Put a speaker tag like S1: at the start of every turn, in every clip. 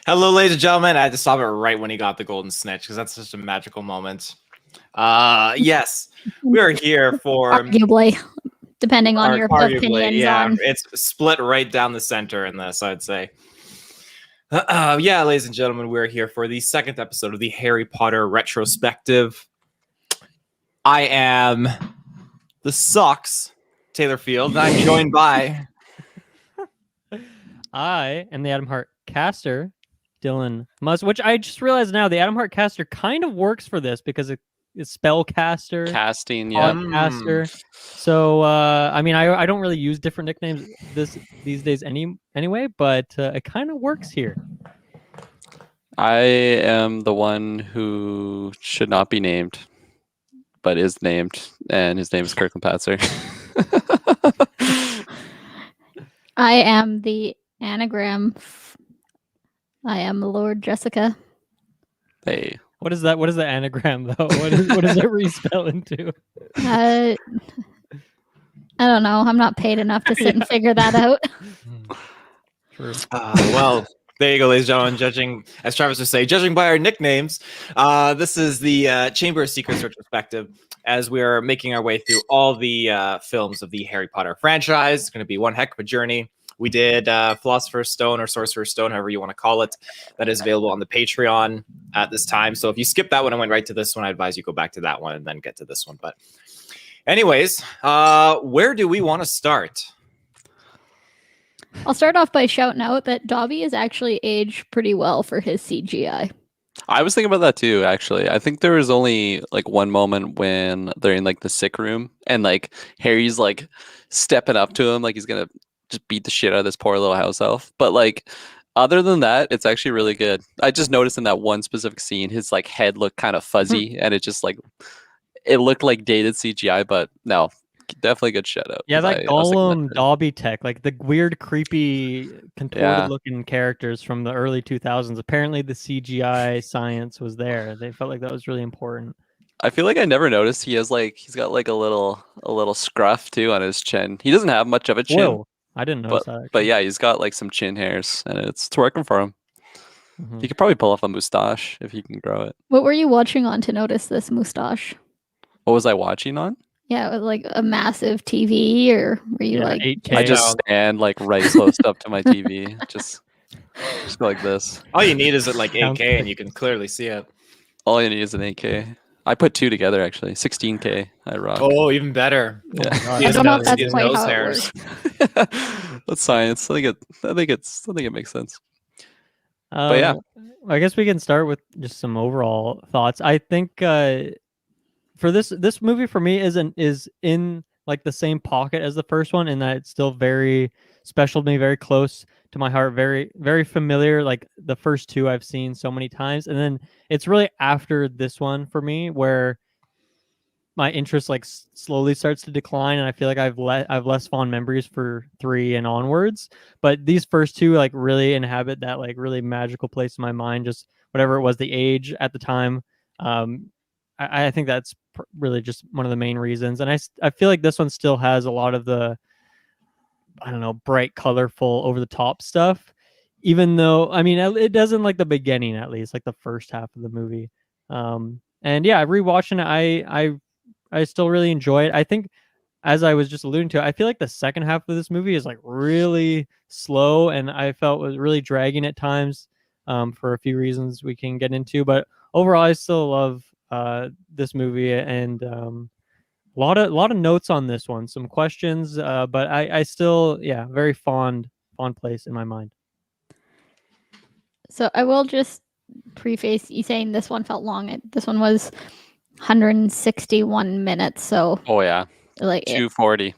S1: Hello, ladies and gentlemen. I had to stop it right when he got the golden snitch because that's just a magical moment. Yes, we are here for
S2: arguably, depending on your opinions.
S1: Yeah, it's split right down the center in this, I'd say. Yeah, ladies and gentlemen, we're here for the second episode of the Harry Potter Retrospective. I am the Socks, Taylor Field, and I'm joined by...
S3: I am the Adam Hart caster, Dylan Musk, which I just realized now the Adam Hart caster kind of works for this because it's spellcaster,
S4: casting, yeah,
S3: caster. So I mean, I don't really use different nicknames these days anyway, but it kind of works here.
S4: I am the one who should not be named, but is named, and his name is Kirklin.
S2: I am the anagram. I am Lord Jessica.
S4: Hey,
S3: what is that? What is the anagram though? What does it respell into?
S2: I don't know. I'm not paid enough to sit and figure that out.
S3: True.
S1: Well, there you go, ladies and gentlemen. Judging, as Travis would say, judging by our nicknames, this is the Chamber of Secrets retrospective. As we are making our way through all the films of the Harry Potter franchise, it's going to be one heck of a journey. We did Philosopher's Stone or Sorcerer's Stone, however you want to call it. That is available on the Patreon at this time. So if you skip that one and went right to this one, I advise you go back to that one and then get to this one. But anyways, where do we want to start?
S2: I'll start off by shouting out that Dobby is actually aged pretty well for his CGI.
S4: I was thinking about that too, actually. I think there was only like one moment when they're in like the sick room and like Harry's like stepping up to him like he's gonna just beat the shit out of this poor little house elf. But like other than that, it's actually really good. I just noticed in that one specific scene his like head looked kind of fuzzy and it just like it looked like dated CGI, but no, definitely good shout out.
S3: Yeah, that Gollum Dobby tech, like the weird, creepy, contorted-looking characters from the early 2000s. Apparently, the CGI science was there. They felt like that was really important.
S4: I feel like I never noticed he's got like a little scruff too on his chin. He doesn't have much of a chin.
S3: Whoa, I didn't notice that. Actually.
S4: But yeah, he's got like some chin hairs, and it's working for him. Mm-hmm. He could probably pull off a mustache if he can grow it.
S2: What were you watching on to notice this mustache?
S4: What was I watching on?
S2: Yeah, with like a massive TV, or were you like
S3: 8K?
S4: I just stand like right close up to my TV, just go like this.
S1: All you need is like 8K, and you can clearly see it.
S4: All you need is an 8K. I put two together actually, 16K. I rock.
S1: Oh, even better.
S4: Yeah.
S2: I don't know if that's quite how it works.
S4: That's science. I think it makes sense. But yeah,
S3: I guess we can start with just some overall thoughts. I think for this movie for me is in like the same pocket as the first one in that it's still very special to me, very close to my heart, very, very familiar. Like the first two I've seen so many times. And then it's really after this one for me where my interest like slowly starts to decline. And I feel like I've less fond memories for 3 and onwards. But these first two like really inhabit that like really magical place in my mind, just whatever it was, the age at the time. I think that's really just one of the main reasons. And I feel like this one still has a lot of the, I don't know, bright, colorful, over the top stuff, even though, I mean, it doesn't like the beginning, at least like the first half of the movie. And yeah, rewatching it, I still really enjoy it. I think as I was just alluding to, I feel like the second half of this movie is like really slow and I felt was really dragging at times for a few reasons we can get into, but overall I still love this movie and a lot of notes on this one, some questions, but I still, yeah, very fond place in my mind.
S2: So I will just preface you saying this one felt long. This one was 161 minutes. So
S4: oh yeah,
S2: like
S4: 240,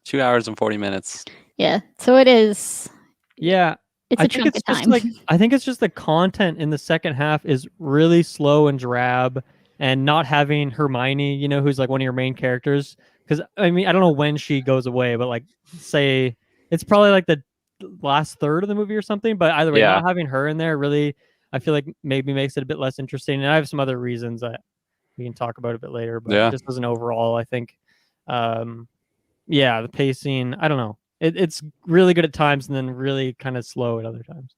S4: 2 hours and 40 minutes.
S2: Yeah, so it is.
S3: Yeah.
S2: It's a chunk of time.
S3: I think it's just the content in the second half is really slow and drab, and not having Hermione, you know, who's like one of your main characters. Because I mean, I don't know when she goes away, but like, say it's probably like the last third of the movie or something. But either way, not having her in there really, I feel like maybe makes it a bit less interesting. And I have some other reasons that we can talk about a bit later. But just as an overall, I think, the pacing, I don't know. It's really good at times and then really kind of slow at other times.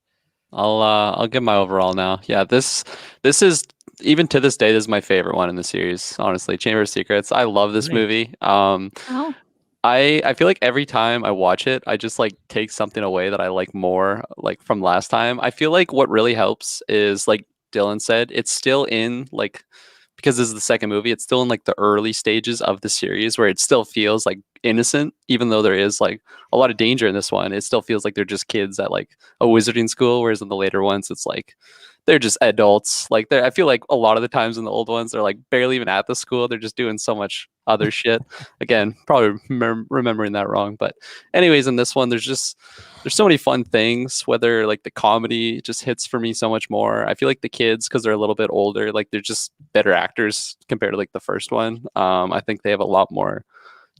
S4: I'll give my overall now. Yeah, this is, even to this day, this is my favorite one in the series. Honestly, Chamber of Secrets. I love this
S3: Nice.
S4: movie.
S2: Oh,
S4: I feel like every time I watch it, I just like take something away that I like more, like from last time. I feel like what really helps is, like Dylan said, it's still in like, because this is the second movie, it's still in like the early stages of the series where it still feels like innocent, even though there is like a lot of danger in this one. It still feels like they're just kids at like a wizarding school, whereas in the later ones, it's like they're just adults. Like I feel like a lot of the times in the old ones, they're like barely even at the school. They're just doing so much other shit. Again, probably remembering that wrong. But anyways, in this one, there's so many fun things, whether like the comedy just hits for me so much more. I feel like the kids, because they're a little bit older, like they're just better actors compared to like the first one. I think they have a lot more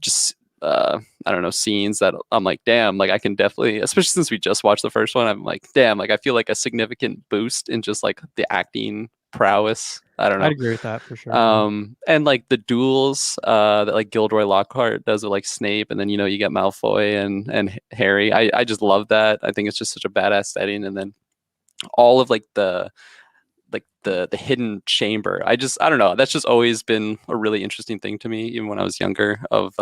S4: just I don't know, scenes that I'm like, damn, like I can definitely, especially since we just watched the first one, I'm like, damn, like I feel like a significant boost in just like the acting prowess. I don't know.
S3: I'd agree with that for sure.
S4: And like the duels that like Gilderoy Lockhart does with like Snape, and then you get Malfoy and Harry. I just love that. I think it's just such a badass setting, and then all of like the hidden chamber. I don't know. That's just always been a really interesting thing to me, even when I was younger. Of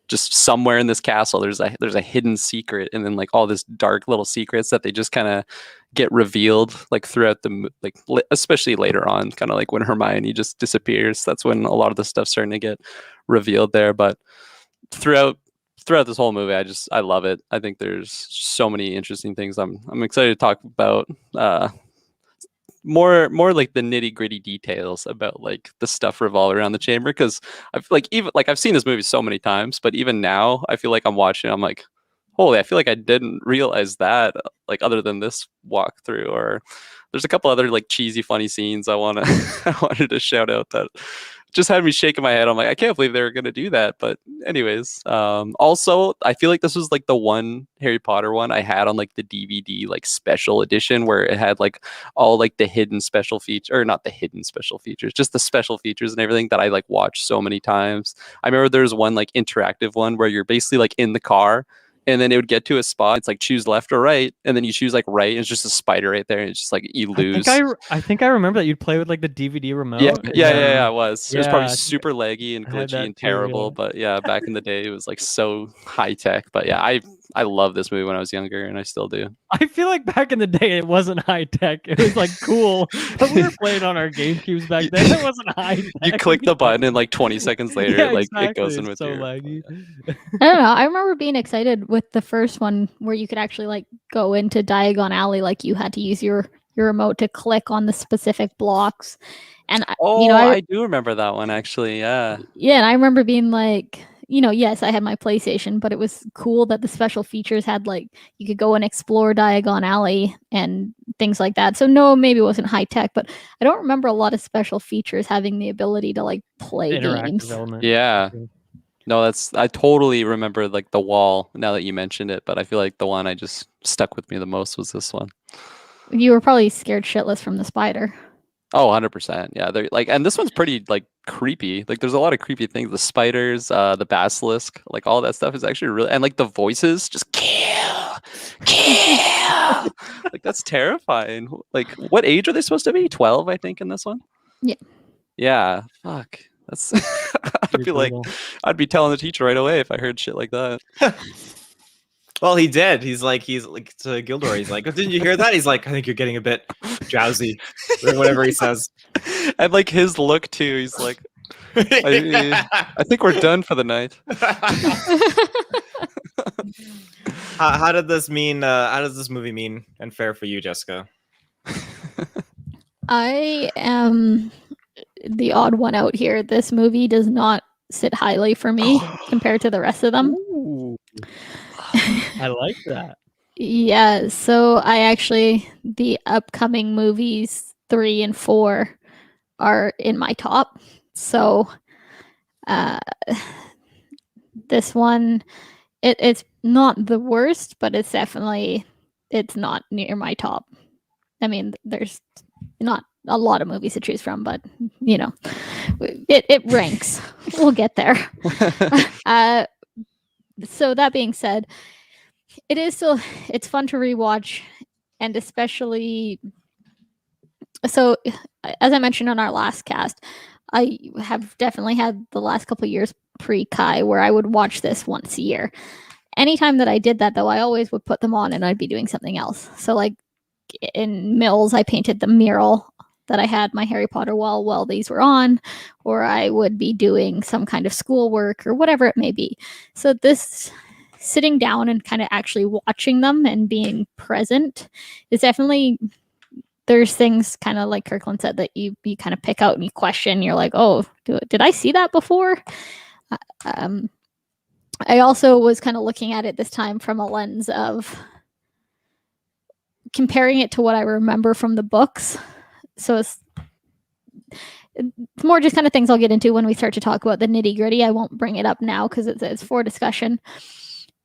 S4: just somewhere in this castle, there's a hidden secret, and then like all this dark little secrets that they just kind of get revealed like throughout the especially later on, kind of like when Hermione just disappears. That's when a lot of the stuff's starting to get revealed there. But throughout this whole movie, I love it. I think there's so many interesting things. I'm excited to talk about more like the nitty gritty details about like the stuff revolving around the chamber, because I feel like, even like I've seen this movie so many times, but even now I feel like I'm watching, I'm like, holy, I feel like I didn't realize that, like other than this walkthrough. Or there's a couple other like cheesy funny scenes I wanted to shout out that just had me shaking my head. I'm like, I can't believe they were gonna do that. But anyways, also I feel like this was like the one Harry Potter one I had on like the DVD like special edition, where it had like all like the hidden special feature, or not the hidden special features, just the special features and everything that I like watched so many times. I remember there's one like interactive one where you're basically like in the car, and then it would get to a spot. It's like choose left or right, and then you choose like right, and it's just a spider right there, and it's just like you lose.
S3: I think I remember that you'd play with like the DVD remote.
S4: Yeah. It was. It was probably
S3: Yeah,
S4: super laggy and
S3: I had
S4: glitchy
S3: that
S4: and
S3: too,
S4: terrible.
S3: yeah.
S4: But yeah, back in the day, it was like so high tech. But yeah, I love this movie when I was younger, and I still do.
S3: I feel like back in the day it wasn't high tech. It was like cool, but we were playing on our GameCubes back then. It wasn't high tech.
S4: You click the button, and like 20 seconds later,
S3: Yeah,
S4: like
S3: exactly.
S4: it goes in
S3: It's
S4: with
S3: so
S4: your.
S3: laggy.
S2: I don't know. I remember being excited with the first one where you could actually like go into Diagon Alley, like you had to use your remote to click on the specific blocks. And
S4: Oh,
S2: you know,
S4: I do remember that one actually. Yeah.
S2: yeah, and I remember being like, yes, I had my PlayStation, but it was cool that the special features had like you could go and explore Diagon Alley and things like that. So no, maybe it wasn't high tech, but I don't remember a lot of special features having the ability to like play
S3: Interactive
S2: games.
S3: element.
S4: Yeah. No, I totally remember like the wall now that you mentioned it, but I feel like the one I just stuck with me the most was this one.
S2: You were probably scared shitless from the spider.
S4: Oh, 100%. Yeah, they're like, and this one's pretty like creepy. Like there's a lot of creepy things. The spiders, the basilisk, like all that stuff is actually really, and like the voices just kill. Like that's terrifying. Like what age are they supposed to be? 12, I think, in this one.
S2: Yeah.
S4: Yeah. Fuck. That's I'd be like, I'd be telling the teacher right away if I heard shit like that.
S1: Well, he did. He's like to Gilderoy. He's like, didn't you hear that? He's like, I think you're getting a bit drowsy, or whatever he says.
S4: And like his look too. He's like, I think we're done for the night.
S1: How did this mean? How does this movie mean and fare for you, Jessica?
S2: I am the odd one out here. This movie does not sit highly for me compared to the rest of them.
S3: Ooh. I like that.
S2: Yeah, so the upcoming movies 3 and 4 are in my top. So this one, it's not the worst, but it's not near my top. I mean, there's not a lot of movies to choose from, but it ranks. We'll get there. So that being said, it's fun to rewatch, and especially so as I mentioned on our last cast, I have definitely had the last couple of years pre-Kai where I would watch this once a year. Anytime that I did that, though, I always would put them on and I'd be doing something else. So, like in Mills, I painted the mural that I had my Harry Potter wall while these were on, or I would be doing some kind of schoolwork or whatever it may be. So, this sitting down and kind of actually watching them and being present is definitely. There's things kind of like Kirklin said that you kind of pick out and you question. You're like, oh, did I see that before? I also was kind of looking at it this time from a lens of comparing it to what I remember from the books. So it's more just kind of things I'll get into when we start to talk about the nitty gritty. I won't bring it up now because it's for discussion.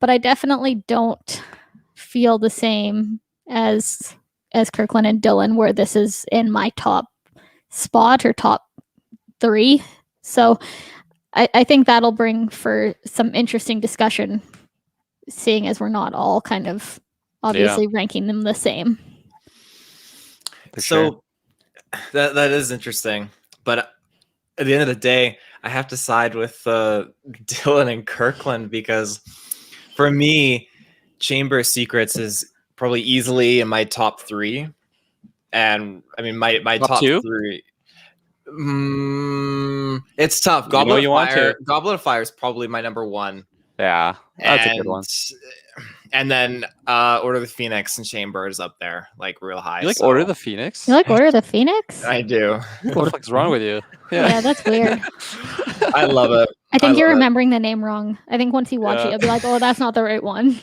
S2: But I definitely don't feel the same as Kirklin and Dylan, where this is in my top spot or top 3. So I think that'll bring for some interesting discussion, seeing as we're not all kind of obviously ranking them the same.
S1: So that is interesting. But at the end of the day, I have to side with Dylan and Kirklin, because for me, Chamber of Secrets is probably easily in my top 3. And I mean, my top
S4: 2?
S1: 3. It's tough. Goblet of Fire is probably my number 1.
S4: Yeah, that's a good one.
S1: And then Order of the Phoenix and Chamber is up there, like real high.
S4: You like Order of the Phoenix?
S2: You like Order of the Phoenix?
S1: I do.
S4: What the fuck's wrong with you?
S2: Yeah, that's weird.
S1: I love it.
S2: I think you're remembering the name wrong. I think once you watch it, you'll be like, oh, that's not the right one.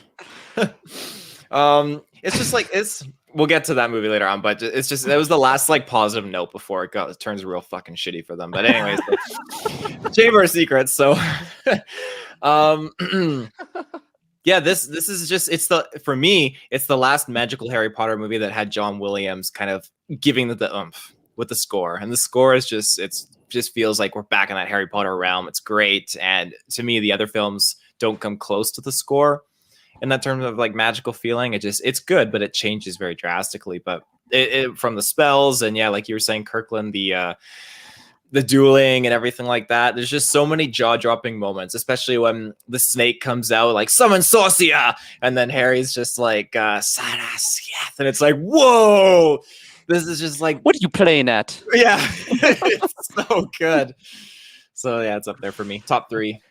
S1: It's just like we'll get to that movie later on, but it's just that was the last like positive note before it turns real fucking shitty for them. But anyways, Chamber of Secrets. So yeah, this is just for me, it's the last magical Harry Potter movie that had John Williams kind of giving the oomph with the score. And the score is just feels like we're back in that Harry Potter realm. It's great. And to me, the other films don't come close to the score in that terms of like magical feeling. It's good, but it changes very drastically. But it from the spells and like you were saying, Kirkland, the dueling and everything like that. There's just so many jaw-dropping moments, especially when the snake comes out like summon Sorcia, and then Harry's just like Saras, and it's like, whoa, this is just like,
S4: what are you playing at?
S1: Yeah, it's so good. So yeah, it's up there for me, top 3.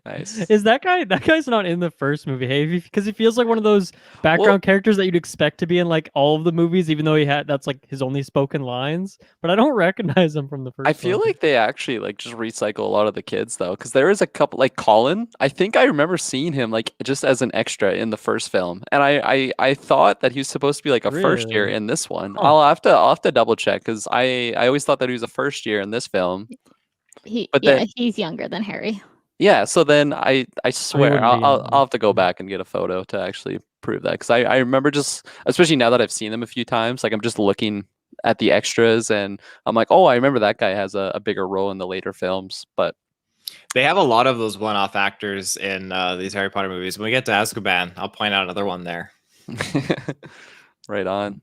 S4: Nice.
S3: Is that guy's not in the first movie, hey? Because he feels like one of those background characters that you'd expect to be in like all of the movies, even though that's like his only spoken lines. But I don't recognize him from the first.
S4: I feel like they actually like just recycle a lot of the kids though, because there is a couple like Colin. I think I remember seeing him like just as an extra in the first film, and I thought that he was supposed to be like a first year in this one.
S3: Oh.
S4: I'll have to double check, because I always thought that he was a first year in this film.
S2: He's younger than Harry.
S4: Yeah, so then I swear I'll have to go back and get a photo to actually prove that, because I remember just, especially now that I've seen them a few times, like I'm just looking at the extras and I'm like, oh, I remember that guy has a bigger role in the later films. But
S1: they have a lot of those one-off actors in these Harry Potter movies. When we get to Azkaban, I'll point out another one there.
S4: Right on.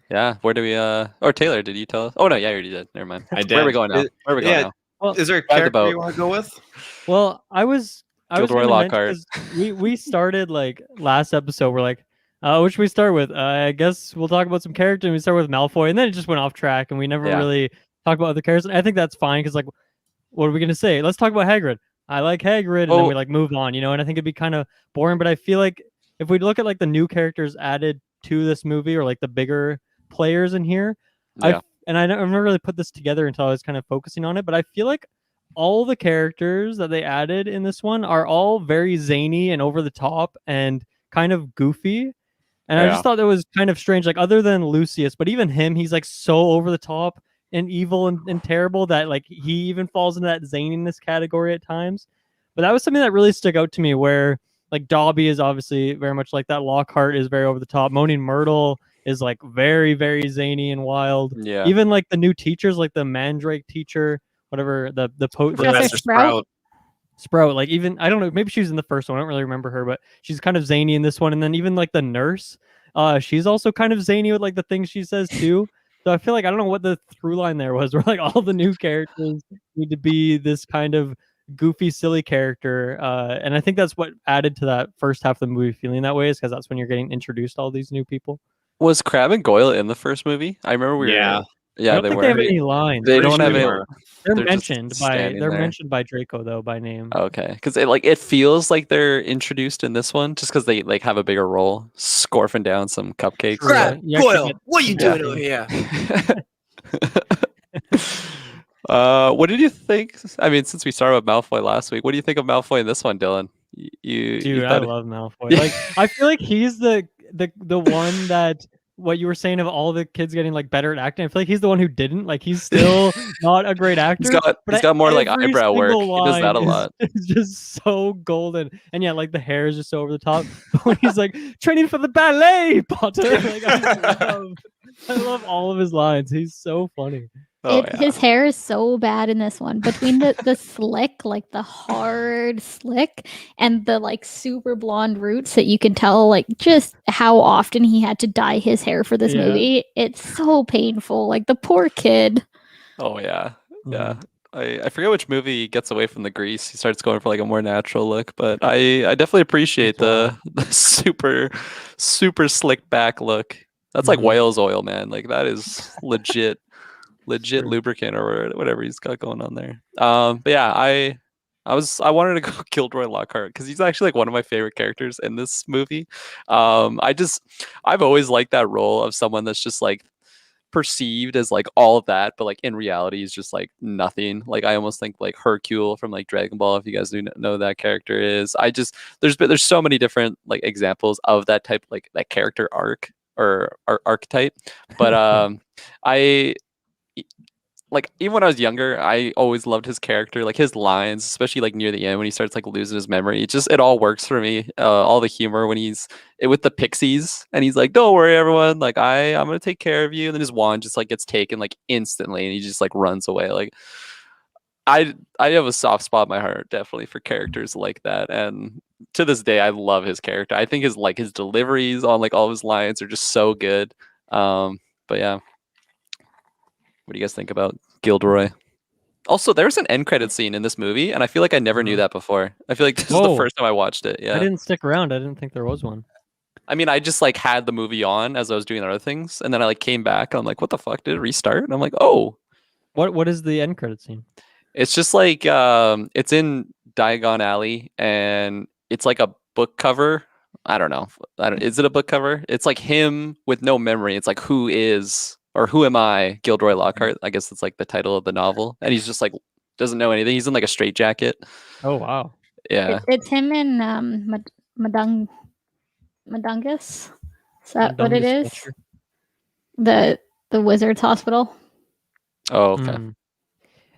S4: Yeah, where do we or Taylor, did you tell us? Oh no, yeah, you already did. Never mind.
S1: I did.
S4: Where are we going now? Now?
S1: Well, is there a character you want to go with?
S3: Well, I was
S4: Lockhart.
S3: we started like last episode. We're like, what should we start with? I guess we'll talk about some characters. And we start with Malfoy, and then it just went off track, and we never really talked about other characters. And I think that's fine, because like, what are we gonna say? Let's talk about Hagrid. I like Hagrid, and then we like move on, And I think it'd be kind of boring. But I feel like if we look at like the new characters added to this movie, or like the bigger players in here, I've never really put this together until I was kind of focusing on it, but I feel like all the characters that they added in this one are all very zany and over the top and kind of goofy. And I just thought that was kind of strange, like other than Lucius, but even him, he's like so over the top and evil and terrible that like he even falls into that zaniness category at times. But that was something that really stuck out to me, where like Dobby is obviously very much like that. Lockhart is very over the top. Moaning Myrtle is like very, very zany and wild. Yeah. Even like the new teachers, like the Mandrake teacher, whatever,
S2: Professor Sprout.
S3: Sprout, like even, I don't know, maybe she was in the first one. I don't really remember her, but she's kind of zany in this one. And then even like the nurse, she's also kind of zany with like the things she says too. So I feel like I don't know what the through line there was, where like all the new characters need to be this kind of goofy, silly character, and I think that's what added to that first half of the movie feeling that way, is because that's when you're getting introduced to all these new people.
S4: Was Crabbe and Goyle in the first movie? I remember we
S1: Yeah.
S4: were.
S3: I
S4: Yeah,
S3: don't
S4: they
S3: think
S4: were.
S3: they have any lines.
S4: They
S1: Pretty
S4: don't
S1: sure
S4: have
S1: they
S4: any.
S1: were.
S3: They're
S4: They're just
S3: mentioned by
S4: standing there.
S3: mentioned by Draco though by name.
S4: Okay, because it feels like they're introduced in this one just because they like have a bigger role, scorfing down some cupcakes.
S3: True,
S1: Crap,
S3: you actually
S1: Goyle,
S3: get
S1: what are you
S3: some
S1: doing
S3: acting.
S1: over here?
S4: What did you think? I mean, since we started with Malfoy last week, what do you think of Malfoy in this one, Dylan? You
S3: Dude, I
S4: thought
S3: love Malfoy. Like, I feel like he's the one that, what you were saying of all the kids getting like better at acting, I feel like he's the one who didn't. Like, he's still not a great actor.
S4: he's got more like
S3: every
S4: eyebrow work.
S3: single
S4: He does that a
S3: line
S4: lot.
S3: is just so golden. And yeah, like the hair is just so over the top. But when he's like training for the ballet, Potter, like I love all of his lines. He's so funny.
S4: Oh, yeah.
S2: His hair is so bad in this one. Between the slick, like the hard slick, and the like super blonde roots that you can tell like just how often he had to dye his hair for this
S3: Yeah.
S2: movie. It's so painful. Like the poor kid.
S4: Oh yeah, yeah.
S3: Mhm.
S4: I forget which movie he gets away from the grease. He starts going for like a more natural look, but I definitely appreciate the super slick back look. That's like
S3: Mhm.
S4: Wales oil, man. Like that is legit lubricant or whatever he's got going on there. But yeah, I wanted to go Gilderoy Lockhart because he's actually like one of my favorite characters in this movie. I've always liked that role of someone that's just like perceived as like all of that, but like in reality is just like nothing. Like I almost think like Hercule from like Dragon Ball, if you guys do know who that character is. There's so many different like examples of that type, like that character arc or archetype. But I like even when I was younger, I always loved his character, like his lines, especially like near the end when he starts like losing his memory. It all works for me. All the humor when he's with the pixies and he's like, "Don't worry, everyone. Like I'm gonna take care of you." And then his wand just like gets taken like instantly, and he just like runs away. Like I have a soft spot in my heart definitely for characters like that, and to this day, I love his character. I think his deliveries on like all of his lines are just so good. But yeah. What do you guys think about Gilderoy? Also, there's an end credit scene in this movie, and I feel like I never knew that before. I feel like this is the
S3: Whoa.
S4: first time I watched it. Yeah.
S3: I didn't stick around. I didn't think there was one.
S4: I mean, I just like had the movie on as I was doing other things, and then I like came back and I'm like, what the fuck? Did it restart? And I'm like, oh.
S3: What is the end credit scene?
S4: It's just like it's in Diagon Alley, and it's like a book cover. I don't know. Is it a book cover? It's like him with no memory. It's like who am I, Gilderoy Lockhart? I guess it's like the title of the novel. And he's just like doesn't know anything. He's in like a straitjacket.
S3: Oh wow.
S4: Yeah.
S2: It's him in Madungus. Is that what it
S3: Dungus
S2: is?
S3: Fletcher.
S2: The Wizards Hospital.
S4: Oh, okay.
S3: Mm.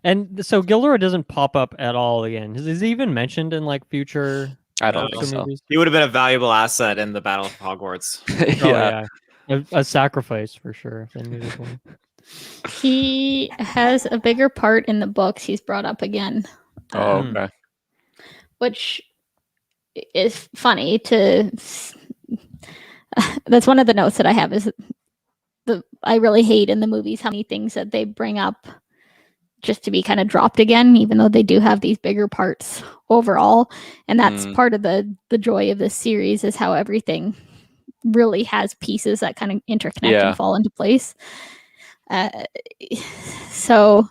S3: And so Gilderoy doesn't pop up at all again. Is he even mentioned in like future?
S4: I don't
S1: No.
S4: think so.
S3: movies?
S1: He would have been a valuable asset in the Battle of Hogwarts.
S3: Oh, yeah. A sacrifice for sure if they needed one.
S2: He has a bigger part in the books. He's brought up again.
S4: Oh,
S3: Hmm.
S4: okay.
S2: Which is funny to. That's one of the notes that I have is I really hate in the movies how many things that they bring up just to be kind of dropped again, even though they do have these bigger parts overall. And that's part of the joy of this series is how everything really has pieces that kind of interconnect and fall into place. So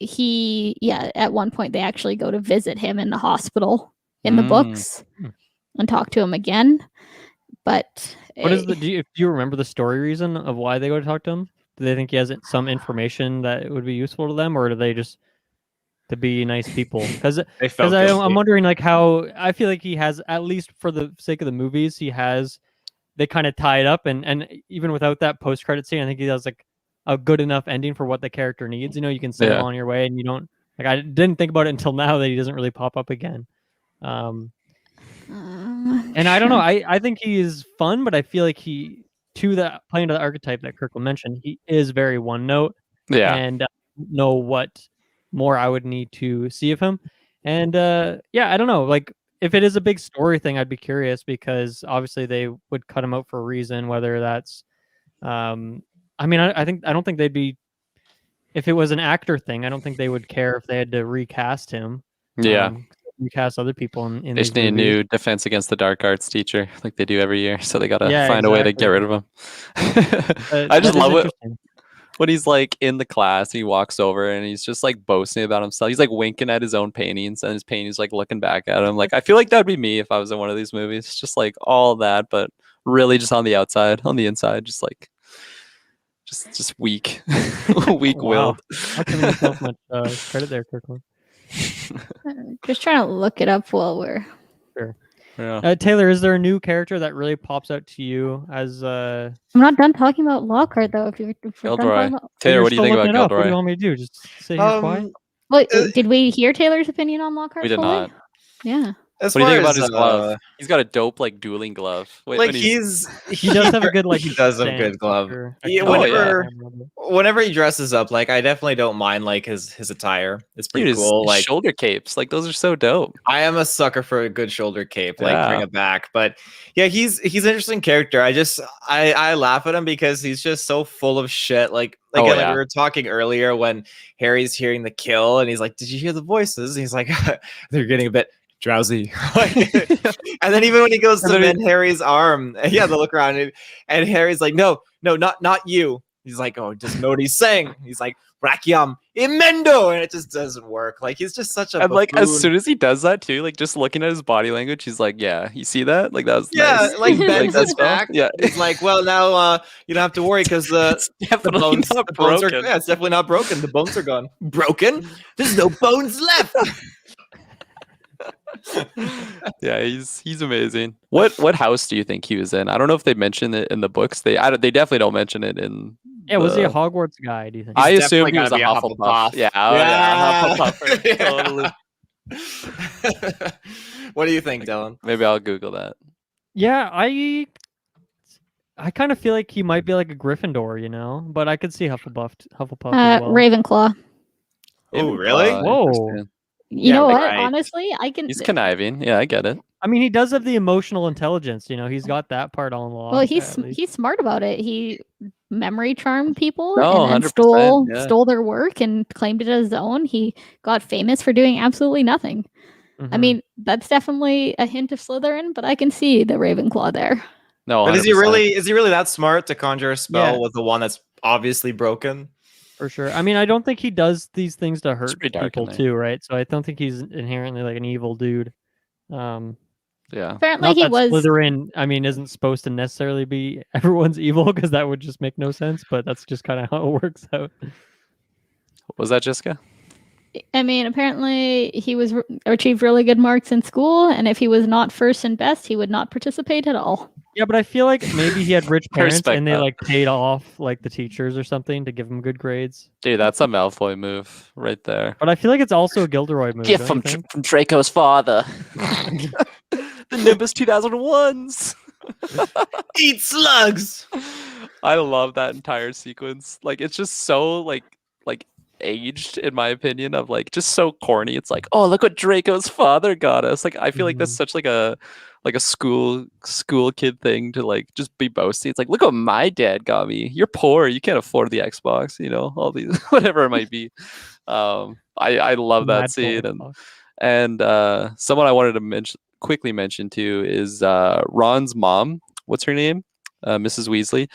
S2: at one point they actually go to visit him in the hospital in the books and talk to him again. But
S3: what is do you remember the story reason of why they go to talk to him? Do they think he has some information that would be useful to them, or do they just to be nice people? Because I'm wondering like how I feel like he has, at least for the sake of the movies, they kind of tie it up, and even without that post credit scene, I think he has like a good enough ending for what the character needs. You know, you can sail on your way, and you don't like. I didn't think about it until now that he doesn't really pop up again. And I don't know. I think he is fun, but I feel like playing to the archetype that Kirklin mentioned, he is very one note.
S4: Yeah.
S3: And know what more I would need to see of him. And I don't know. Like if it is a big story thing, I'd be curious because obviously they would cut him out for a reason. Whether that's, I mean, I don't think they'd be. If it was an actor thing, I don't think they would care if they had to recast him.
S4: Yeah.
S3: Recast other people in
S4: They
S3: these
S4: just need a
S3: movies.
S4: new Defense Against the Dark Arts teacher, like they do every year. So they gotta
S3: Yeah,
S4: find a way to get
S3: exactly.
S4: rid of him. I just
S3: That is
S4: love it
S3: interesting.
S4: when he's like in the class. He walks over and he's just like boasting about himself. He's like winking at his own paintings, and his paintings like looking back at him. Like I feel like that'd be me if I was in one of these movies. Just like all that, but really just on the outside, on the inside, just like just weak, weak-willed.
S3: Not giving yourself much credit there, Kirklin.
S2: Just trying to look it up while we're.
S4: Yeah.
S3: Taylor, is there a new character that really pops out to you as
S2: I'm not done talking about Lockhart though. If we're done
S4: Gilderoy.
S2: talking about...
S4: Taylor, what do you think about
S3: What do
S4: Gilderoy?
S3: you want me to do? Just sit here quiet?
S2: Wait, did we hear Taylor's opinion on Lockhart?
S4: We did
S2: fully?
S4: not.
S2: Yeah.
S1: As
S4: What do you
S1: far
S4: think about
S1: as,
S4: his glove? He's got a dope like dueling glove.
S1: like
S4: When
S3: He does have a good like.
S1: he does have a
S3: stance
S1: good glove.
S3: for sure.
S1: Yeah,
S3: I can't
S4: whenever-
S3: remember.
S1: Whenever he dresses up, like I definitely don't mind like his attire. It's pretty
S4: Dude, his
S1: cool. Like
S4: shoulder capes, like those are so dope.
S1: I am a sucker for a good shoulder cape. Like bring
S4: Yeah.
S1: it back. But yeah, he's an interesting character. I laugh at him because he's just so full of shit. Like
S4: Oh,
S1: again, like
S4: yeah.
S1: we were talking earlier when Harry's hearing the kill and he's like, "Did you hear the voices?" And he's like, "They're getting a bit drowsy." And then even when he goes to
S4: And then
S1: bend Harry's arm, the look around and Harry's like, no, not you. He's like, oh, just know what he's saying. He's like, Brachiam Imendo, and it just doesn't work. Like he's just such a
S4: And like as
S1: buffoon.
S4: soon as he does that too, like just looking at his body language, he's like, "Yeah, you see that? Like that was nice."
S1: like bends
S4: that
S1: his
S4: stuff.
S1: back.
S4: Yeah,
S1: He's like, well, now you don't have to worry because
S4: it's
S1: the
S4: definitely
S1: bones,
S4: not
S1: the bones are
S4: broken.
S1: yeah, it's definitely not broken. The bones are gone. Broken? There's no bones left.
S4: Yeah, he's amazing. What house do you think he was in? I don't know if they mention it in the books. They definitely don't mention it in.
S3: Yeah, was he a
S4: the-
S3: Hogwarts guy? Do you think?
S4: I
S1: He's
S4: assumed he
S1: definitely
S4: was a
S1: gotta be a
S4: Hufflepuff.
S1: Hufflepuff.
S4: Yeah, Hufflepuffer.
S1: Yeah.
S4: Totally.
S1: What do you think, Dylan?
S4: Maybe I'll Google that.
S3: Yeah, I kind of feel like he might be like a Gryffindor, you know, but I could see Hufflepuff as well.
S2: Ravenclaw.
S1: Oh, really?
S3: Whoa.
S4: Interesting.
S2: You know
S1: like,
S2: what?
S1: right.
S2: Honestly, I can.
S4: He's conniving. Yeah, I get it.
S3: I mean, he does have the emotional intelligence, you know. He's got that part on lock.
S2: Well,
S3: at
S2: he's
S3: least.
S2: smart about it. He memory charmed people
S4: No,
S2: and then
S4: 100%,
S2: stole their work and claimed it as his own. He got famous for doing absolutely nothing. I
S3: Mhm.
S2: mean, that's definitely a hint of Slytherin, but I can see the Ravenclaw there.
S4: No,
S1: But is he
S4: 100%.
S1: really that smart to conjure a spell
S3: Yeah.
S1: with the one that's obviously broken?
S3: For sure. I mean, I don't think he does these things to hurt
S4: pretty dark in
S3: people
S4: there.
S3: too, right? So I don't think he's inherently like an evil dude.
S4: Yeah.
S2: Apparently,
S3: Not
S2: he
S3: that
S2: was.
S3: Slytherin, I mean, isn't supposed to necessarily be everyone's evil because that would just make no sense. But that's just kind of how it works out.
S4: Was that Jessica?
S2: I mean, apparently he was achieved really good marks in school, and if he was not first and best, he would not participate at all.
S3: Yeah, but I feel like maybe he had rich
S4: I
S3: parents
S4: respect
S3: and they
S4: that.
S3: like paid off like the teachers or something to give him good grades.
S4: Dude, that's a Malfoy move right there.
S3: But I feel like it's also a Gilderoy move.
S4: Gift
S3: don't you think?
S4: from Draco's father. The Nimbus 2001s.
S1: Eat slugs.
S4: I love that entire sequence. Like it's just so like aged in my opinion of like just so corny. It's like, oh, look what Draco's father got us. Like I feel like that's such like a school kid thing to like just be boasting. It's like, look what my dad got me. You're poor, you can't afford the Xbox, you know, all these whatever it might be. I love that
S3: Mad
S4: scene.
S3: Bull.
S4: And someone I wanted to quickly mention too is Ron's mom. What's her name? Mrs. Weasley.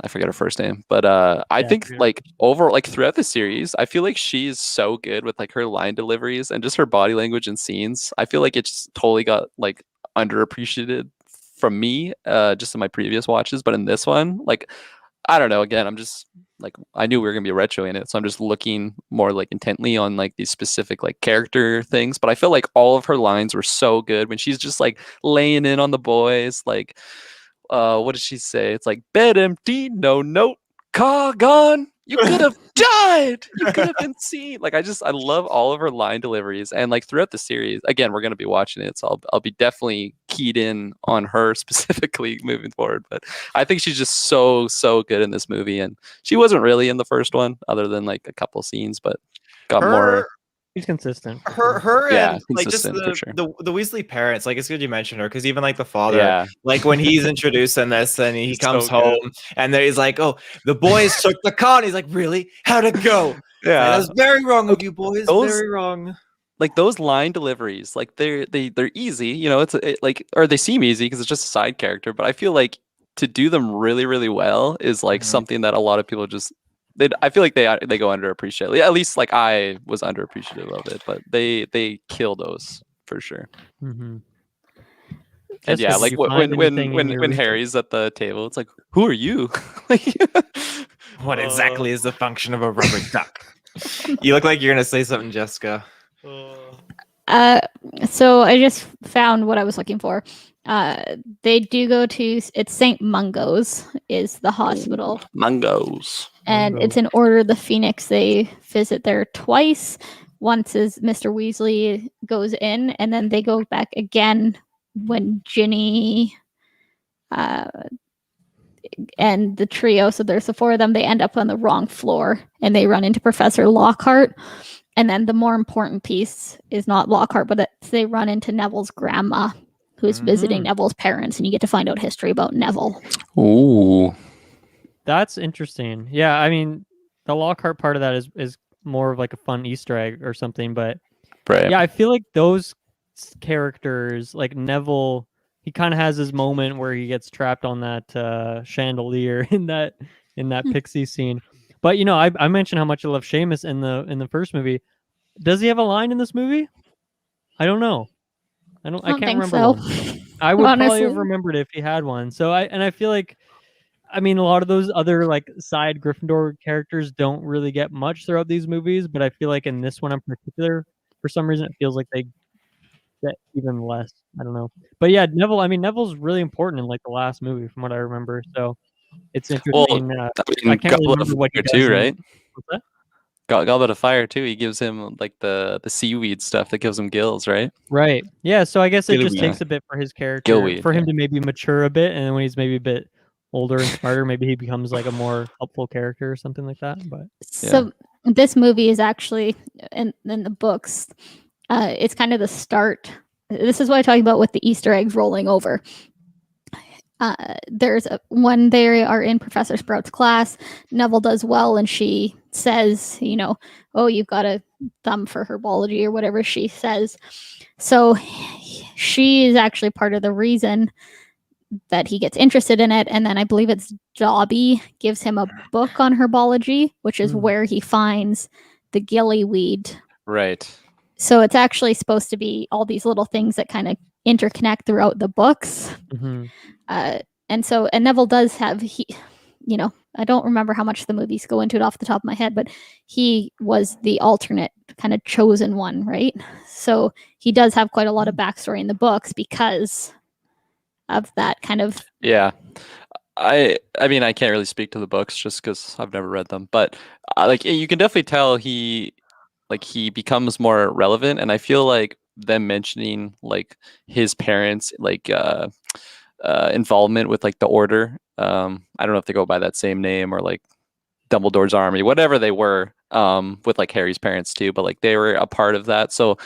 S4: I forget her first name, but I think
S3: forget.
S4: like over like throughout the series, I feel like she's so good with like her line deliveries and just her body language and scenes. I feel like it just totally got like underappreciated from me just in my previous watches, but in this one, like I don't know. Again, I'm just like I knew we were gonna be retro in it, so I'm just looking more like intently on like these specific like character things. But I feel like all of her lines were so good when she's just like laying in on the boys, like. What did she say? It's like bed empty, no note, car gone. You could have died. You could have been seen. Like I love all of her line deliveries and like throughout the series. Again, we're gonna be watching it, so I'll be definitely keyed in on her specifically moving forward. But I think she's just so good in this movie, and she wasn't really in the first one, other than like a couple scenes, but got more.
S3: He's consistent. for
S1: her
S3: sure.
S1: and
S4: Yeah,
S1: like just
S4: consistent for sure.
S1: the Weasley parents, like it's good you mentioned her because even like the father,
S4: Yeah.
S1: like when he's introduced in this and he
S4: He's
S1: comes
S4: so good.
S1: home and then he's like, oh, the boys took the con. He's like, really? How'd it go? Like,
S4: Yeah.
S1: that's very wrong of
S4: Like,
S1: you boys.
S4: those-
S1: Very wrong.
S4: Like those line deliveries, like they're easy, you know, like, or they seem easy because it's just a side character, but I feel like to do them really, really well is like
S1: Mhm.
S4: something that a lot of people just I feel like they go underappreciated. At least like I was underappreciative of it, but they kill those for sure.
S3: Mm-hmm.
S4: And yeah, like when Harry's at the table, it's like, who are you? Like,
S1: What exactly is the function of a rubber duck? You look like you're gonna say something, Jessica.
S2: So I just found what I was looking for. They do go to it's St. Mungo's is the hospital,
S4: Mangoes.
S2: and it's in Order of the Phoenix. They visit there twice. Once is Mr. Weasley goes in, and then they go back again when Ginny and the trio, so there's the four of them, they end up on the wrong floor and they run into Professor Lockhart. And then the more important piece is not Lockhart, but they run into Neville's grandma, who's visiting Neville's parents, and you get to find out history about Neville.
S4: Ooh.
S3: That's interesting. Yeah, I mean, the Lockhart part of that is more of like a fun Easter egg or something, but
S4: Right.
S3: yeah, I feel like those characters, like Neville, he kind of has his moment where he gets trapped on that chandelier in that pixie scene. But you know, I mentioned how much I love Seamus in the first movie. Does he have a line in this movie? I don't know. I can't
S2: think
S3: remember
S2: so.
S3: one. I would probably
S2: Honestly.
S3: have remembered if he had one. So I feel like, I mean, a lot of those other like side Gryffindor characters don't really get much throughout these movies, but I feel like in this one in particular, for some reason, it feels like they get even less. I don't know. But yeah, Neville. I mean, Neville's really important in like the last movie, from what I remember. So it's interesting. I can't really remember what he does
S4: too, right?
S3: What's that?
S4: Goblet of Fire too. He gives him like the seaweed stuff that gives him gills, right?
S3: Right. Yeah. So I guess it just
S4: Gillweed.
S3: takes a bit for his character,
S4: Gillweed,
S3: for him
S4: yeah.
S3: to maybe mature a bit, and then when he's maybe a bit older and smarter, maybe he becomes like a more helpful character or something like that. But
S2: So this movie is actually in the books. It's kind of the start. This is what I'm talking about with the Easter eggs rolling over. There's when they are in Professor Sprout's class, Neville does well, and she says, you know, oh, you've got a thumb for herbology or whatever she says. So she is actually part of the reason that he gets interested in it. And then I believe it's Dobby gives him a book on herbology, which is where he finds the gillyweed.
S4: Right.
S2: So it's actually supposed to be all these little things that kind of interconnect throughout the books. And Neville does have, you know, I don't remember how much the movies go into it off the top of my head, but he was the alternate kind of chosen one, right? So he does have quite a lot of backstory in the books because of that kind of.
S4: Yeah. I mean, I can't really speak to the books just because I've never read them, but like you can definitely tell he becomes more relevant, and I feel like them mentioning like his parents like involvement with like the Order. I don't know if they go by that same name or like Dumbledore's army, whatever they were, with like Harry's parents too, but like they were a part of that. So,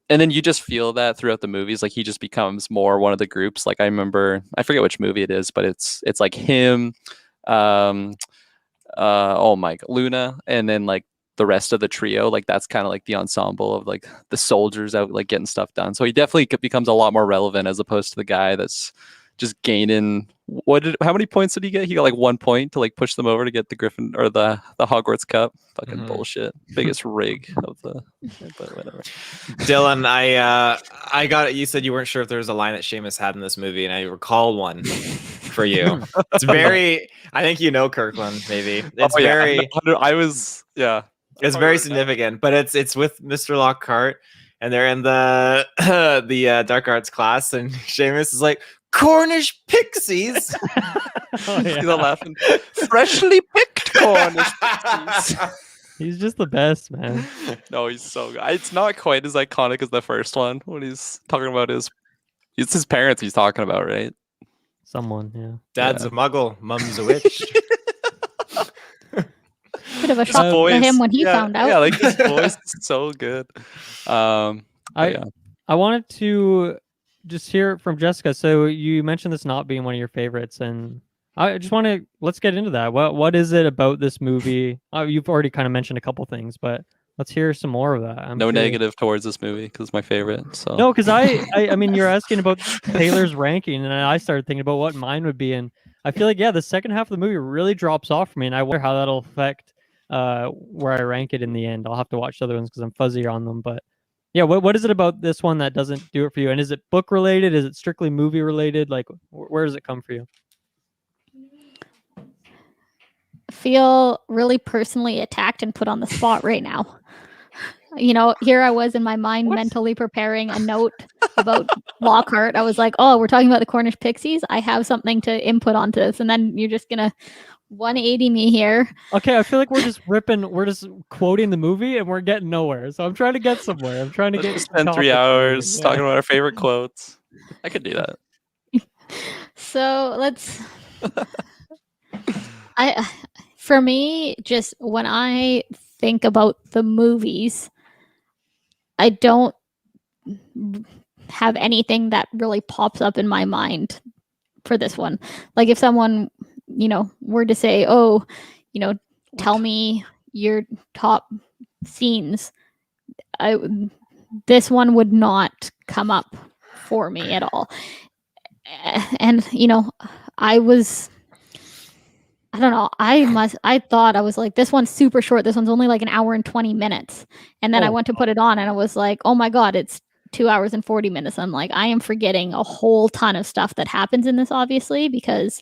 S4: and then you just feel that throughout the movies, like he just becomes more one of the groups. Like I remember, I forget which movie it is, but it's like him, oh my God, Luna, and then like the rest of the trio. Like that's kind of like the ensemble of like the soldiers out like getting stuff done. So he definitely becomes a lot more relevant as opposed to the guy that's just gaining. How many points did he get? He got like 1 point to like push them over to get the Griffin or the Hogwarts Cup. Fucking bullshit. Biggest rig of the. But whatever.
S1: Dylan, I got it. You said you weren't sure if there was a line that Seamus had in this movie, and I recall one for you. It's very. I think you know Kirklin. Maybe it's very.
S4: I was. Yeah.
S1: It's very significant, but it's with Mr. Lockhart, and they're in the dark arts class, and Seamus is like, Cornish pixies.
S4: He's laughing. Freshly picked Cornish pixies.
S3: He's just the best, man.
S4: No, he's so good. It's not quite as iconic as the first one when he's talking about it's his parents he's talking about, right?
S3: Someone, yeah.
S1: Dad's a muggle, mum's a witch.
S2: Bit of a
S4: His
S2: shock to
S4: voice,
S2: him when he
S4: yeah,
S2: found out.
S4: Yeah, like his voice is so good. But yeah.
S3: I wanted to just hear it from Jessica. So you mentioned this not being one of your favorites, and I just want to let's get into that. What is it about this movie? You've already kind of mentioned a couple things, but let's hear some more of that. I'm
S4: No
S3: curious.
S4: negative towards this movie because it's my favorite. So
S3: No, because I mean, you're asking about Taylor's ranking, and I started thinking about what mine would be, and I feel like the second half of the movie really drops off for me, and I wonder how that'll affect where I rank it in the end. I'll have to watch the other ones because I'm fuzzier on them, but yeah, what is it about this one that doesn't do it for you? And is it book related? Is it strictly movie related? Like, where does it come for you?
S2: Feel really personally attacked and put on the spot right now. You know, here I was in my mind mentally preparing a note about Lockhart. I was like, oh, we're talking about the Cornish Pixies. I have something to input onto this. And then you're just going to 180 me here.
S3: Okay, I feel like we're just quoting the movie and we're getting nowhere. So I'm trying to get somewhere. I'm trying to
S4: let's
S3: get
S4: just spend 3
S3: topic
S4: hours
S3: going.
S4: talking about our favorite quotes. I could do that.
S2: So let's. For me, just when I think about the movies, I don't have anything that really pops up in my mind for this one. Like if someone, were to say, oh, tell me your top scenes, this one would not come up for me at all. And, I don't know. I thought I was like, this one's super short. This one's only like an hour and 20 minutes. And then I went to put it on and I was like, oh my God, it's 2 hours and 40 minutes. I'm like, I am forgetting a whole ton of stuff that happens in this, obviously, because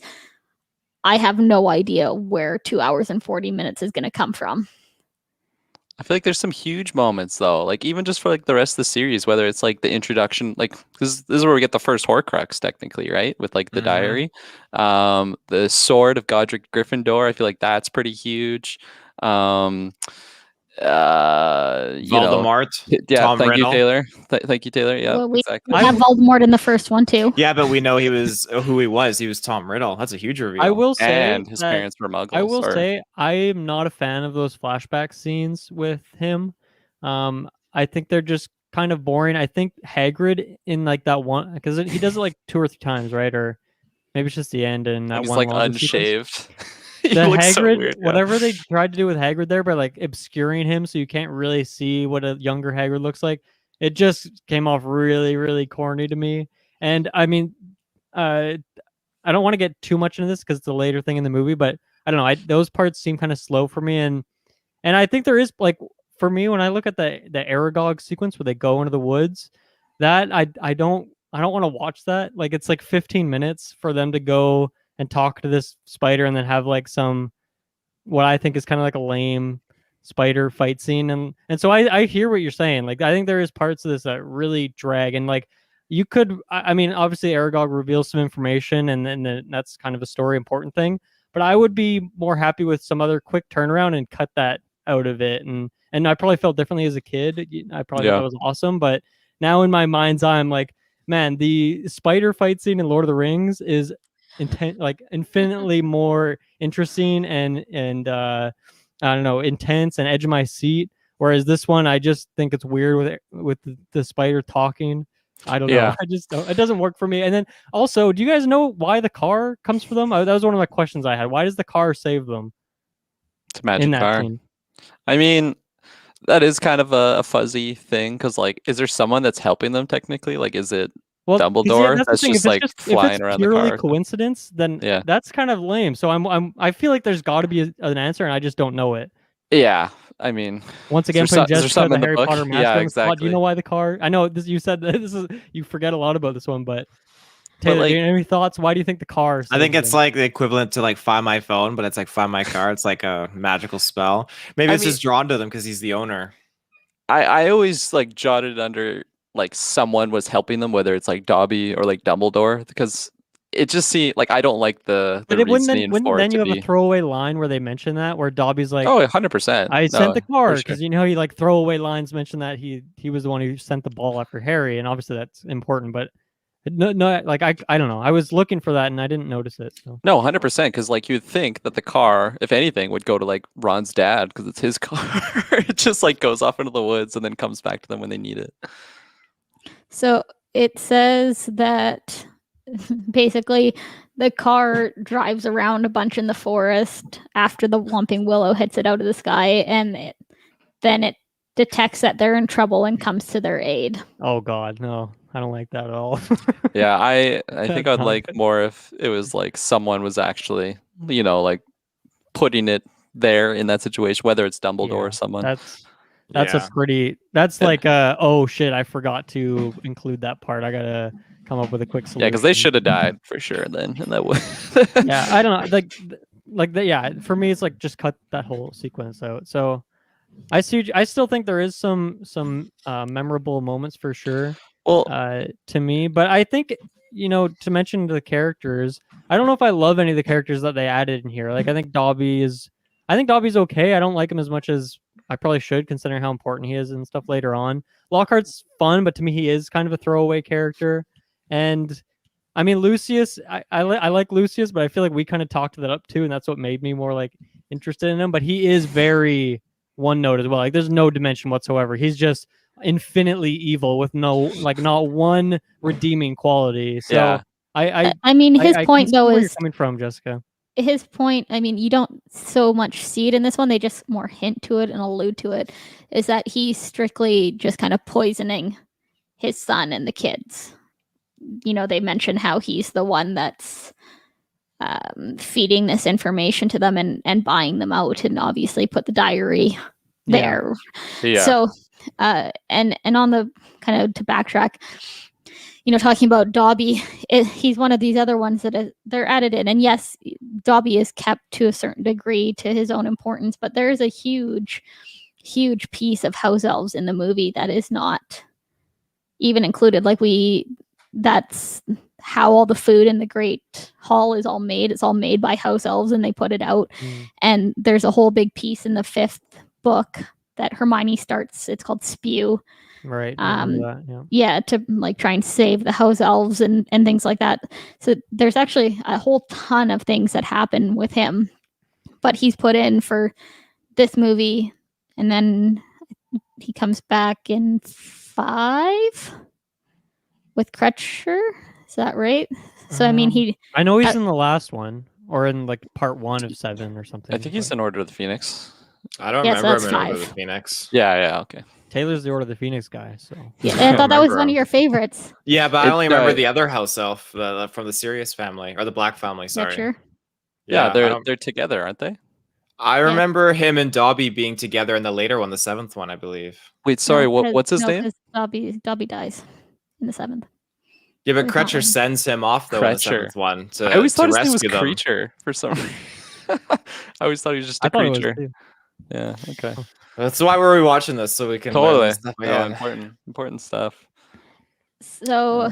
S2: I have no idea where 2 hours and 40 minutes is going to come from.
S4: I feel like there's some huge moments though, like even just for like the rest of the series, whether it's like the introduction, like because this is where we get the first Horcrux technically, right? With like the diary, the sword of Godric Gryffindor. I feel like that's pretty huge.
S1: Voldemort. Tom
S4: thank
S1: Riddle.
S4: you, Taylor. Thank you, Taylor. Yeah,
S2: Well, we
S4: exactly.
S2: have Voldemort in the first one too.
S1: Yeah, but we know he was who he was. He was Tom Riddle. That's a huge reveal.
S3: I will say
S4: And his parents were Muggles.
S3: I will say I am not a fan of those flashback scenes with him. I think they're just kind of boring. I think Hagrid in like that one, because he does it like 2 or 3 times, right? Or maybe it's just the end and that
S4: he's
S3: one
S4: like
S3: longer sequence.
S4: unshaved.
S3: The
S4: Hagrid,
S3: Hagrid,
S4: weird,
S3: whatever they tried to do with Hagrid there, by like obscuring him so you can't really see what a younger Hagrid looks like, it just came off really, really corny to me. And I mean, I don't want to get too much into this because it's a later thing in the movie, but I don't know. Those parts seem kind of slow for me, and I think there is like for me when I look at the Aragog sequence where they go into the woods, that I don't want to watch that. Like it's like 15 minutes for them to go and talk to this spider and then have like some what I think is kind of like a lame spider fight scene, and so I hear what you're saying. Like I think there is parts of this that really drag, and like you could I mean obviously Aragog reveals some information and then that's kind of a story important thing, but I would be more happy with some other quick turnaround and cut that out of it. And I probably felt differently as a kid. I probably thought that was awesome, but now in my mind's eye I'm like, man, the spider fight scene in Lord of the Rings is infinitely more interesting and I don't know, intense and edge of my seat, whereas this one I just think it's weird with the spider talking. I don't know. I just don't, it doesn't work for me. And then also, do you guys know why the car comes for them? That was one of my questions I had. Why does the car save them?
S4: It's a magic car. Scene? I mean, that is kind of a fuzzy thing because like, is there someone that's helping them technically? Like, is it Dumbledore that's just like flying around the car?
S3: Purely coincidence, then that's kind of lame. So I feel like there's got to be an answer, and I just don't know it.
S4: Yeah, I mean,
S3: once again, putting Jessica the Harry Potter master on the spot.
S4: Exactly.
S3: Do you know why the car? I know this. You said that this is you forget a lot about this one, but Taylor,
S4: like,
S3: do you have any thoughts? Why do you think the car?
S1: I think it's like the equivalent to like Find My Phone, but it's like Find My Car. It's like a magical spell. Maybe it's just drawn to them because he's the owner.
S4: I always like jotted under like someone was helping them, whether it's like Dobby or like Dumbledore, because it just seemed like I don't like the reasoning for it.
S3: Then you have a throwaway line where they mention that, where Dobby's like,
S4: "Oh, 100%.
S3: I sent the car," because you know he like throwaway lines mention that he was the one who sent the ball after Harry, and obviously that's important. But No, like I don't know. I was looking for that and I didn't notice it. So.
S4: No, 100%. Because like you'd think that the car, if anything, would go to like Ron's dad because it's his car. It just like goes off into the woods and then comes back to them when they need it.
S2: So it says that basically the car drives around a bunch in the forest after the Whomping Willow hits it out of the sky, and then it detects that they're in trouble and comes to their aid.
S3: Oh God, no, I don't like that at all.
S4: Yeah, I think I'd
S3: not
S4: like
S3: good.
S4: more if it was like someone was actually, like putting it there in that situation, whether it's Dumbledore
S3: Yeah,
S4: or someone.
S3: That's
S1: Yeah.
S3: a pretty. That's like oh shit, I forgot to include that part. I gotta come up with a quick solution.
S4: Yeah, because they should have died for sure then, and that would.
S3: Yeah, I don't know. Yeah. For me, it's like just cut that whole sequence out. So I still think there is some memorable moments for sure.
S4: Well,
S3: To me, but I think to mention the characters, I don't know if I love any of the characters that they added in here. Like I think Dobby's okay. I don't like him as much as I probably should, considering how important he is and stuff later on. Lockhart's fun, but to me he is kind of a throwaway character. And I mean Lucius, I like Lucius, but I feel like we kind of talked that up too, and that's what made me more like interested in him. But he is very one note as well. Like there's no dimension whatsoever. He's just infinitely evil with not one redeeming quality. So
S4: yeah.
S2: I mean, his
S3: I
S2: point
S3: can see
S2: though
S3: where you're
S2: is
S3: coming from, Jessica.
S2: his point. I mean, you don't so much see it in this one; they just more hint to it and allude to it. Is that he's strictly just kind of poisoning his son and the kids. They mention how he's the one that's feeding this information to them and buying them out, and obviously put the diary there.
S4: Yeah.
S2: So, and on the kind of to backtrack, talking about Dobby, he's one of these other ones that they're added in. And yes, Dobby is kept to a certain degree to his own importance, but there is a huge, huge piece of house elves in the movie that is not even included. That's how all the food in the Great Hall is all made. It's all made by house elves, and they put it out. And there's a whole big piece in the 5th book that Hermione starts. It's called Spew.
S3: Right.
S2: Yeah, to like try and save the house elves and things like that. So there's actually a whole ton of things that happen with him, but he's put in for this movie, and then he comes back in 5 with Crutcher. Is that right? So I mean,
S3: I know he's in the last one, or in like part 1 of 7 or something.
S4: I think he's in Order of the Phoenix.
S1: I don't
S2: Yeah, so
S1: remember
S2: that's
S1: him in Order of
S2: 5.
S1: the Phoenix.
S4: Yeah, okay.
S3: Taylor's the Order of the Phoenix guy, so
S2: Yeah, and I thought that was
S1: remember
S2: one of
S1: him.
S2: your favorites.
S1: Yeah, but I
S4: It,
S1: only remember
S4: uh,
S1: the other house elf from the Sirius family or the Black family. Sorry.
S2: Crutcher.
S4: Yeah,
S1: I
S4: they're
S1: don't-
S4: they're together, aren't they?
S1: I remember him and Dobby being together in the later one, the 7th one, I believe.
S4: Wait, sorry,
S2: No, 'cause-
S4: what's his
S2: no,
S4: name?
S2: 'cause Dobby dies in the 7th.
S1: Yeah, but
S2: There's not
S1: Crutcher
S2: one.
S1: sends him off though in the
S4: Crutcher.
S1: 7th one to
S4: I always thought his name was
S1: rescue them.
S4: Creature for some reason. I always thought he was just a
S3: I thought it was
S4: creature.
S3: too.
S4: Yeah, okay.
S1: That's why we're rewatching this, so we can learn
S4: Totally.
S1: this stuff
S4: No,
S1: again.
S4: important stuff.
S2: So,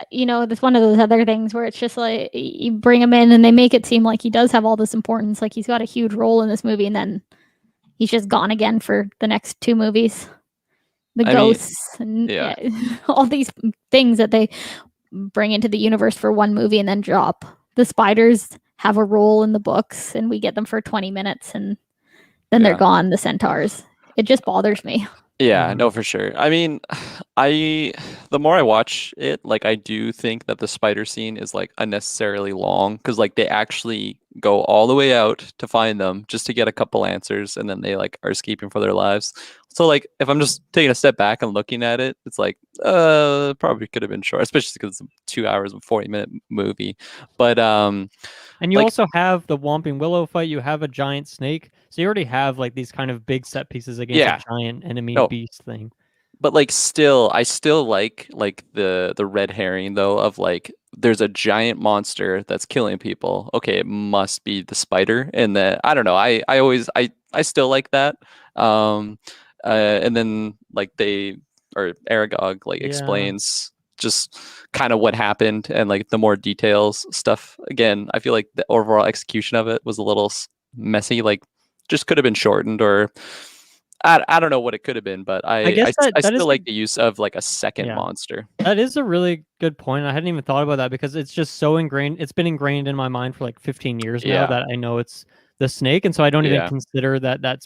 S2: that's one of those other things where it's just like you bring him in and they make it seem like he does have all this importance, like he's got a huge role in this movie, and then he's just gone again for the next 2 movies. The
S4: I mean,
S2: ghosts and
S4: yeah.
S2: all these things that they bring into the universe for 1 movie and then drop. The spiders have a role in the books, and we get them for 20 minutes, and then they're
S4: Yeah.
S2: gone. The centaurs. It just bothers me.
S4: Yeah,
S3: Mhm.
S4: no, for sure. I mean, the more I watch it, like I do think that the spider scene is like unnecessarily long because like they actually go all the way out to find them just to get a couple answers, and then they like are escaping for their lives. So like if I'm just taking a step back and looking at it, it's like probably could have been short, especially because it's a 2 hours and 40-minute movie. But
S3: And you
S4: like-
S3: also have the Whomping Willow fight. You have a giant snake, so you already have like these kind of big set pieces against
S4: Yeah.
S3: a giant enemy
S4: No.
S3: beast thing.
S4: But like I still like the red herring though of like there's a giant monster that's killing people. Okay, it must be the spider, and then I don't know. I still like that. And then like Aragog like
S3: Yeah.
S4: explains just kind of what happened and like the more details stuff. Again, I feel like the overall execution of it was a little messy. Like just could have been shortened, or I don't know what it could have been, but I
S3: guess that
S4: still
S3: is
S4: like the use of like a second
S3: Yeah.
S4: monster.
S3: That is a really good point. I hadn't even thought about that because it's just so ingrained. It's been ingrained in my mind for like 15 years now
S4: Yeah.
S3: that I know it's the snake, and so I don't even
S4: Yeah.
S3: consider that that's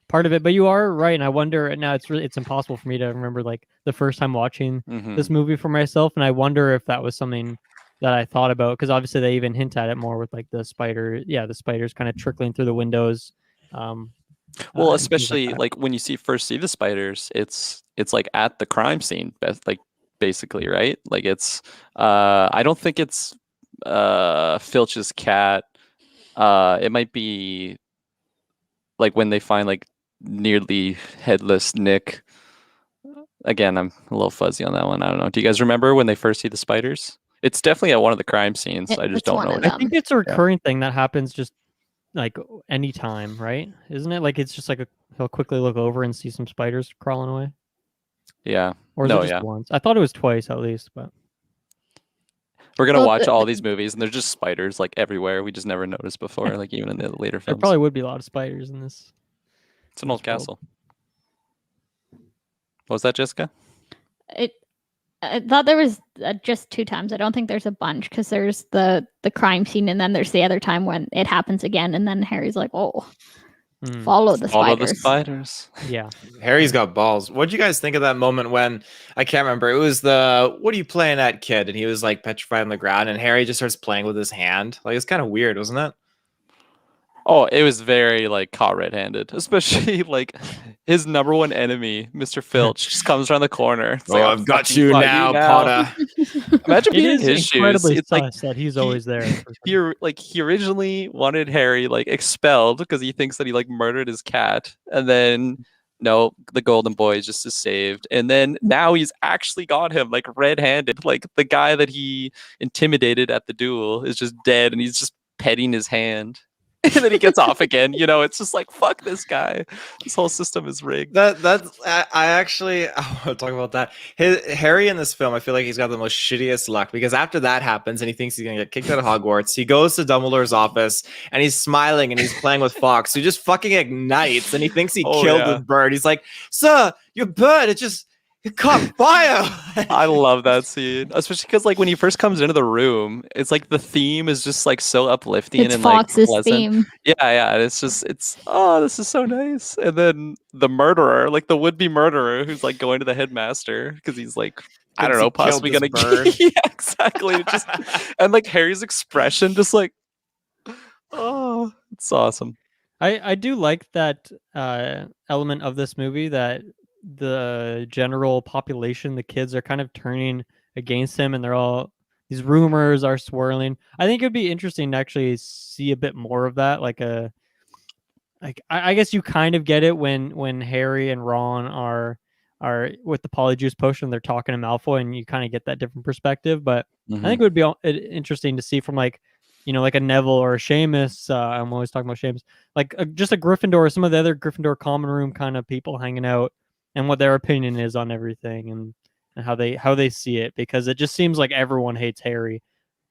S3: part of it. But you are right, and I wonder now. It's impossible for me to remember like the first time watching this movie for myself, and I wonder if that was something that I thought about because obviously they even hint at it more with like the spider. Yeah, the spiders kind of trickling through the windows.
S4: Well,
S3: and things
S4: especially
S3: that.
S4: like when you first see the spiders, it's like at the crime scene, like basically, right? Like it's I don't think it's Filch's cat. It might be like when they find like nearly headless Nick. Again, I'm a little fuzzy on that one. I don't know. Do you guys remember when they first see the spiders? It's definitely at one of the crime scenes. I just
S2: It's
S4: don't
S2: one
S4: know.
S2: of
S4: What
S3: I think it's a recurring thing that happens just like anytime, right? Isn't it? Like it's just like he'll quickly look over and see some spiders crawling away.
S4: Yeah.
S3: Or is
S4: No,
S3: it just
S4: yeah.
S3: once? I thought it was twice at least, but
S4: We're gonna
S2: Well,
S4: watch
S2: the-
S4: all these movies, and there's just spiders like everywhere. We just never noticed before, like even in the later
S3: there
S4: films.
S3: probably would be a lot of spiders in this.
S4: It's an old
S3: this world.
S4: castle. What was that, Jessica?
S2: I thought there was just 2 times. I don't think there's a bunch because there's the crime scene and then there's the other time when it happens again and then Harry's like, "Oh,
S3: Mm,
S2: follow the
S4: Follow
S2: spiders."
S4: the spiders.
S3: yeah.
S1: Harry's got balls. What'd you guys think of that moment when I can't remember? It was the "What are you playing at, kid?" and he was like petrified on the ground, and Harry just starts playing with his hand. Like it's kind of weird, wasn't it?
S4: Oh, it was very like caught red-handed, especially like his number one enemy, Mr. Filch, just comes around the corner. It's like,
S1: I've got
S4: fucking
S1: you
S4: got
S1: now, Potter.
S4: Imagine
S3: It
S4: being in
S3: is
S4: his shoes.
S3: incredibly
S4: It's like
S3: sus that he's always there.
S4: he originally wanted Harry like expelled because he thinks that he like murdered his cat, and then no, the golden boy just is saved, and then now he's actually got him like red-handed. Like the guy that he intimidated at the duel is just dead, and he's just petting his hand. And then he gets off again. You know, it's just like, fuck this guy. This whole system is rigged.
S1: That's I actually I want to talk about that. Harry in this film, I feel like he's got the most shittiest luck because after that happens and he thinks he's gonna get kicked out of Hogwarts, he goes to Dumbledore's office and he's smiling and he's playing with Fox, who just fucking ignites and he thinks he killed his bird. He's like, "Sir, your bird, it caught fire."
S4: I love that scene, especially because like when he first comes into the room, it's like the theme is just like so uplifting
S2: It's
S4: and
S2: Fox's
S4: like pleasant.
S2: theme.
S4: Yeah, and it's this is so nice. And then the murderer, like the would-be murderer, who's like going to the headmaster because he's like, I don't
S1: Thinks he
S4: know, possibly
S1: killed
S4: gonna
S1: this bird.
S4: yeah, exactly. And like Harry's expression, just like, oh, it's awesome.
S3: I do like that element of this movie that the general population, the kids are kind of turning against him and these rumors are swirling. I think it'd be interesting to actually see a bit more of that. I guess you kind of get it when Harry and Ron are with the Polyjuice potion, they're talking to Malfoy and you kind of get that different perspective. But I think it would be interesting to see from like a Neville or a Seamus. I'm always talking about Seamus, like just a Gryffindor or some of the other Gryffindor common room kind of people hanging out and what their opinion is on everything and how they see it, because it just seems like everyone hates Harry,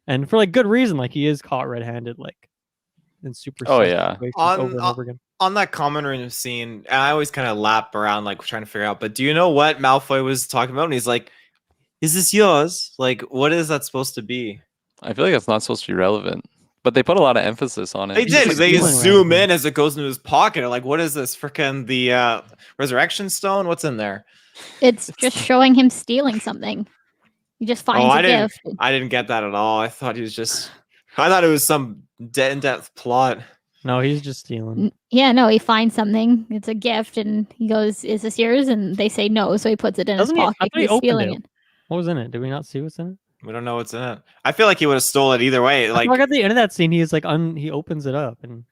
S3: and for like good reason. Like he is caught red-handed, like in super sus situations over and over again.
S1: On that common room scene, and I always kind of lap around like trying to figure out, but do you know what Malfoy was talking about? And he's like, "Is this yours? Like, what is that supposed to be?"
S4: I feel like it's not supposed to be relevant, but they put a lot of emphasis on it.
S1: They did.
S3: like
S1: They
S3: feeling
S1: zoom
S3: around.
S1: in as it goes into his pocket. Like, what is this? Freaking the resurrection stone? What's in there?
S2: It's just showing him stealing something. He just finds
S1: I
S2: a gift.
S1: didn't get that at all. I thought he was just. I thought it was some in-depth plot.
S3: No, he's just stealing.
S2: Yeah, no, he finds something. It's a gift, and he goes, "Is this yours?" And they say no, so he puts it in
S3: Doesn't
S2: his
S3: he?
S2: pocket.
S3: I thought he
S2: He's
S3: opened
S2: stealing
S3: it.
S2: it.
S3: What was in it? Did we not see what's in it?
S1: We don't know what's in it. I feel like he would have stole it either way. Like,
S3: Like at the end of that scene, he is like he opens it up and.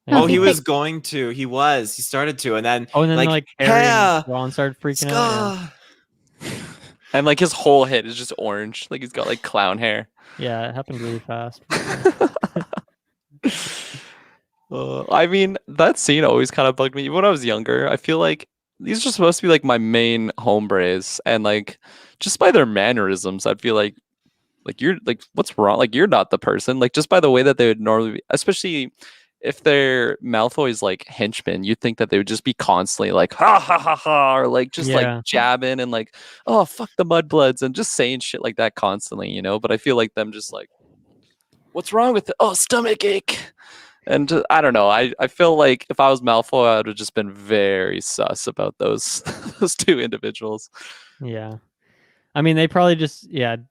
S2: No,
S1: oh,
S2: he
S1: he was
S2: picked-
S1: going to. He started to, and then.
S3: Oh, and then
S1: like,
S3: Harry and
S1: "Hair,
S3: Ron started freaking out.
S4: And like his whole head is just orange. Like he's got like clown hair.
S3: Yeah, it happened really fast.
S4: I mean, that scene always kind of bugged me. When I was younger, I feel like these are supposed to be like my main hombres, and like just by their mannerisms, I'd feel like you're like, what's wrong? Like you're not the person. Like just by the way that they would normally be, especially if they're Malfoy's like henchmen, you'd think that they would just be constantly like ha ha ha ha, or like just like jabbing and like, oh fuck the mudbloods, and just saying shit like that constantly, you know. But I feel like them just like, what's wrong with it? Oh, stomach ache. And I don't know. I feel like if I was Malfoy, I would have just been very sus about those those two individuals.
S3: Yeah. I mean, they probably just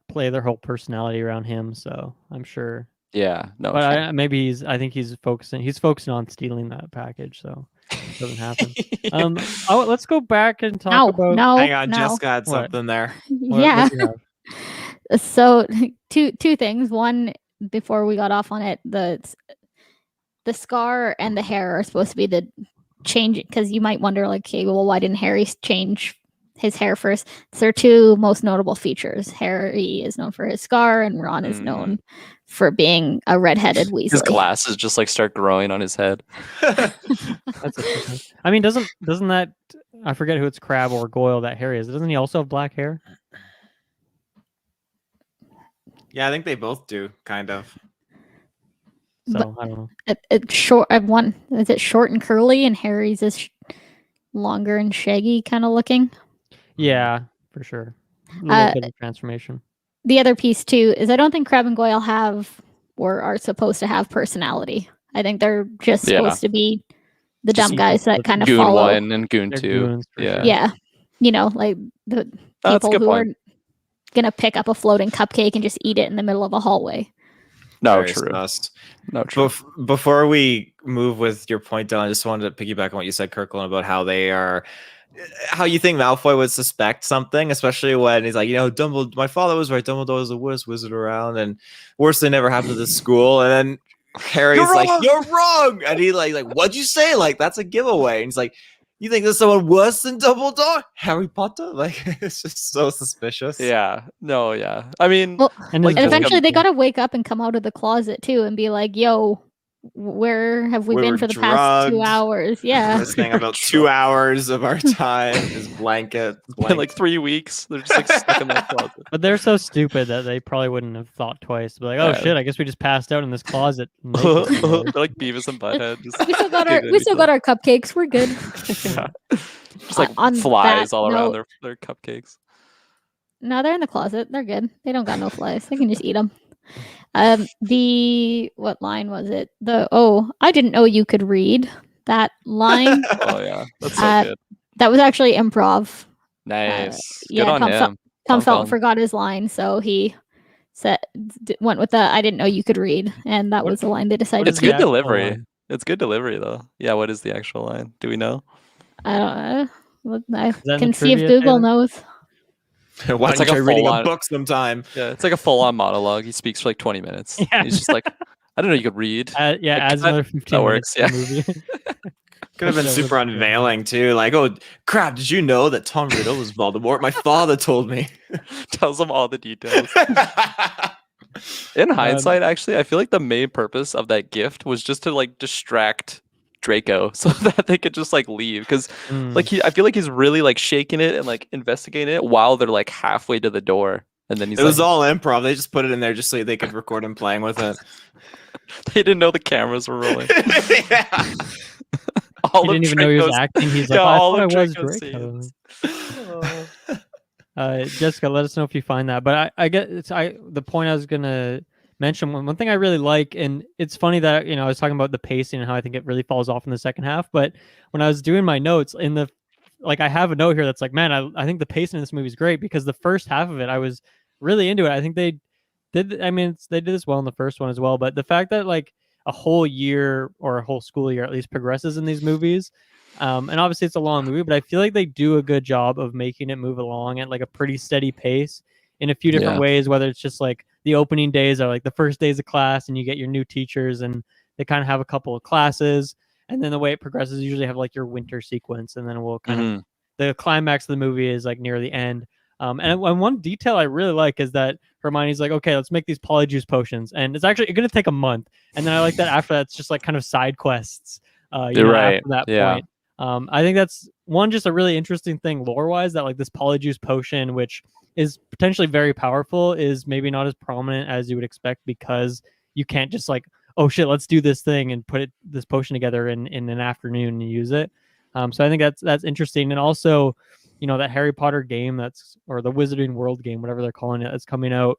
S3: play their whole personality around him. So I'm sure.
S4: Yeah. No.
S3: But
S4: sure.
S3: I think he's focusing on stealing that package. So it doesn't happen. Let's go back and talk about.
S1: Hang on, Jessica had something there.
S2: Yeah. So two things. One, before we got off on it, the scar and the hair are supposed to be the change, because you might wonder, like, okay, well, why didn't Harry change his hair first? It's their two most notable features. Harry is known for his scar, and Ron is known for being a redheaded Weasley.
S4: His glasses just like start growing on his head.
S3: That's I mean, doesn't that, I forget who it's, Crabbe or Goyle, that Harry is. Doesn't he also have black hair?
S1: Yeah, I think they both do, kind of.
S3: So I don't know.
S2: It's short. Is it short and curly, and Harry's is longer and shaggy kind of looking?
S3: Yeah, for sure. A little bit of transformation.
S2: The other piece too is I don't think Crabbe and Goyle have or are supposed to have personality. I think they're just supposed to be the dumb guys that kind of
S4: Goon
S2: follow.
S4: 1 and Goon 2. Yeah.
S2: Yeah. You know, like the people who are gonna pick up a floating cupcake and just eat it in the middle of a hallway.
S4: No, true. No, true.
S1: Before we move with your point, Dylan, I just wanted to piggyback on what you said, Kirklin, about how you think Malfoy would suspect something, especially when he's like, you know, Dumbledore, my father was right, Dumbledore was the worst wizard around, and worse thing never happened to this school. And then Harry's like, you're wrong, and he like, what'd you say? Like, that's a giveaway. And he's like, you think there's someone worse than Dumbledore? Harry Potter? Like, it's just so suspicious.
S4: Yeah. No, yeah. I mean...
S2: Well, and eventually they got to wake up and come out of the closet, too, and be like, yo, where have we been for the past 2 hours? Yeah.
S1: This thing about 2 hours of our time is blanket.
S4: In like 3 weeks. They're just like stuck in that closet.
S3: But they're so stupid that they probably wouldn't have thought twice. But like, oh shit, I guess we just passed out in this closet.
S4: They're like Beavis and Butthead.
S2: We still got our cupcakes. We're good.
S4: Yeah. Just like flies all around their cupcakes.
S2: No, they're in the closet. They're good. They don't got no flies. They can just eat them. What line was it? I didn't know you could read. That line.
S4: Oh yeah, that's so good.
S2: That was actually improv.
S4: Nice. Good on him.
S2: Tom Felton forgot his line, so he went with the "I didn't know you could read," and that was the line they decided.
S4: It's good delivery. It's good delivery though. Yeah. What is the actual line? Do we know?
S2: I don't know. I can see if Google knows.
S1: Why don't you try reading a book sometime?
S4: Yeah, it's like a full-on monologue. He speaks for like 20 minutes. Yeah. He's just like, I don't know, you could read.
S3: Adds another 15 minutes.
S4: That
S3: works,
S4: yeah.
S1: Could have been super unveiling too. Like, oh, crap, did you know that Tom Riddle was Voldemort? My father told me.
S4: Tells him all the details. In hindsight, actually, I feel like the main purpose of that gift was just to like distract Draco so that they could just like leave, because like I feel like he's really like shaking it and like investigating it while they're like halfway to the door, and then it
S1: was all improv. They just put it in there just so they could record him playing with it.
S4: They didn't know the cameras were rolling.
S3: Yeah. He didn't even know he was acting. He's like, all of Draco's scenes. Jessica, let us know if you find that. But I get the point I was gonna mention. One thing I really like, and it's funny that I was talking about the pacing and how I think it really falls off in the second half. But when I was doing my notes I have a note here that's like, man, I think the pacing in this movie is great, because the first half of it I was really into it. I think they did. I mean, they did this well in the first one as well. But the fact that like a whole year or a whole school year at least progresses in these movies. And obviously it's a long movie, but I feel like they do a good job of making it move along at like a pretty steady pace in a few different ways, whether it's just like the opening days are like the first days of class and you get your new teachers and they kind of have a couple of classes. And then the way it progresses, you usually have like your winter sequence. And then we'll kind of, the climax of the movie is like near the end. And one detail I really like is that Hermione's like, okay, let's make these polyjuice potions. And it's actually going to take a month. And then I like that after that's just like kind of side quests. After that point. I think that's just a really interesting thing lore-wise, that like this polyjuice potion, which is potentially very powerful, is maybe not as prominent as you would expect, because you can't just like oh shit, let's do this thing and put this potion together in an afternoon and use it. So I think that's interesting. And also, that Harry Potter game or the Wizarding World game, whatever they're calling it, that's coming out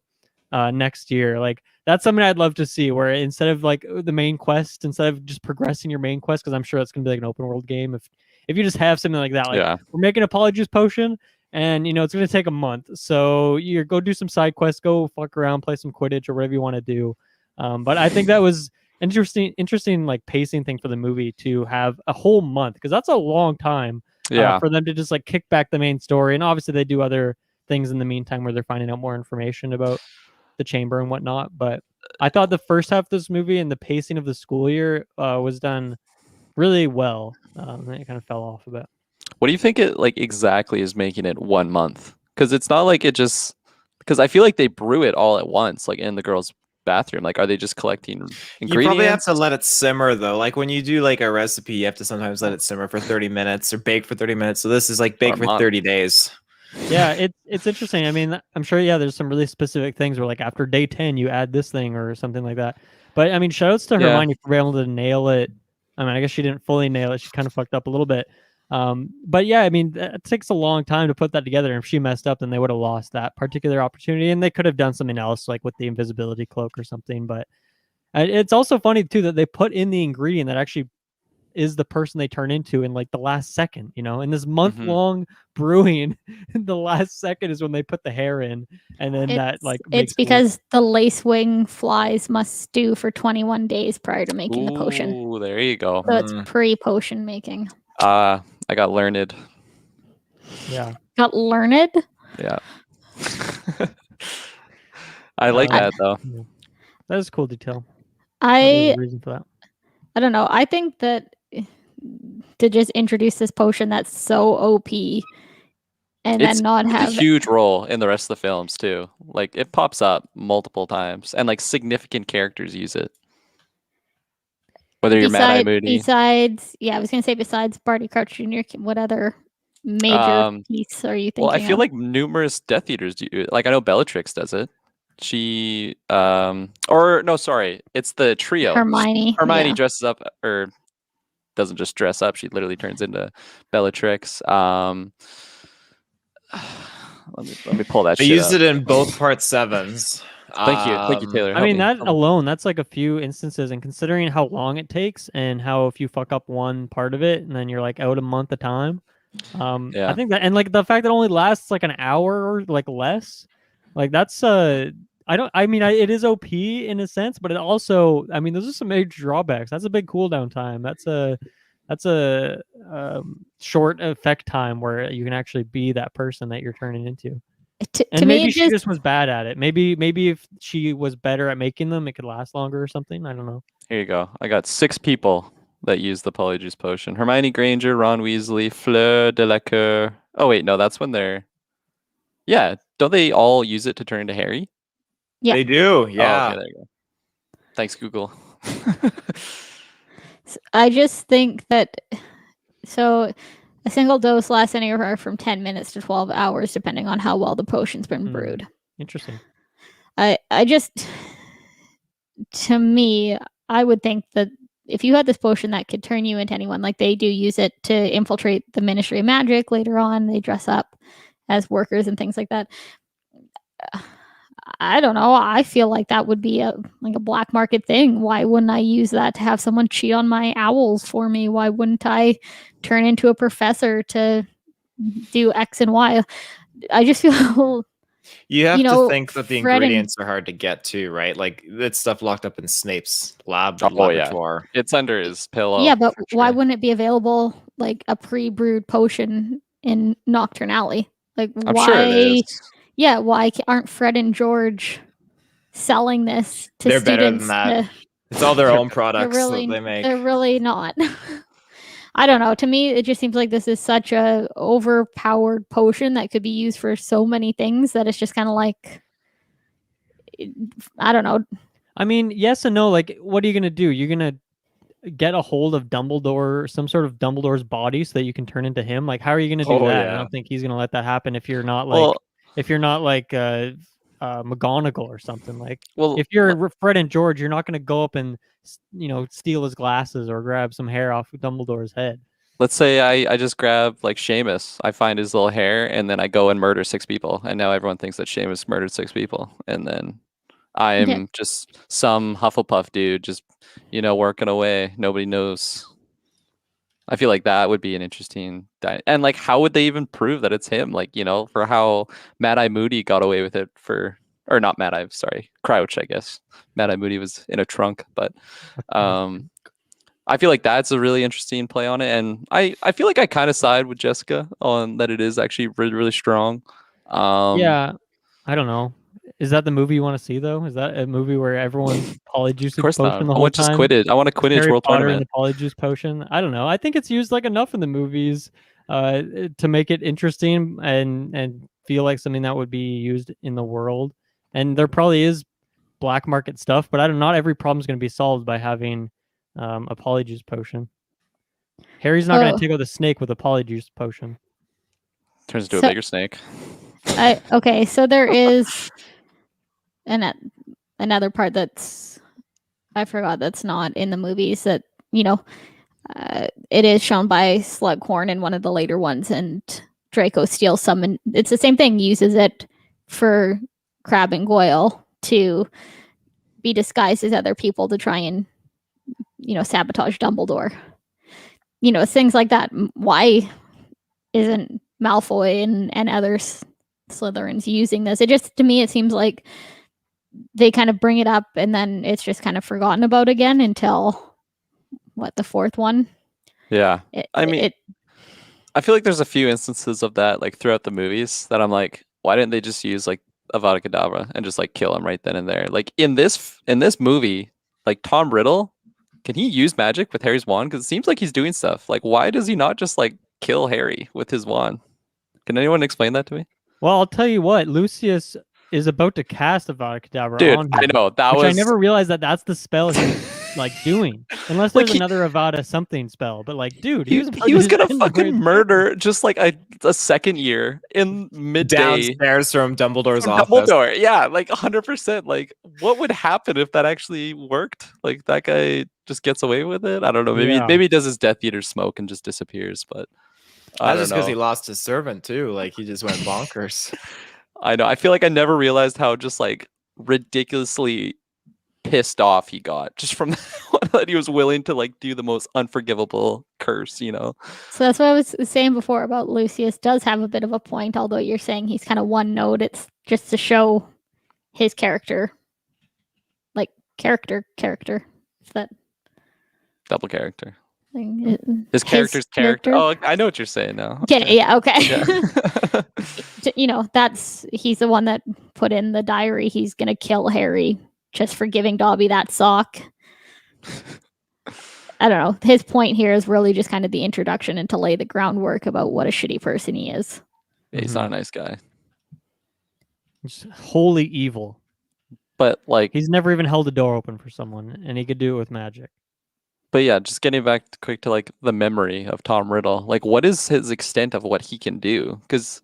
S3: next year. Like that's something I'd love to see, where instead of like the main quest, instead of just progressing your main quest, because I'm sure it's gonna be like an open world game. If you just have something like that, like we're making a polyjuice potion, and it's gonna take a month, so you go do some side quests, go fuck around, play some Quidditch or whatever you want to do. But I think that was interesting like pacing thing for the movie to have a whole month, because that's a long time for them to just like kick back the main story. And obviously they do other things in the meantime where they're finding out more information about the chamber and whatnot. But I thought the first half of this movie and the pacing of the school year was done really well. And it kind of fell off a bit.
S4: What do you think it like exactly is making it 1 month? Because it's not like it just, because I feel like they brew it all at once, like in the girls' bathroom. Like, are they just collecting ingredients?
S1: You probably have to let it simmer though. Like when you do like a recipe, you have to sometimes let it simmer for 30 minutes or bake for 30 minutes. So this is like bake for 30 days.
S3: Yeah, it's interesting. I mean, I'm sure, there's some really specific things where like after day 10 you add this thing or something like that. But I mean, shoutouts to Hermione for being able to nail it. I mean, I guess she didn't fully nail it. She kind of fucked up a little bit. But yeah, I mean, it takes a long time to put that together. And if she messed up, then they would have lost that particular opportunity, and they could have done something else, like with the invisibility cloak or something. But it's also funny too that they put in the ingredient that actually is the person they turn into in like the last second, in this month-long brewing. The last second is when they put the hair in, and then
S2: it's because the lacewing flies must stew for 21 days prior to making the potion.
S4: Ooh, there you go.
S2: So it's pre-potion making.
S4: I got learned.
S3: Yeah.
S2: Got learned?
S4: Yeah. I like that though.
S3: Yeah. That is a cool detail.
S2: I
S3: reason for that.
S2: I don't know. I think that to just introduce this potion that's so OP and then not have
S4: a huge role in the rest of the films too. Like it pops up multiple times, and like significant characters use it. Whether you're Mad Eye Moody.
S2: Besides Barty Crouch Jr., what other major piece are you thinking?
S4: Well, I feel like numerous Death Eaters do. Like I know Bellatrix does it. She it's the trio.
S2: Hermione
S4: dresses up, or doesn't just dress up, she literally turns into Bellatrix. Let me pull that
S1: I used it in both part 7s.
S4: Thank you, Taylor.
S3: I mean, that alone, that's like a few instances, and considering how long it takes and how if you fuck up one part of it and then you're like out a month at a time. I think that, and like the fact that it only lasts like an hour or like less, like that's it is OP in a sense, but it also, I mean, those are some major drawbacks. That's a big cooldown time. That's a short effect time where you can actually be that person that you're turning into. And maybe she just was bad at it. Maybe if she was better at making them, it could last longer or something. I don't know.
S4: Here you go. I got 6 people that use the Polyjuice Potion. Hermione Granger, Ron Weasley, Fleur Delacour. Oh wait, no, that's when they're... Yeah, don't they all use it to turn into Harry?
S2: Yeah.
S1: They do, yeah.
S4: Oh, okay, there you go. Thanks, Google.
S2: I just think that... So... A single dose lasts anywhere from 10 minutes to 12 hours, depending on how well the potion's been brewed.
S3: Interesting.
S2: I just, to me, I would think that if you had this potion that could turn you into anyone, like they do use it to infiltrate the Ministry of Magic later on, they dress up as workers and things like that. I don't know. I feel like that would be a black market thing. Why wouldn't I use that to have someone cheat on my owls for me? Why wouldn't I turn into a professor to do X and Y? I just feel
S1: you have to think that the ingredients are hard to get to, right? Like that stuff locked up in Snape's laboratory.
S4: Yeah. It's under his pillow.
S2: Yeah, but why wouldn't it be available like a pre-brewed potion in Nocturne Alley? Like
S4: I'm sure it is.
S2: Yeah, why aren't Fred and George selling this to
S1: They're
S2: students?
S1: Better than that. It's all their own products that they make.
S2: They're really not. I don't know. To me, it just seems like this is such a overpowered potion that could be used for so many things that it's just kind of like, I don't know.
S3: I mean, yes and no. Like, what are you going to do? You're going to get a hold of Dumbledore, some sort of Dumbledore's body so that you can turn into him? Like, how are you going to do that?
S1: Yeah.
S3: I don't think he's going to let that happen if you're not like... McGonagall or something. Like,
S4: Well,
S3: if you're Fred and George, you're not going to go up and steal his glasses or grab some hair off Dumbledore's head.
S4: let's say I just grab like Seamus, I find his little hair, and then I go and murder 6 people, and now everyone thinks that Seamus murdered 6 people, and then I'm just some Hufflepuff dude, just working away. Nobody knows. I feel like that would be an interesting and like, how would they even prove that it's him? Like, for how Mad Eye Moody got away with it or not Mad Eye, sorry, Crouch, I guess. Mad Eye Moody was in a trunk, but I feel like that's a really interesting play on it, and I feel like I kind of side with Jessica on that. It is actually really, really strong.
S3: Yeah, I don't know. Is that the movie you want to see though? Is that a movie where everyone's polyjuice
S4: Of course
S3: potion
S4: not.
S3: the
S4: I
S3: whole
S4: want just
S3: time?
S4: Quidditch. I want a Quidditch
S3: Harry
S4: World
S3: Potter and
S4: Tournament.
S3: the polyjuice potion. I don't know. I think it's used like enough in the movies to make it interesting and feel like something that would be used in the world. And there probably is black market stuff, but not every problem is going to be solved by having a polyjuice potion. Harry's not going to take out the snake with a polyjuice potion.
S4: Turns into a bigger snake.
S2: Okay, so there is another part that's I forgot that's not in the movies that it is shown by Slughorn in one of the later ones, and Draco steals some, and it's the same thing. Uses it for Crabbe and Goyle to be disguised as other people to try and sabotage Dumbledore. Things like that. Why isn't Malfoy and other Slytherins using this? It just, to me, it seems like they kind of bring it up and then it's just kind of forgotten about again until the 4th one.
S4: Yeah. I feel like there's a few instances of that like throughout the movies that I'm like, why didn't they just use like Avada Kedavra and just like kill him right then and there? Like in this movie, like Tom Riddle, can he use magic with Harry's wand? Because it seems like he's doing stuff. Like, why does he not just like kill Harry with his wand? Can anyone explain that to me?
S3: Well, I'll tell you what, Lucius is about to cast Avada Kedavra
S4: Dude,
S3: on him.
S4: I know that
S3: which
S4: was.
S3: I never realized that's the spell he's like doing, unless there's another Avada something spell. But like, dude,
S4: he was gonna fucking murder just like a second year in midday
S1: downstairs from Dumbledore's office.
S4: Dumbledore, yeah, like 100%. Like, what would happen if that actually worked? Like, that guy just gets away with it. I don't know. Maybe he does his Death Eater smoke and just disappears. But
S1: that's just because he lost his servant too. Like, he just went bonkers.
S4: I know. I feel like I never realized how just like ridiculously pissed off he got just from that he was willing to like do the most unforgivable curse,
S2: So that's what I was saying before about Lucius does have a bit of a point, although you're saying he's kind of one note. It's just to show his character. Like character. Is that
S4: double character?
S2: His
S4: character's character. Oh, I know what you're saying now.
S2: Okay. Yeah, okay.
S4: Yeah.
S2: He's the one that put in the diary he's gonna kill Harry just for giving Dobby that sock. I don't know. His point here is really just kind of the introduction and to lay the groundwork about what a shitty person he is.
S4: Yeah, he's not a nice guy.
S3: He's wholly evil.
S4: But like,
S3: he's never even held a door open for someone, and he could do it with magic.
S4: But yeah, just getting back quick to like the memory of Tom Riddle. Like, what is his extent of what he can do? Because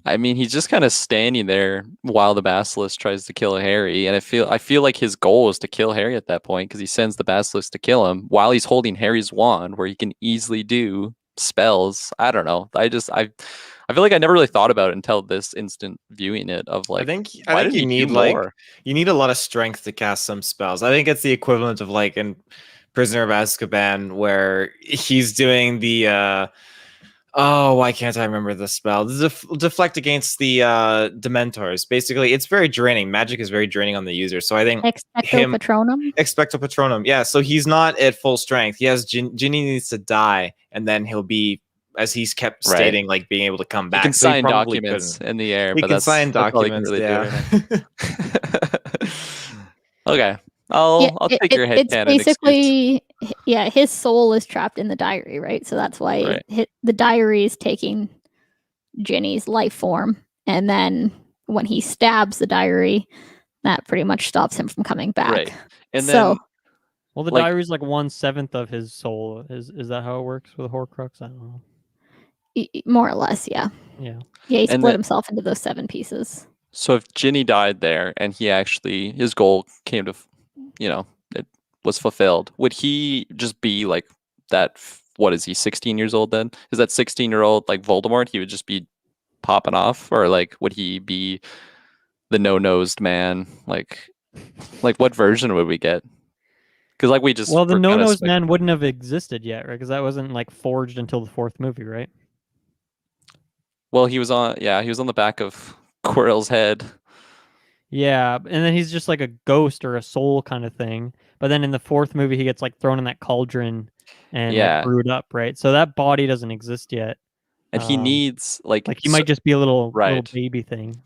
S4: I mean, he's just kind of standing there while the Basilisk tries to kill Harry, and I feel like his goal is to kill Harry at that point because he sends the Basilisk to kill him while he's holding Harry's wand, where he can easily do spells. I don't know. I feel like I never really thought about it until this instant viewing it. Of like,
S1: I think you need you need a lot of strength to cast some spells. I think it's the equivalent of like in Prisoner of Azkaban, where he's doing the why can't I remember the spell? Deflect against the Dementors. Basically, it's very draining. Magic is very draining on the user. So I think
S2: Expecto
S1: Patronum. Yeah. So he's not at full strength. He has Ginny needs to die, and then he'll be, as he's kept stating, like being able to come back.
S4: He can sign documents in the air.
S1: He can sign documents. Yeah.
S4: Okay. I'll take your head canon.
S2: It's basically, his soul is trapped in the diary, right? So that's why the diary is taking Ginny's life form. And then when he stabs the diary, that pretty much stops him from coming back.
S4: Right. And then,
S3: the diary is like 1/7 of his soul. Is that how it works with a Horcrux? I don't know.
S2: More or less, yeah.
S3: Yeah.
S2: Yeah, he split himself into those 7 pieces.
S4: So if Ginny died there and his goal came to, it was fulfilled, would he just be like that? What is he, 16 years old then? Is that 16-year-old like Voldemort? He would just be popping off, or like would he be the no-nosed man? Like what version would we get? Because like we just
S3: Well, the
S4: were kinda
S3: no-nosed man wouldn't have existed yet, right? Because that wasn't like forged until the fourth movie, right?
S4: Well, he was on the back of Quirrell's head.
S3: Yeah, and then he's just like a ghost or a soul kind of thing. But then in the fourth movie, he gets like thrown in that cauldron and
S4: Yeah.
S3: like brewed up, right? So that body doesn't exist yet.
S4: And he needs
S3: like he might just be a little
S4: right.
S3: baby thing.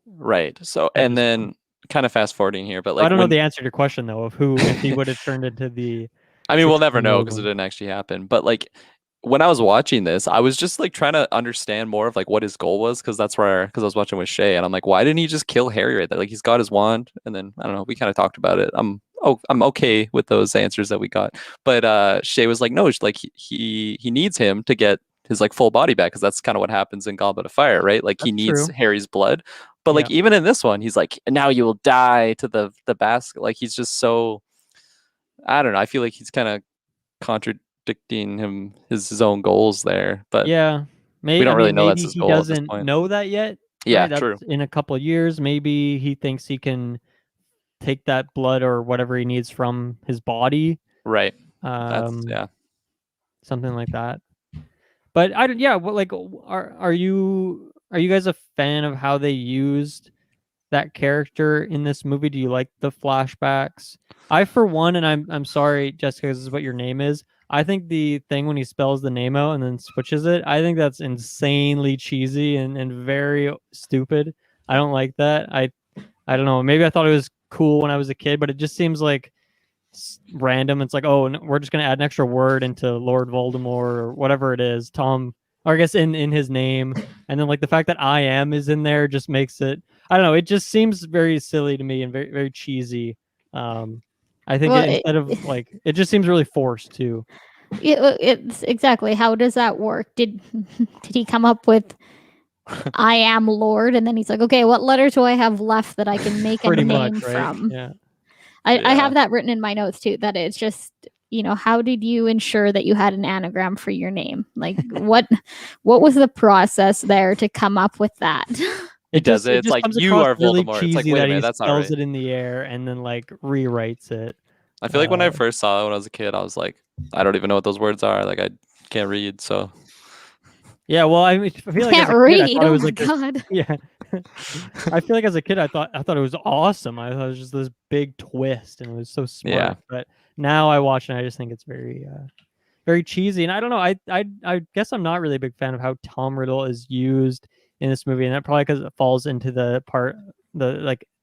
S4: Right. So
S3: At
S4: and
S3: this
S4: then
S3: point.
S4: kind of fast forwarding here, but like
S3: I don't know the answer to your question though of who if he would have turned into the.
S4: I mean, we'll never know
S3: 16-year-old
S4: because it
S3: one.
S4: didn't actually happen. But like when I was watching this, I was just like trying to understand more of like what his goal was, because I was watching with Shay and I'm like, why didn't he just kill Harry right there? Like he's got his wand, and then I don't know, we kind of talked about it. I'm okay with those answers that we got. But Shay was like, no, it's like he needs him to get his like full body back, because that's kind of what happens in Goblet of Fire, right? Like he
S3: That's
S4: needs
S3: true.
S4: Harry's blood. But like even in this one, he's like, now you will die to the basket. Like he's just so, I don't know. I feel like he's kind of contradicting his own goals there. But
S3: yeah, maybe
S4: we don't really know that's
S3: maybe
S4: his
S3: he
S4: goal at this
S3: doesn't
S4: point.
S3: know that yet.
S4: Yeah,
S3: right? That's
S4: true.
S3: in a couple of years, maybe he thinks he can take that blood or whatever he needs from his body.
S4: Right. That's
S3: Something like that. But I don't. Yeah. What like are you guys a fan of how they used that character in this movie? Do you like the flashbacks? I, for one, and I'm sorry, Jessica, this is what your name is. I think the thing when he spells the name out and then switches it, I think that's insanely cheesy and very stupid. I don't like that. I don't know. Maybe I thought it was cool when I was a kid, but it just seems like random. It's like, oh, we're just gonna add an extra word into Lord Voldemort or whatever it is, Tom, or I guess in his name, and then like the fact that I am is in there just makes it. I don't know. It just seems very silly to me and very very cheesy. I think instead of like, it just seems really forced too.
S2: It's exactly, how does that work? Did he come up with I am Lord, and then he's like, okay, what letters do I have left that I can make a
S3: Pretty
S2: name
S3: much, right?
S2: from?
S3: Yeah.
S2: I have that written in my notes too, that it's just, how did you ensure that you had an anagram for your name? Like what was the process there to come up with that?
S4: It does it. It's like, you are
S3: really
S4: Voldemort.
S3: Cheesy
S4: it's like, wait a minute,
S3: he
S4: that's not
S3: spells
S4: right.
S3: it in the air and then like rewrites it.
S4: I feel like when I first saw it when I was a kid, I was like, I don't even know what those words are. Like I can't read, so.
S3: Yeah, well, I feel like
S2: Can't
S3: as a
S2: read.
S3: kid, I thought it was like
S2: God.
S3: yeah. I feel like as a kid, I thought it was awesome. I thought it was just this big twist, and it was so smart.
S4: Yeah.
S3: But now I watch and I just think it's very, very cheesy. And I don't know. I guess I'm not really a big fan of how Tom Riddle is used in this movie, and that probably because it falls into the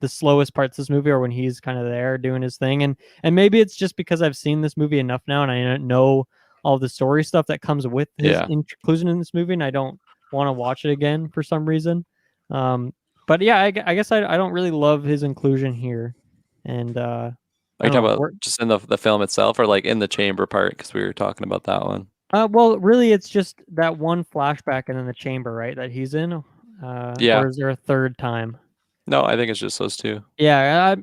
S3: slowest parts of this movie, or when he's kind of there doing his thing. And maybe it's just because I've seen this movie enough now, and I know all the story stuff that comes with his inclusion in this movie, and I don't want to watch it again for some reason. But yeah, I guess I don't really love his inclusion here. And
S4: are you talking about just in the film itself, or like in the chamber part? Because we were talking about that one.
S3: Well, really, it's just that one flashback and then the chamber, right, that he's in. Or is there a third time?
S4: No, I think it's just those two.
S3: Yeah,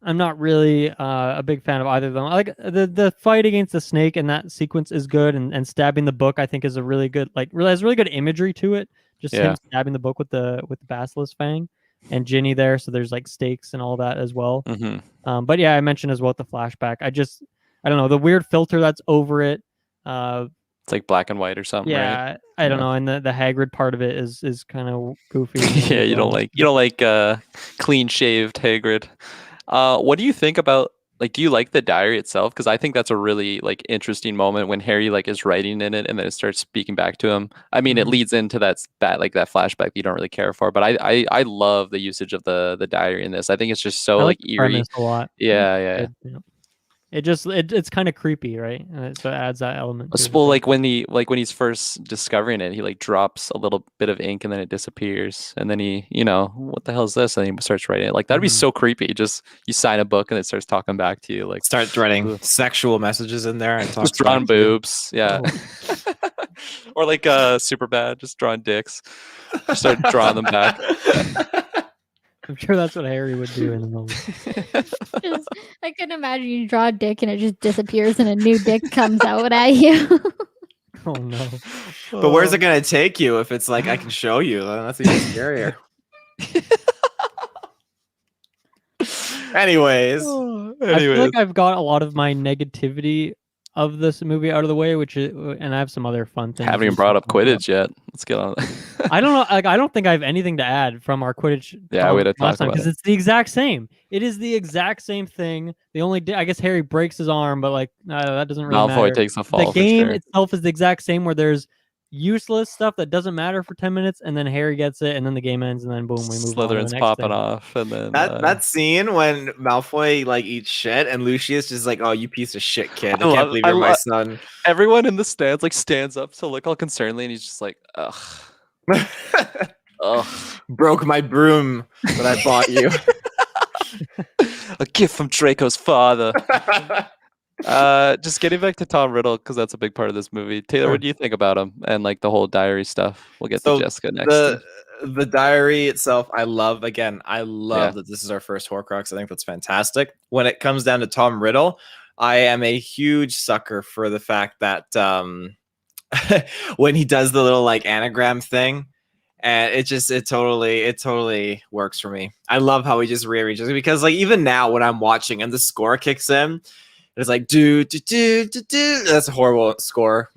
S3: I'm not really a big fan of either of them. Like the fight against the snake and that sequence is good, and stabbing the book I think is a really good, like, really has really good imagery to it. Just him stabbing the book with the basilisk fang, and Ginny there, so there's like stakes and all that as well.
S4: Mm-hmm.
S3: But yeah, I mentioned as well the flashback. I don't know, the weird filter that's over it.
S4: It's like black and white or something.
S3: Yeah,
S4: right?
S3: I don't know, and the Hagrid part of it is kind of goofy.
S4: Yeah, you don't like clean shaved Hagrid. What do you think about, like, do you like the diary itself? Because I think that's a really like interesting moment when Harry like is writing in it and then it starts speaking back to him. I mean, it leads into that flashback that you don't really care for, but I love the usage of the diary in this. I think it's just so like eerie.
S3: A lot.
S4: Yeah.
S3: It's kind of creepy, right? So it adds that element.
S4: Well, like when he's first discovering it, he like drops a little bit of ink and then it disappears, and then he, what the hell is this? And he starts writing it. Like that'd be so creepy. Just you sign a book and it starts talking back to you. Like
S1: start writing sexual messages in there and talk
S4: just drawing boobs. Yeah. Or like super bad, just drawing dicks. Just start drawing them back.
S3: I'm sure that's what Harry would do in the moment.
S2: Just, I can imagine you draw a dick and it just disappears and a new dick comes out at you.
S3: Oh no.
S1: But where's it gonna take you if it's like I can show you? That's even scarier. Anyways,
S3: I feel like I've got a lot of my negativity of this movie out of the way, and I have some other fun things.
S4: Haven't even brought up Quidditch yet. Let's get on.
S3: I don't know. Like, I don't think I have anything to add from our Quidditch.
S4: Yeah, we had to talk
S3: last time
S4: about
S3: because it's the exact same. It is the exact same thing. The only, I guess Harry breaks his arm, but like that doesn't really
S4: Malfoy
S3: matter.
S4: takes a fall.
S3: The
S4: for
S3: game
S4: sure.
S3: itself is the exact same, where there's useless stuff that doesn't matter for 10 minutes, and then Harry gets it, and then the game ends, and then boom, we move on to the
S4: Slytherin's
S3: next
S4: popping
S3: thing.
S4: off, and then
S1: that scene when Malfoy like eats shit and Lucius just like, oh, you piece of shit kid! I
S4: I
S1: can't
S4: love-
S1: believe
S4: I
S1: you're my
S4: lo-
S1: son.
S4: everyone in the stands like stands up to look all concernedly, and he's just like, ugh, ugh.
S1: Broke my broom that I bought you.
S4: A gift from Draco's father. Just getting back to Tom Riddle because that's a big part of this movie. Taylor,
S3: Sure.
S4: what do you think about him and like the whole diary stuff? We'll get
S1: So
S4: to Jessica next.
S1: the diary itself, I love
S4: Yeah.
S1: that this is our first Horcrux. I think that's fantastic. When it comes down to Tom Riddle, I am a huge sucker for the fact that when he does the little like anagram thing, and it totally works for me. I love how he just rearranges it because like even now when I'm watching and the score kicks in, it's like do. That's a horrible score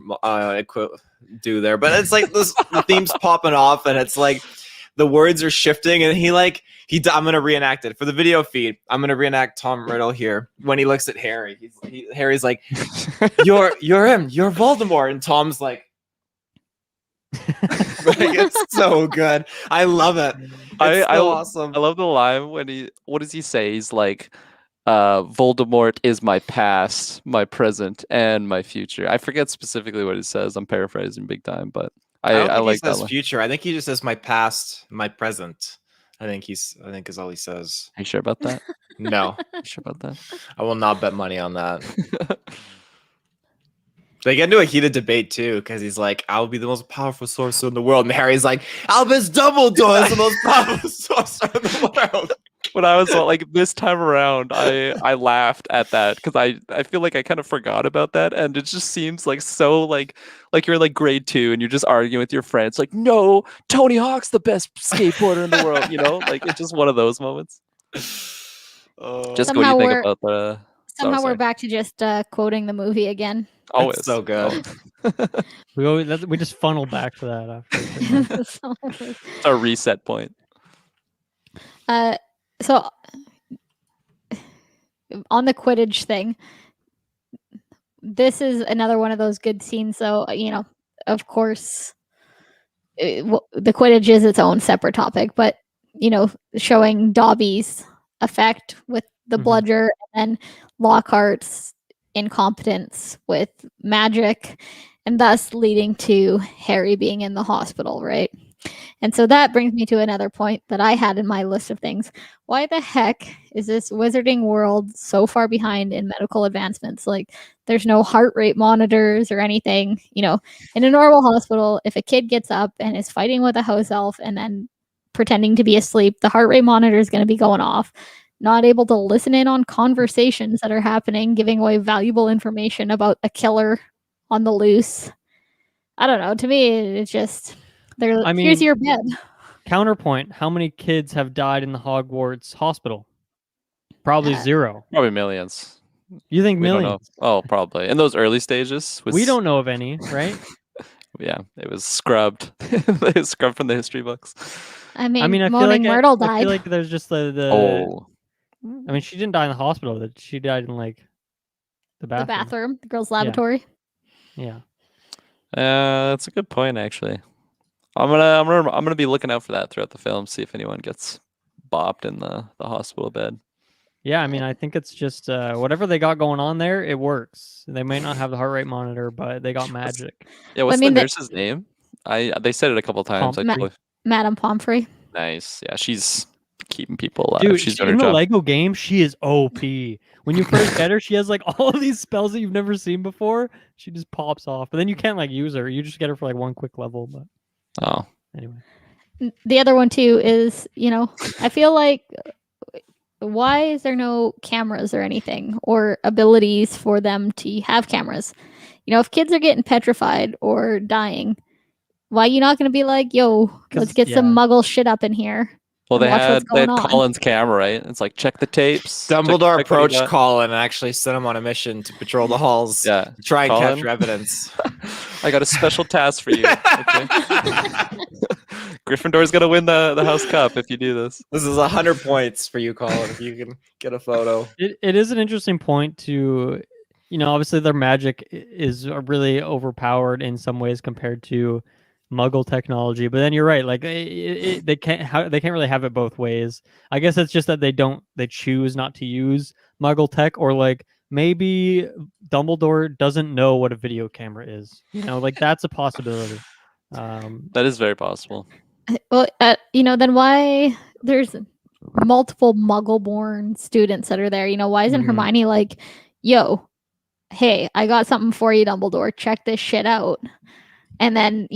S1: do there, but it's like this the theme's popping off and it's like the words are shifting and I'm gonna reenact it for the video feed. I'm gonna reenact Tom Riddle here when he looks at Harry. Harry's like, you're him, you're Voldemort, and Tom's like, it's so good. I love it. It's so awesome.
S4: I love the line when what does he say? He's like, Voldemort is my past, my present, and my future. I forget specifically what he says. I'm paraphrasing big time, but
S1: I don't think
S4: like
S1: he
S4: that
S1: says
S4: line.
S1: future. I think he just says my past, my present. I think is all he says.
S4: Are you sure about that?
S1: No,
S4: You sure about that?
S1: I will not bet money on that. They get into a heated debate too, because he's like, "I'll be the most powerful sorcerer in the world," and Harry's like, "Albus Dumbledore is the most powerful sorcerer in the world."
S4: When I was like this time around, I laughed at that because I feel like I kind of forgot about that, and it just seems like so like you're in like grade 2 and you're just arguing with your friends like, no, Tony Hawk's the best skateboarder in the world, you know, like it's just one of those moments. Just what do
S2: Somehow
S4: you think
S2: we're-
S4: about the?
S2: Somehow
S4: sorry.
S2: we're back to just quoting the movie again.
S4: Always
S1: so good.
S3: We just funnel back to that after.
S4: It's our reset point.
S2: So on the Quidditch thing, this is another one of those good scenes. So, of course, the Quidditch is its own separate topic, but, showing Dobby's effect with the
S3: Mhm.
S2: bludger and then Lockhart's incompetence with magic, and thus leading to Harry being in the hospital, right? And so that brings me to another point that I had in my list of things. Why the heck is this wizarding world so far behind in medical advancements? Like, there's no heart rate monitors or anything. In a normal hospital, if a kid gets up and is fighting with a house elf and then pretending to be asleep, the heart rate monitor is going to be going off. Not able to listen in on conversations that are happening, giving away valuable information about a killer on the loose. I don't know. To me, it's just... here's your bed.
S3: Counterpoint: how many kids have died in the Hogwarts hospital? Probably zero.
S4: Probably millions.
S3: You think
S4: We don't know.
S3: millions?
S4: Oh, probably in those early stages.
S3: We don't know of any, right?
S4: Yeah, it was scrubbed. It was scrubbed from the history books.
S2: I mean,
S3: I feel
S2: Moaning
S3: like
S2: Myrtle
S3: I
S2: died.
S3: feel like there's just the.
S4: Oh,
S3: I mean, she didn't die in the hospital. That she died in like the
S2: the
S3: bathroom.
S2: bathroom, the girls' lavatory.
S3: Yeah.
S4: that's a good point. Actually, I'm gonna be looking out for that throughout the film. See if anyone gets bopped in the hospital bed.
S3: Yeah, I mean, I think it's just whatever they got going on there, it works. They may not have the heart rate monitor, but they got magic.
S4: Yeah, what's
S2: mean,
S4: the
S2: the-
S4: nurse's name? They said it a couple times.
S3: Pomfrey.
S4: Totally...
S2: Madame Pomfrey.
S4: Nice. Yeah, she's keeping people alive.
S3: Dude,
S4: she's doing
S3: in
S4: her
S3: the
S4: job.
S3: Lego game, she is OP. When you first get her, she has like all of these spells that you've never seen before. She just pops off, but then you can't like use her. You just get her for like one quick level. But
S4: Oh,
S3: anyway,
S2: the other one too is, I feel like why is there no cameras or anything or abilities for them to have cameras? If kids are getting petrified or dying, why are you not going to be like, yo, let's get some muggle shit up in here?
S4: Well,
S2: and watch what's
S4: they
S2: going
S4: had
S2: on.
S4: Colin's camera, right? It's like, check the tapes.
S1: Dumbledore
S4: check what he
S1: approached
S4: got.
S1: Colin and actually sent him on a mission to patrol the halls
S4: Yeah,
S1: to try and
S4: Colin?
S1: capture evidence.
S4: I got a special task for you. Okay. Gryffindor's gonna win the House Cup if you do this.
S1: This is 100 points for you, Colin, if you can get a photo.
S3: It is an interesting point to, obviously their magic is really overpowered in some ways compared to Muggle technology. But then you're right, like they can't really have it both ways. I guess it's just that they choose not to use Muggle tech, or like maybe Dumbledore doesn't know what a video camera is. Like that's a possibility.
S4: That is very possible.
S2: Well, then why there's multiple Muggle-born students that are there? Why isn't Hermione like, yo, hey, I got something for you, Dumbledore. Check this shit out. And then,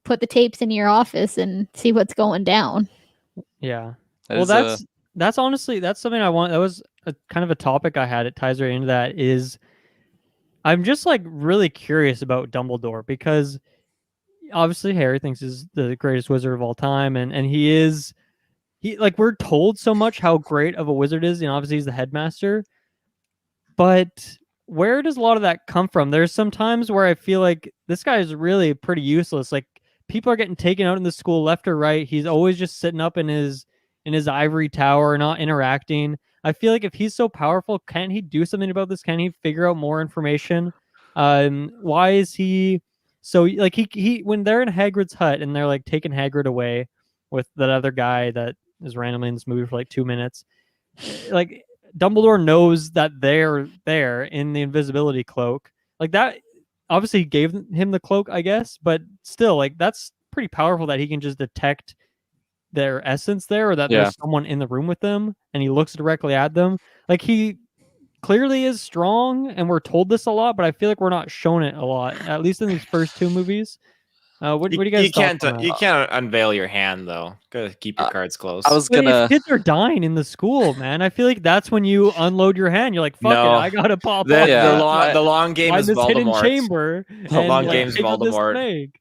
S2: put the tapes in your office and see what's going down.
S3: Yeah.
S4: That
S3: That's honestly, that's something I want. That was a kind of a topic I had. It ties right into that. Is I'm just like really curious about Dumbledore, because obviously Harry thinks he's the greatest wizard of all time, and he like, we're told so much how great of a wizard is, and obviously he's the headmaster. But where does a lot of that come from? There's some times where I feel like this guy is really pretty useless. Like, people are getting taken out in the school left or right. He's always just sitting up in his ivory tower, not interacting. I feel like if he's so powerful, can't he do something about this? Can he figure out more information? Why is he so, like, he when they're in Hagrid's hut and they're like taking Hagrid away with that other guy that is randomly in this movie for like 2 minutes, like, Dumbledore knows that they're there in the invisibility cloak. Like, that obviously gave him the cloak, I guess, but still, like, that's pretty powerful that he can just detect their essence there, or that there's someone in the room with them and he looks directly at them. Like, he clearly is strong, and we're told this a lot, but I feel like we're not shown it a lot, at least in these first two movies. What do you guys think?
S1: You can't unveil your hand, though. Gotta keep your cards close.
S4: I was
S3: But
S4: gonna.
S3: if kids are dying in the school, man, I feel like that's when you unload your hand. You're like, fuck it, I gotta pop off.
S1: The long game is
S3: this hidden
S1: Voldemort.
S3: chamber.
S1: The long
S3: like,
S1: game's
S3: pick up this
S1: Voldemort.
S3: snake.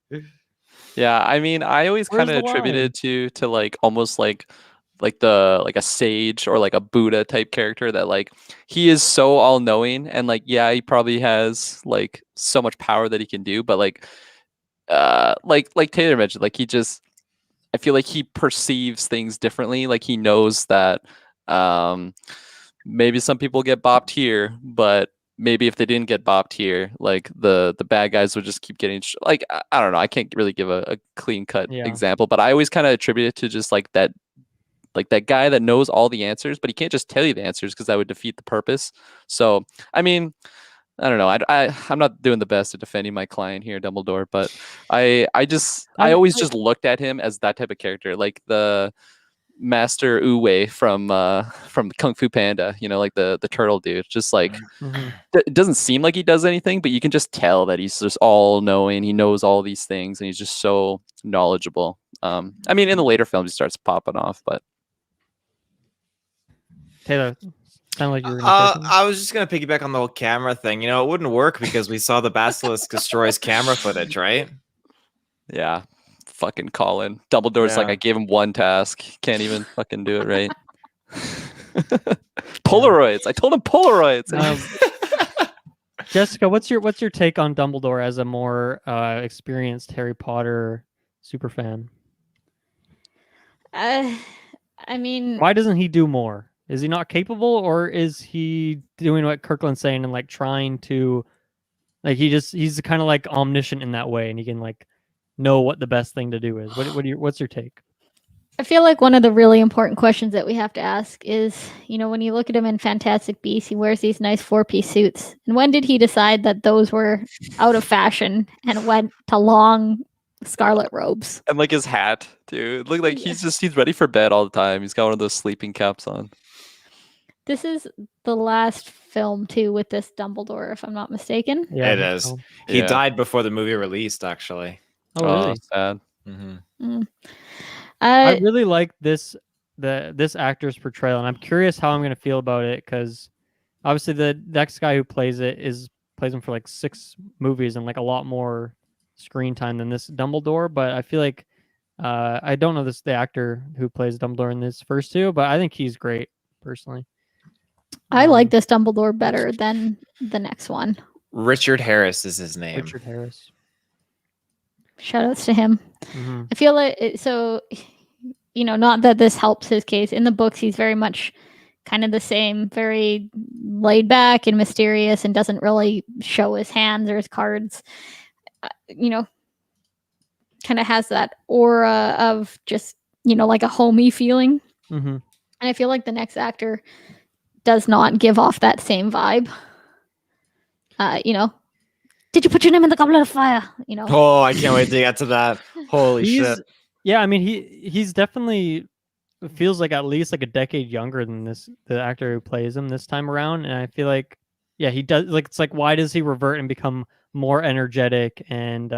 S4: Yeah, I mean, I always
S3: Where's
S4: kind of
S3: the
S4: attributed to like almost like a sage or like a Buddha type character, that like he is so all knowing, and like, yeah, he probably has like so much power that he can do, but like Taylor mentioned, like, I feel like he perceives things differently. Like, he knows that maybe some people get bopped here, but maybe if they didn't get bopped here, like the bad guys would just keep getting like, I don't know. I can't really give a clean cut example, but I always kind of attribute it to just like that guy that knows all the answers, but he can't just tell you the answers because that would defeat the purpose. So, I mean, I don't know. I'm not doing the best at defending my client here, Dumbledore, but I always just looked at him as that type of character, like the Master Uwe from Kung Fu Panda, like the turtle dude. Just like, it doesn't seem like he does anything, but you can just tell that he's just all knowing. He knows all these things, and he's just so knowledgeable. I mean, in the later films, he starts popping off, but
S3: Taylor, sound like you were
S1: I was just gonna piggyback on the whole camera thing. It wouldn't work because we saw the basilisk destroys camera footage, right?
S4: Yeah, fucking Colin. Dumbledore's like, I gave him one task, can't even fucking do it right. Polaroids. I told him Polaroids.
S3: Jessica, what's your take on Dumbledore as a more experienced Harry Potter super fan?
S2: I mean,
S3: why doesn't he do more? Is he not capable, or is he doing what Kirklin's saying and like trying to, like, he's kind of like omniscient in that way, and he can like know what the best thing to do is? What's your take?
S2: I feel like one of the really important questions that we have to ask is, when you look at him in Fantastic Beasts, he wears these nice 4-piece suits. And when did he decide that those were out of fashion and went to long scarlet robes?
S4: And like his hat, too. It looked like he's ready for bed all the time. He's got one of those sleeping caps on.
S2: This is the last film, too, with this Dumbledore, if I'm not mistaken.
S1: Yeah, it is. He died before the movie released, actually.
S3: Oh, really?
S4: Sad.
S1: Mm-hmm.
S3: I
S2: Uh,
S3: really like this actor's portrayal, and I'm curious how I'm gonna feel about it because obviously the next guy who plays it plays him for like 6 movies and like a lot more screen time than this Dumbledore. But I feel like I don't know the actor who plays Dumbledore in this first 2, but I think he's great personally.
S2: I like this Dumbledore better than the next one.
S1: Richard Harris is his name.
S3: Richard Harris.
S2: Shoutouts to him.
S3: Mm-hmm.
S2: I feel like so, not that this helps his case. In the books, he's very much kind of the same, very laid back and mysterious, and doesn't really show his hands or his cards. Kind of has that aura of just like a homey feeling.
S3: Mm-hmm.
S2: And I feel like the next actor does not give off that same vibe. Did you put your name in the goblet of fire?
S1: Oh, I can't wait to get to that. Holy shit.
S3: Yeah, I mean he's definitely feels like at least like a decade younger than the actor who plays him this time around, and I feel like he does, like, it's like, why does he revert and become more energetic and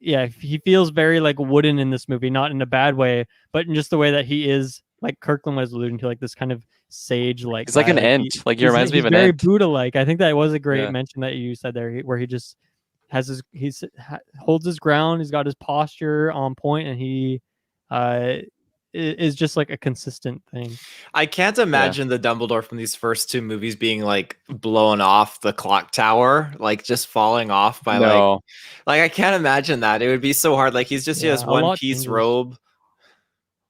S3: he feels very like wooden in this movie, not in a bad way, but in just the way that he is, like Kirklin was alluding to, like this kind of sage, like
S4: He's like an Ent. He reminds me of an
S3: very
S4: Ent.
S3: Buddha-like. I think that was a great
S4: Yeah.
S3: mention that you said there, where he just has holds his ground. He's got his posture on point, and he is just like a consistent thing.
S1: I can't imagine the Dumbledore from these first 2 movies being like blown off the clock tower, like just falling off by
S4: No.
S1: like I can't imagine that. It would be so hard. Like he's just he has
S3: a
S1: one
S3: lot
S1: piece
S3: changes.
S1: robe.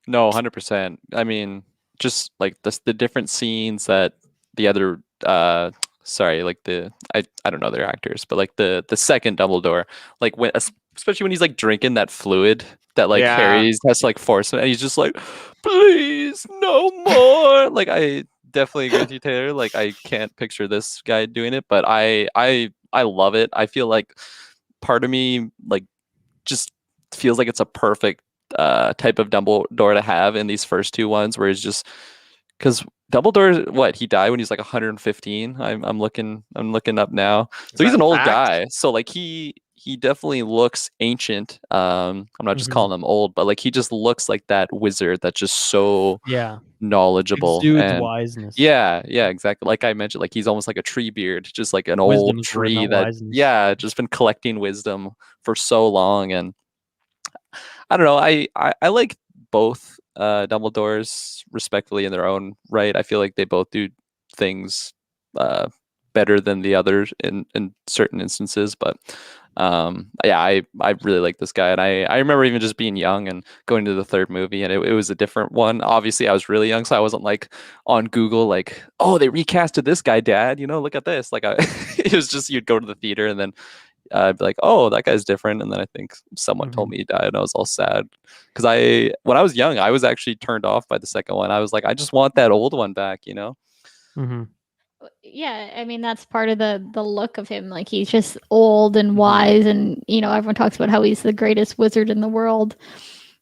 S4: No, 100%. I mean, just like the different scenes that the other sorry, like I don't know their actors, but like the second Dumbledore, like when, especially when he's like drinking that fluid that like
S1: Yeah.
S4: Harry has to like force him, and he's just like, please, no more. Like, I definitely agree with you, Taylor. Like, I can't picture this guy doing it, but I love it. I feel like part of me like just feels like it's a perfect type of Dumbledore to have in these first 2 ones, where he's just, because Dumbledore, he died when he's like 115. I'm looking up now, so he's an old guy. So like he definitely looks ancient. I'm not just calling him old, but like he just looks like that wizard that's just so knowledgeable,
S3: exudes
S4: and
S3: wiseness.
S4: yeah, exactly. Like I mentioned, like he's almost like a tree beard, just like an old tree that just been collecting wisdom for so long. And I don't know, I like both Dumbledores respectively in their own right. I feel like they both do things better than the others in certain instances, but I really like this guy, and I remember even just being young and going to the third movie, and it was a different one. Obviously I was really young, so I wasn't like on Google like, oh, they recasted this guy, Dad, look at this. Like it was just, you'd go to the theater and then I'd be like, oh, that guy's different. And then I think someone told me he died, and I was all sad because when I was young, I was actually turned off by the second one. I was like, I just want that old one back,
S3: Mm-hmm.
S2: Yeah, I mean that's part of the look of him. Like he's just old and wise, and everyone talks about how he's the greatest wizard in the world.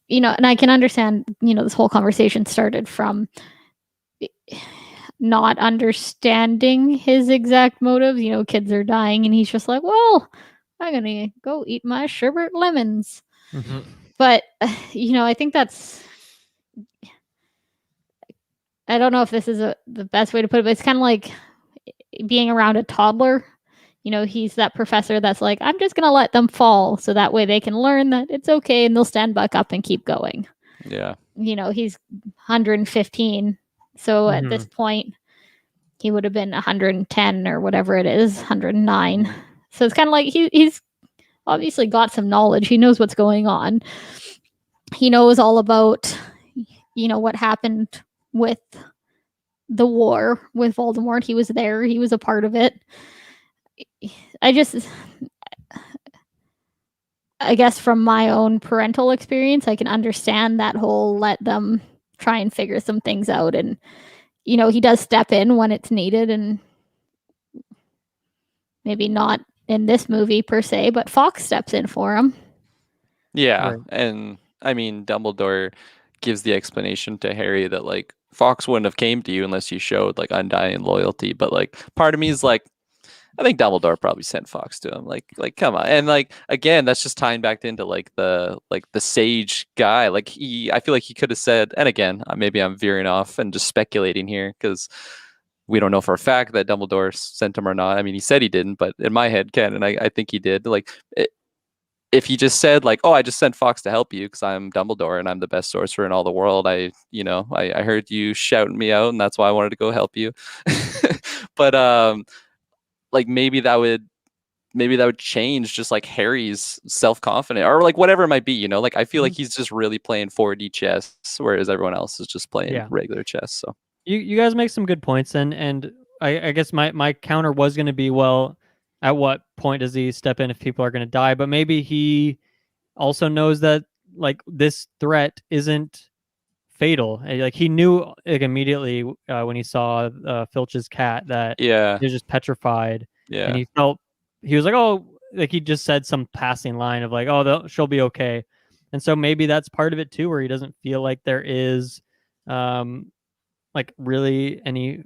S2: And I can understand. This whole conversation started from not understanding his exact motives. Kids are dying, and he's just like, well, I'm gonna go eat my sherbet lemons.
S3: Mm-hmm.
S2: But I think that's, I don't know if this is the best way to put it, but it's kind of like being around a toddler. He's that professor that's like, I'm just gonna let them fall so that way they can learn that it's okay, and they'll stand back up and keep going.
S4: Yeah.
S2: He's 115, so at this point he would have been 110 or whatever it is, 109. So it's kind of like he's obviously got some knowledge. He knows what's going on. He knows all about, what happened with the war with Voldemort. He was there. He was a part of it. I guess from my own parental experience, I can understand that whole let them try and figure some things out. And, he does step in when it's needed, and maybe not in this movie per se, but Fox steps in for him.
S4: Yeah.
S3: Right.
S4: And I mean, Dumbledore gives the explanation to Harry that like Fox wouldn't have came to you unless you showed like undying loyalty. But like part of me is like, I think Dumbledore probably sent Fox to him. Like come on. And like again, that's just tying back into like the sage guy. Like I feel like he could have said, and again, maybe I'm veering off and just speculating here because we don't know for a fact that Dumbledore sent him or not. I mean, he said he didn't, but in my head, Ken, and I think he did. Like, if he just said like, "Oh, I just sent Fox to help you because I'm Dumbledore and I'm the best sorcerer in all the world," I heard you shouting me out, and that's why I wanted to go help you. But like maybe that would change just like Harry's self-confidence or like whatever it might be. Like I feel like he's just really playing 4D chess, whereas everyone else is just playing regular chess. So.
S3: You guys make some good points, and I guess my counter was going to be, well, at what point does he step in if people are going to die? But maybe he also knows that like this threat isn't fatal. Like he knew like immediately when he saw Filch's cat that he was just petrified, and he was like, oh, like he just said some passing line of like, oh, she'll be okay, and so maybe that's part of it too, where he doesn't feel like there is like really any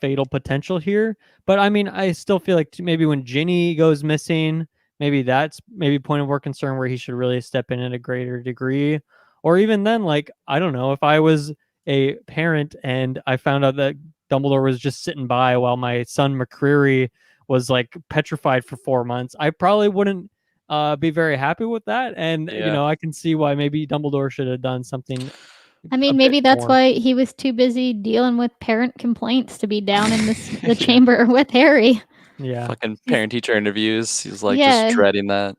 S3: fatal potential here. But I mean, I still feel like maybe when Ginny goes missing, maybe that's maybe point of more concern where he should really step in at a greater degree. Or even then, like, I don't know, if I was a parent and I found out that Dumbledore was just sitting by while my son McCreary was like petrified for 4 months, I probably wouldn't be very happy with that. And, I can see why maybe Dumbledore should have done something.
S2: I mean, maybe that's why he was too busy dealing with parent complaints to be down in the chamber with Harry.
S3: Yeah.
S4: Fucking parent-teacher interviews. He's like just dreading that.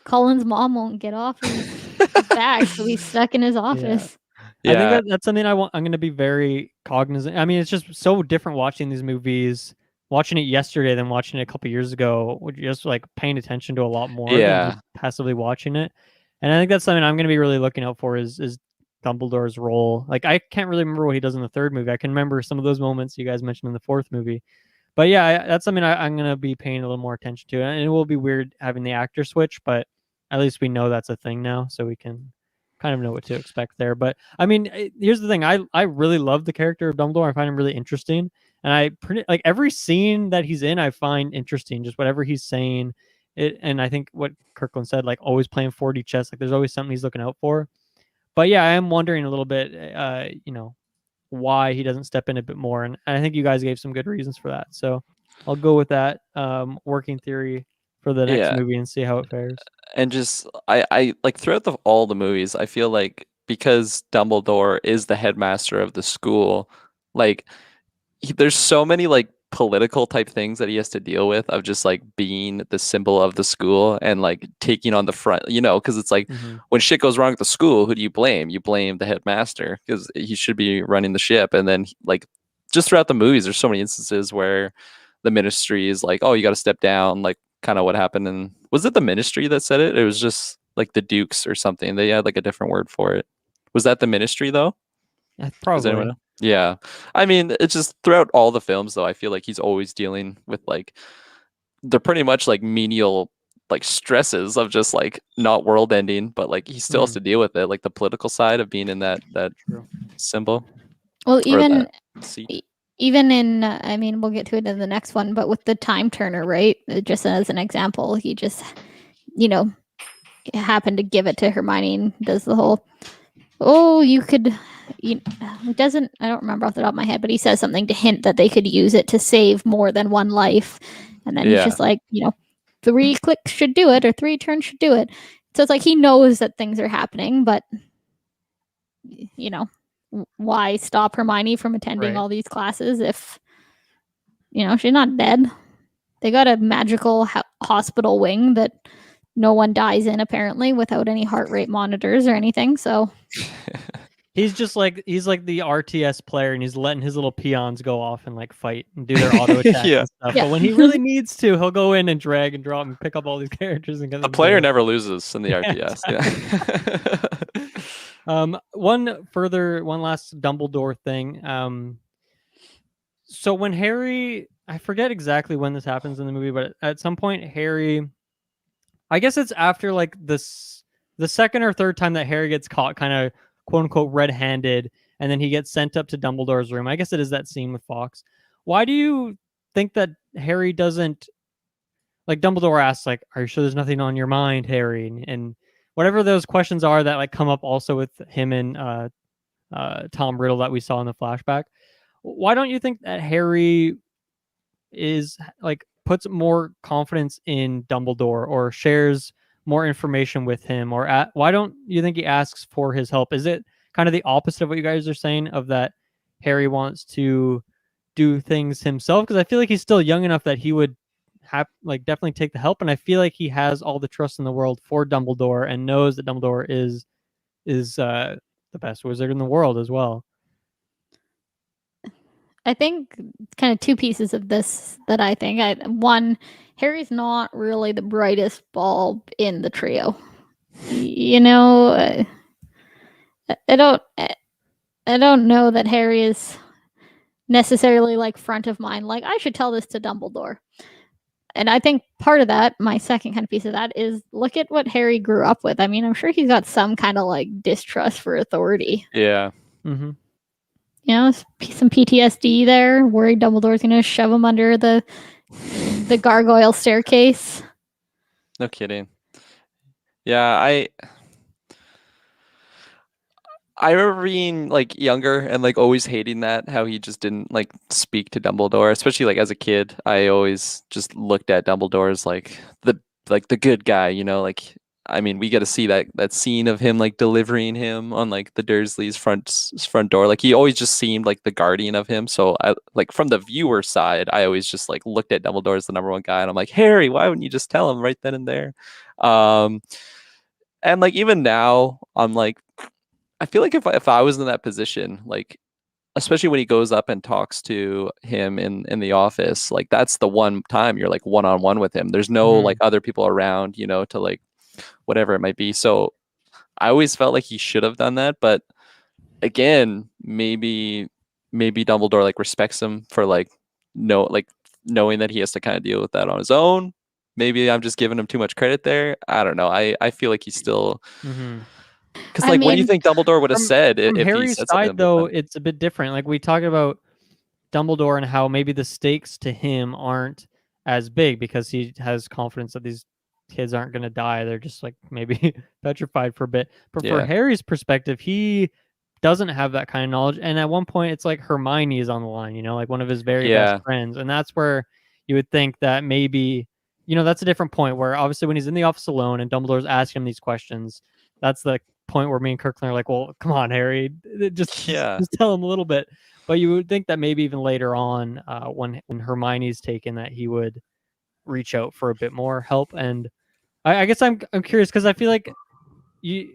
S2: Colin's mom won't get off his back, so he's stuck in his office.
S3: Yeah. I think that's something I'm going to be very cognizant. I mean, it's just so different watching these movies, watching it yesterday than watching it a couple years ago, just like paying attention to a lot more than just passively watching it. And I think that's something I'm going to be really looking out for is Dumbledore's role. Like, I can't really remember what he does in the third movie. I can remember some of those moments you guys mentioned in the fourth movie. But yeah, that's something I'm going to be paying a little more attention to. And it will be weird having the actor switch, but at least we know that's a thing now, so we can kind of know what to expect there. But I mean, here's the thing. I really love the character of Dumbledore. I find him really interesting. And like every scene that he's in, I find interesting, just whatever he's saying. And I think what Kirklin said, like always playing 4D chess, like there's always something he's looking out for. But yeah, I am wondering a little bit, why he doesn't step in a bit more. And I think you guys gave some good reasons for that. So I'll go with that working theory for the next movie and see how it fares.
S4: And just, I like throughout all the movies, I feel like because Dumbledore is the headmaster of the school, like there's so many like political type things that he has to deal with of just like being the symbol of the school and like taking on the front, because it's like when shit goes wrong at the school, who do you blame? You blame the headmaster because he should be running the ship. And then like just throughout the movies, there's so many instances where the ministry is like, oh, you got to step down, like kind of what happened. And was it the ministry that said it? It was just like the Dukes or something. They had like a different word for it. Was that the ministry though?
S3: Probably.
S4: Yeah. I mean, it's just throughout all the films, though, I feel like he's always dealing with like, they're pretty much like menial like stresses of just like not world ending, but like he still has to deal with it, like the political side of being in that symbol.
S2: Well, even in, I mean, we'll get to it in the next one, but with the time turner, right? Just as an example, he just, happened to give it to Hermione and does the whole, it doesn't, I don't remember off the top of my head, but he says something to hint that they could use it to save more than one life. And then he's just like, 3 clicks should do it or 3 turns should do it. So it's like he knows that things are happening, but, why stop Hermione from attending all these classes if, she's not dead? They got a magical hospital wing that no one dies in apparently without any heart rate monitors or anything. So
S3: he's like the RTS player, and he's letting his little peons go off and like fight and do their auto attacks and stuff. But when he really needs to, he'll go in and drag and drop and pick up all these characters and get them.
S4: The player never loses in the RTS.
S3: One last Dumbledore thing. So when Harry, I forget exactly when this happens in the movie, but at some point Harry, I guess it's after like the second or third time that Harry gets caught kind of quote unquote red-handed, and then he gets sent up to Dumbledore's room. I guess it is that scene with Fox. Why do you think that Harry doesn't like Dumbledore asks, like, "Are you sure there's nothing on your mind, Harry?" And whatever those questions are that like come up also with him and Tom Riddle that we saw in the flashback. Why don't you think that Harry is like puts more confidence in Dumbledore or shares more information with him, or why don't you think he asks for his help? Is it kind of the opposite of what you guys are saying, of that Harry wants to do things himself? Because I feel like he's still young enough that he would have like definitely take the help, and I feel like he has all the trust in the world for Dumbledore and knows that Dumbledore is the best wizard in the world as well.
S2: I think kind of two pieces of this that I think. One, Harry's not really the brightest bulb in the trio. You know, I don't know that Harry is necessarily like front of mind. Like, I should tell this to Dumbledore. And I think part of that, my second kind of piece of that, is look at what Harry grew up with. I mean, I'm sure he's got some kind of like distrust for authority.
S4: Yeah.
S3: Mm-hmm.
S2: You know, some PTSD there, worried Dumbledore's going to shove him under the gargoyle staircase.
S4: No kidding. Yeah, I remember being like younger and like always hating that, how he just didn't like speak to Dumbledore, especially like as a kid. I always just looked at Dumbledore as like the good guy, you know, like I mean, we get to see that scene of him like delivering him on like the Dursleys' front door. Like he always just seemed like the guardian of him. So I like from the viewer side, I always just like looked at Dumbledore as the number one guy, and I'm like, Harry, why wouldn't you just tell him right then and there? And like even now, I'm like, I feel like if I was in that position, like especially when he goes up and talks to him in the office, like that's the one time you're like one on one with him. There's no like other people around, you know, to like whatever it might be. So I always felt like he should have done that, but again, maybe Dumbledore like respects him for like knowing that he has to kind of deal with that on his own. Maybe I'm just giving him too much credit there. I don't know. I feel like he's still. Because like, what do you think Dumbledore would have said
S3: from
S4: if
S3: Harry's
S4: he said something
S3: side, though? It's a bit different. Like we talk about Dumbledore and how maybe the stakes to him aren't as big because he has confidence that these kids aren't going to die. They're just like maybe petrified for a bit. But for Harry's perspective, he doesn't have that kind of knowledge. And at one point, it's like Hermione is on the line, you know, like one of his very best friends. And that's where you would think that maybe, you know, that's a different point where obviously when he's in the office alone and Dumbledore's asking him these questions, that's the point where me and Kirklin are like, well, come on, Harry, just tell him a little bit. But you would think that maybe even later on, when Hermione's taken, that he would reach out for a bit more help. And I guess I'm curious because I feel like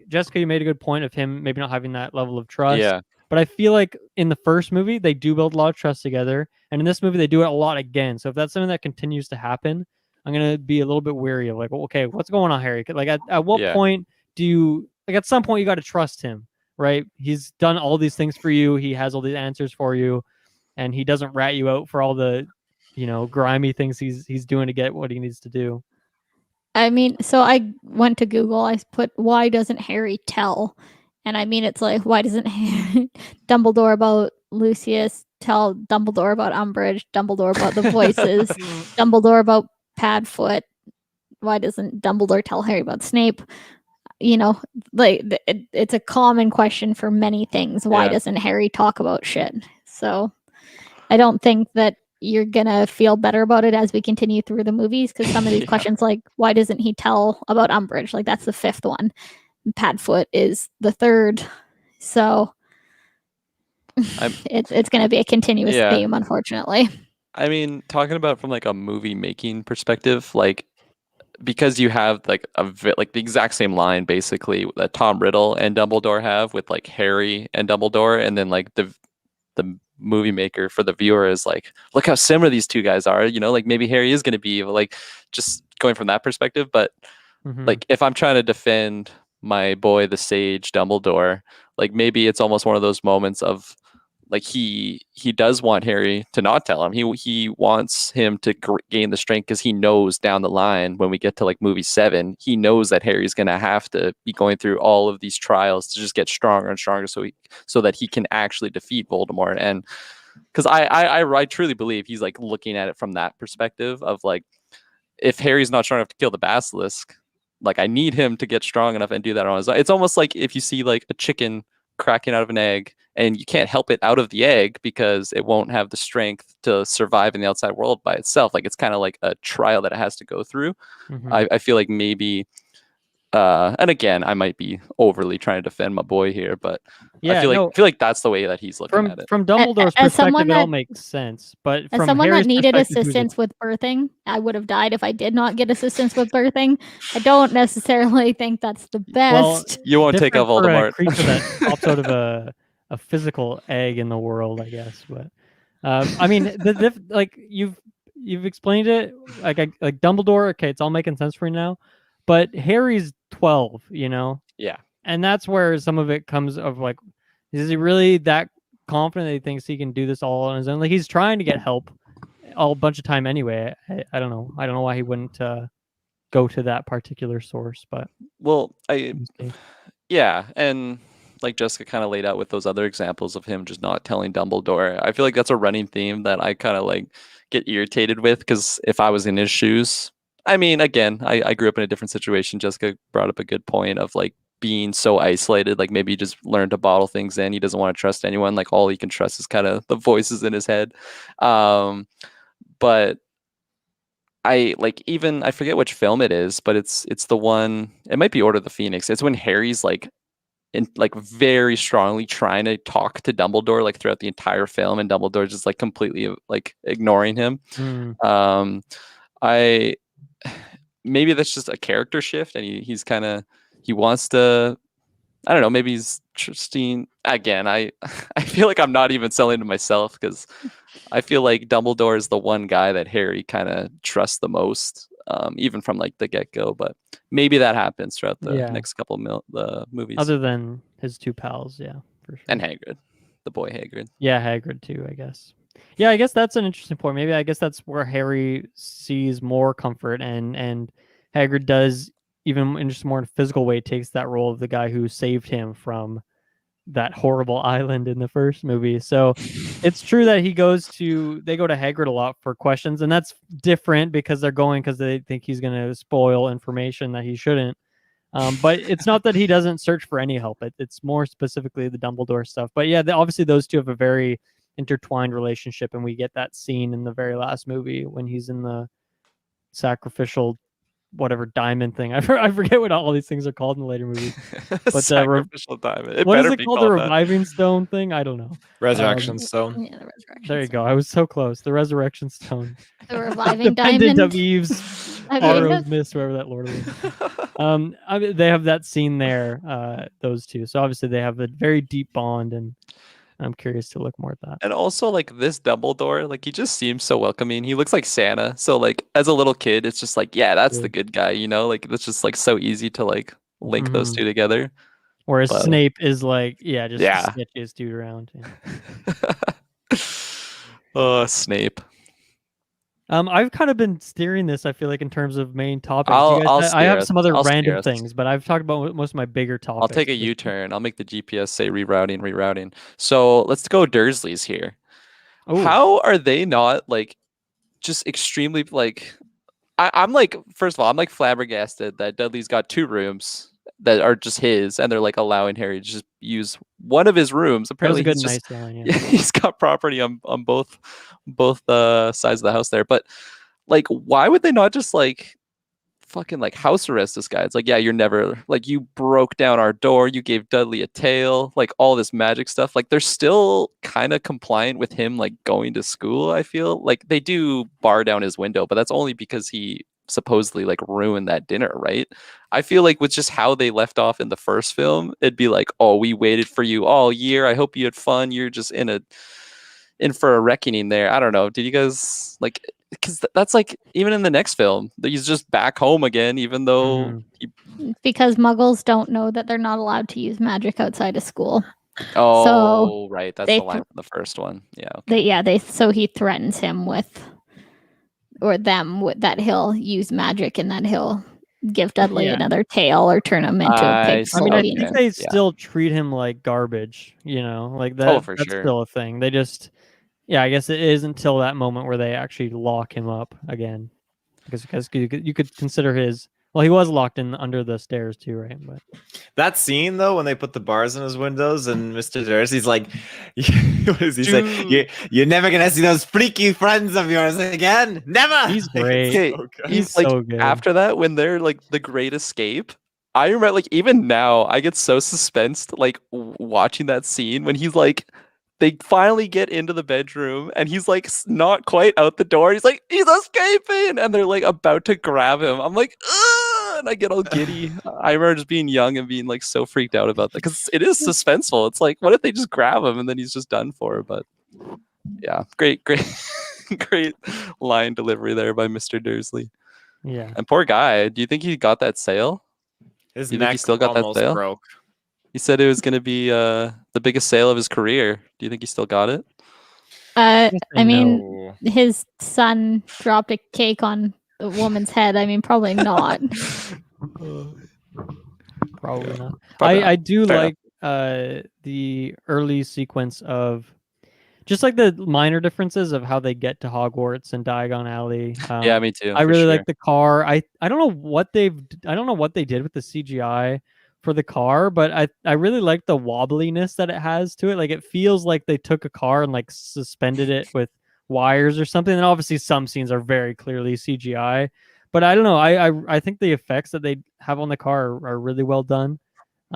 S3: Jessica, you made a good point of him maybe not having that level of trust.
S4: Yeah.
S3: But I feel like in the first movie they do build a lot of trust together, and in this movie they do it a lot again. So if that's something that continues to happen, I'm gonna be a little bit weary of like, well, okay, what's going on, Harry? Like at what point do you like? At some point you got to trust him, right? He's done all these things for you. He has all these answers for you, and he doesn't rat you out for all the, you know, grimy things he's doing to get what he needs to do.
S2: I mean, so I went to Google. I put, why doesn't Harry tell? And I mean, it's like, why doesn't Dumbledore about Lucius tell Dumbledore about Umbridge, Dumbledore about the voices, Dumbledore about Padfoot? Why doesn't Dumbledore tell Harry about Snape? You know, like it's a common question for many things. Why doesn't Harry talk about shit? So I don't think that you're gonna feel better about it as we continue through the movies, because some of these questions, like why doesn't he tell about Umbridge, like that's the fifth one, Padfoot is the third, so it's gonna be a continuous theme, unfortunately.
S4: I mean, talking about from like a movie making perspective, like because you have like like the exact same line basically that Tom Riddle and Dumbledore have with like Harry and Dumbledore, and then like the movie maker for the viewer is like, look how similar these two guys are, you know, like maybe Harry is going to be like, just going from that perspective. But like if I'm trying to defend my boy the sage Dumbledore, like maybe it's almost one of those moments of like he does want Harry to not tell him. He wants him to gain the strength because he knows down the line when we get to like movie 7, he knows that Harry's going to have to be going through all of these trials to just get stronger and stronger so that he can actually defeat Voldemort. And because I truly believe he's like looking at it from that perspective of like, if Harry's not strong enough to kill the basilisk, like I need him to get strong enough and do that on his own. It's almost like if you see like a chicken cracking out of an egg and you can't help it out of the egg because it won't have the strength to survive in the outside world by itself. Like it's kind of like a trial that it has to go through. I feel like maybe and again, I might be overly trying to defend my boy here, but I feel like that's the way that he's looking at it.
S3: From Dumbledore's
S2: As someone
S3: perspective, it all
S2: that-
S3: makes sense. But
S2: As
S3: from
S2: someone
S3: Harry's
S2: that needed
S3: perspective, who's
S2: assistance with birthing, I would have died if I did not get assistance with birthing. I don't necessarily think that's the best.
S4: You won't take out
S3: different for a
S4: Voldemort.
S3: creature that pops out of a physical egg in the world, I guess. But I mean, like you've explained it, like Dumbledore. Okay, it's all making sense for you now. But Harry's 12, you know.
S4: Yeah.
S3: And that's where some of it comes of like, is he really that confident that he thinks he can do this all on his own? Like he's trying to get help a bunch of time anyway. I don't know. I don't know why he wouldn't go to that particular source, but
S4: yeah, and like Jessica kind of laid out with those other examples of him just not telling Dumbledore. I feel like that's a running theme that I kind of like get irritated with, because if I was in his shoes, I mean, again, I grew up in a different situation. Jessica brought up a good point of like being so isolated, like maybe he just learned to bottle things in. He doesn't want to trust anyone. Like all he can trust is kind of the voices in his head. But I forget which film it is, but it's the one, it might be Order of the Phoenix. It's when Harry's like very strongly trying to talk to Dumbledore like throughout the entire film, and Dumbledore just like completely like ignoring him. Maybe that's just a character shift, and he wants to, I don't know, maybe he's trusting. Again, I feel like I'm not even selling to myself, because I feel like Dumbledore is the one guy that Harry kind of trusts the most, even from like the get-go. But maybe that happens throughout the next couple the movies.
S3: Other than his two pals, yeah, for sure.
S4: And Hagrid, the boy Hagrid.
S3: Yeah, Hagrid too, I guess. Yeah, I guess that's an interesting point. Maybe I guess that's where Harry sees more comfort, and Hagrid does, even in just more in a physical way, takes that role of the guy who saved him from that horrible island in the first movie. So it's true that they go to Hagrid a lot for questions, and that's different because they think he's going to spoil information that he shouldn't. But it's not that he doesn't search for any help. It's more specifically the Dumbledore stuff. But yeah, obviously those two have a very intertwined relationship, and we get that scene in the very last movie when he's in the sacrificial whatever diamond thing. I forget what all these things are called in the later movies. But
S4: sacrificial diamond.
S3: What is it called? The reviving stone thing? I don't know.
S1: Resurrection stone.
S2: Yeah, the resurrection.
S3: There you go. I was so close. The resurrection stone.
S2: The reviving
S3: The pendant
S2: diamond.
S3: of Eve's Arrow's Mist, whoever that Lord of the I mean, they have that scene there, those two. So obviously they have a very deep bond, and I'm curious to look more at that.
S4: And also, like, this Dumbledore, like, he just seems so welcoming. He looks like Santa. So, like, as a little kid, it's just like, yeah, that's the good guy, you know? Like, it's just, like, so easy to, like, link those two together.
S3: Whereas Snape is, like, the sketchiest dude around. Yeah.
S4: Oh, Snape.
S3: I've kind of been steering this, I feel like, in terms of main topics. I have some other random things, but I've talked about most of my bigger topics.
S4: I'll take a U-turn. I'll make the GPS say rerouting. So let's go Dursleys here. Ooh. How are they not, like, just extremely, like... I'm like, first of all, I'm like flabbergasted that Dudley's got 2 rooms that are just his, and they're like allowing Harry to just use one of his rooms. Apparently, nice line, yeah. He's got property on both sides of the house there. But like, why would they not just like fucking like house arrest this guy? It's like, yeah, you're never, like, you broke down our door, you gave Dudley a tail, like all this magic stuff. Like, they're still kind of compliant with him like going to school. I feel like they do bar down his window, but that's only because he supposedly like ruined that dinner, right? I feel like with just how they left off in the first film, it'd be like, oh, we waited for you all year, I hope you had fun, you're just in for a reckoning there. I don't know, did you guys like, because that's like, even in the next film, he's just back home again, even though
S2: because muggles don't know that they're not allowed to use magic outside of school.
S4: Oh, so right, that's the line from the first one. Yeah, okay.
S2: So he threatens him with, or them, with that he'll use magic and that he'll give Dudley another tail or turn him into a pig.
S3: I mean, I think they still treat him like garbage, you know, like that.
S4: Oh, for
S3: that's
S4: sure.
S3: Still a thing. They just, I guess it is until that moment where they actually lock him up again. Because you could consider his. Well, he was locked in under the stairs too, right? But
S1: That scene though, when they put the bars in his windows, and Mr. Darcy's like, what does he say?
S4: Dude.
S1: You're never gonna see those freaky friends of yours again. Never.
S3: he's great.
S4: Okay,
S1: So good.
S3: He's
S4: like
S3: so good.
S4: after that when they're like the Great Escape. I remember, like, even now I get so suspensed, like watching that scene when he's like, they finally get into the bedroom and he's like not quite out the door. He's like, he's escaping, and they're like about to grab him. I'm like, ugh, and I get all giddy. I remember just being young and being like so freaked out about that because it is suspenseful. It's like, what if they just grab him and then he's just done for? But yeah, great, great line delivery there by Mr. Dursley.
S3: Yeah.
S4: And poor guy, do you think he got that sale?
S1: His
S4: You think he
S1: neck
S4: still got that
S1: almost
S4: sale?
S1: broke.
S4: He said it was going to be the biggest sale of his career. Do you think he still got it?
S2: I mean,
S1: No.
S2: his son dropped a cake on the woman's head. I mean, probably not.
S3: Probably not.
S4: Probably
S3: I
S4: not.
S3: do
S4: Fair
S3: like the early sequence of just like the minor differences of how they get to Hogwarts and Diagon Alley.
S4: Yeah, me too.
S3: I
S4: for
S3: really
S4: sure.
S3: like the car. I don't know what they did with the CGI for the car, but I really like the wobbliness that it has to it. Like it feels like they took a car and like suspended it with wires or something. And obviously some scenes are very clearly CGI, but I don't know. I think the effects that they have on the car are really well done.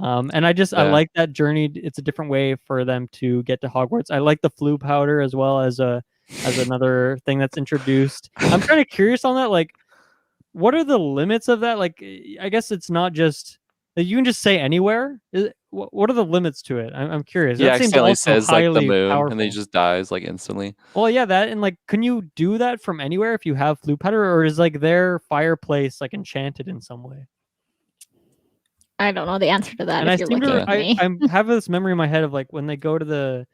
S3: And I
S4: Yeah.
S3: like that journey. It's a different way for them to get to Hogwarts. I like the flu powder as well as another thing that's introduced. I'm kind of curious on that. Like, what are the limits of that? Like, I guess it's not just that you can just say anywhere. What are the limits to it? I'm curious.
S4: He
S3: That seems
S4: accidentally
S3: also
S4: says like the
S3: highly
S4: moon,
S3: powerful.
S4: and then he just dies like instantly.
S3: Well, yeah, that and like, can you do that from anywhere if you have flu powder, or is like their fireplace like enchanted in some way?
S2: I don't know the answer to that.
S3: And I
S2: if you're
S3: seem
S2: looking
S3: to
S2: at me.
S3: I have this memory in my head of like when they go to the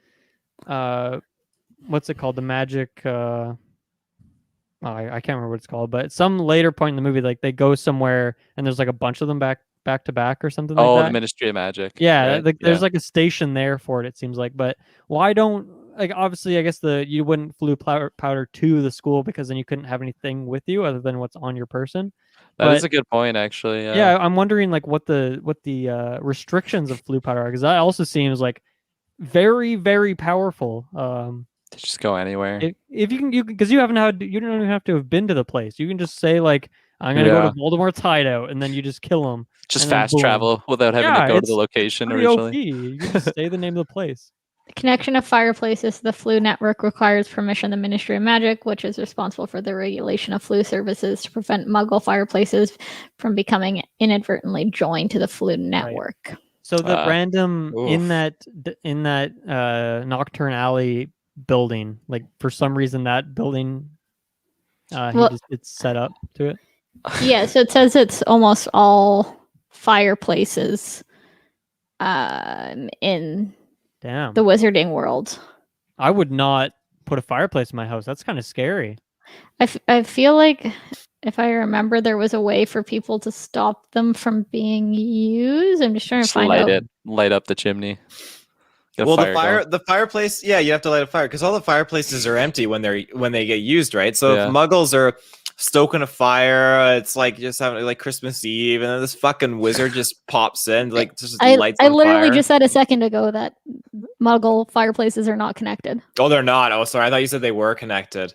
S3: what's it called, the magic I can't remember what it's called, but some later point in the movie, like they go somewhere and there's like a bunch of them back to back or something like
S4: Oh,
S3: that.
S4: the Ministry of Magic.
S3: Yeah,
S4: right?
S3: like there's like a station there for it seems like, but why don't, like, obviously I guess you wouldn't flu powder to the school because then you couldn't have anything with you other than what's on your person.
S4: That is
S3: but-
S4: a good point, actually.
S3: Yeah, I'm wondering like what the restrictions of flu powder are, because that also seems like very, very powerful.
S4: To just go anywhere.
S3: If you can, because you don't even have to have been to the place. You can just say like, I'm gonna go to Voldemort's hideout, and then you just kill him.
S4: Just
S3: and then
S4: fast
S3: boom.
S4: travel without having
S3: Yeah,
S4: to go to
S3: it's
S4: the location
S3: Pretty
S4: originally.
S3: OP. You can just say the name of the place.
S2: The connection of fireplaces to the flu network requires permission of the Ministry of Magic, which is responsible for the regulation of flu services to prevent Muggle fireplaces from becoming inadvertently joined to the flu network.
S3: So the random in
S1: oof.
S3: that Nocturne Alley building, like for some reason that building, it's set up to it.
S2: Yeah, so it says it's almost all fireplaces in
S3: Damn.
S2: the wizarding world.
S3: I would not put a fireplace in my house. That's kind of scary.
S2: I feel like, if I remember, there was a way for people to stop them from being used. I'm just trying to
S4: Just
S2: find
S4: light
S2: out.
S4: light up the chimney. Get a
S1: Well,
S4: going.
S1: the fireplace, yeah, you have to light a fire because all the fireplaces are empty when they get used, right? So
S4: Yeah.
S1: if Muggles are stoking a fire, it's like just having like Christmas Eve, and then this fucking wizard just pops in, like just lights
S2: I
S1: on
S2: literally
S1: fire.
S2: just said a second ago that Muggle fireplaces are not connected.
S1: Oh, they're not. Oh, sorry, I thought you said they were connected.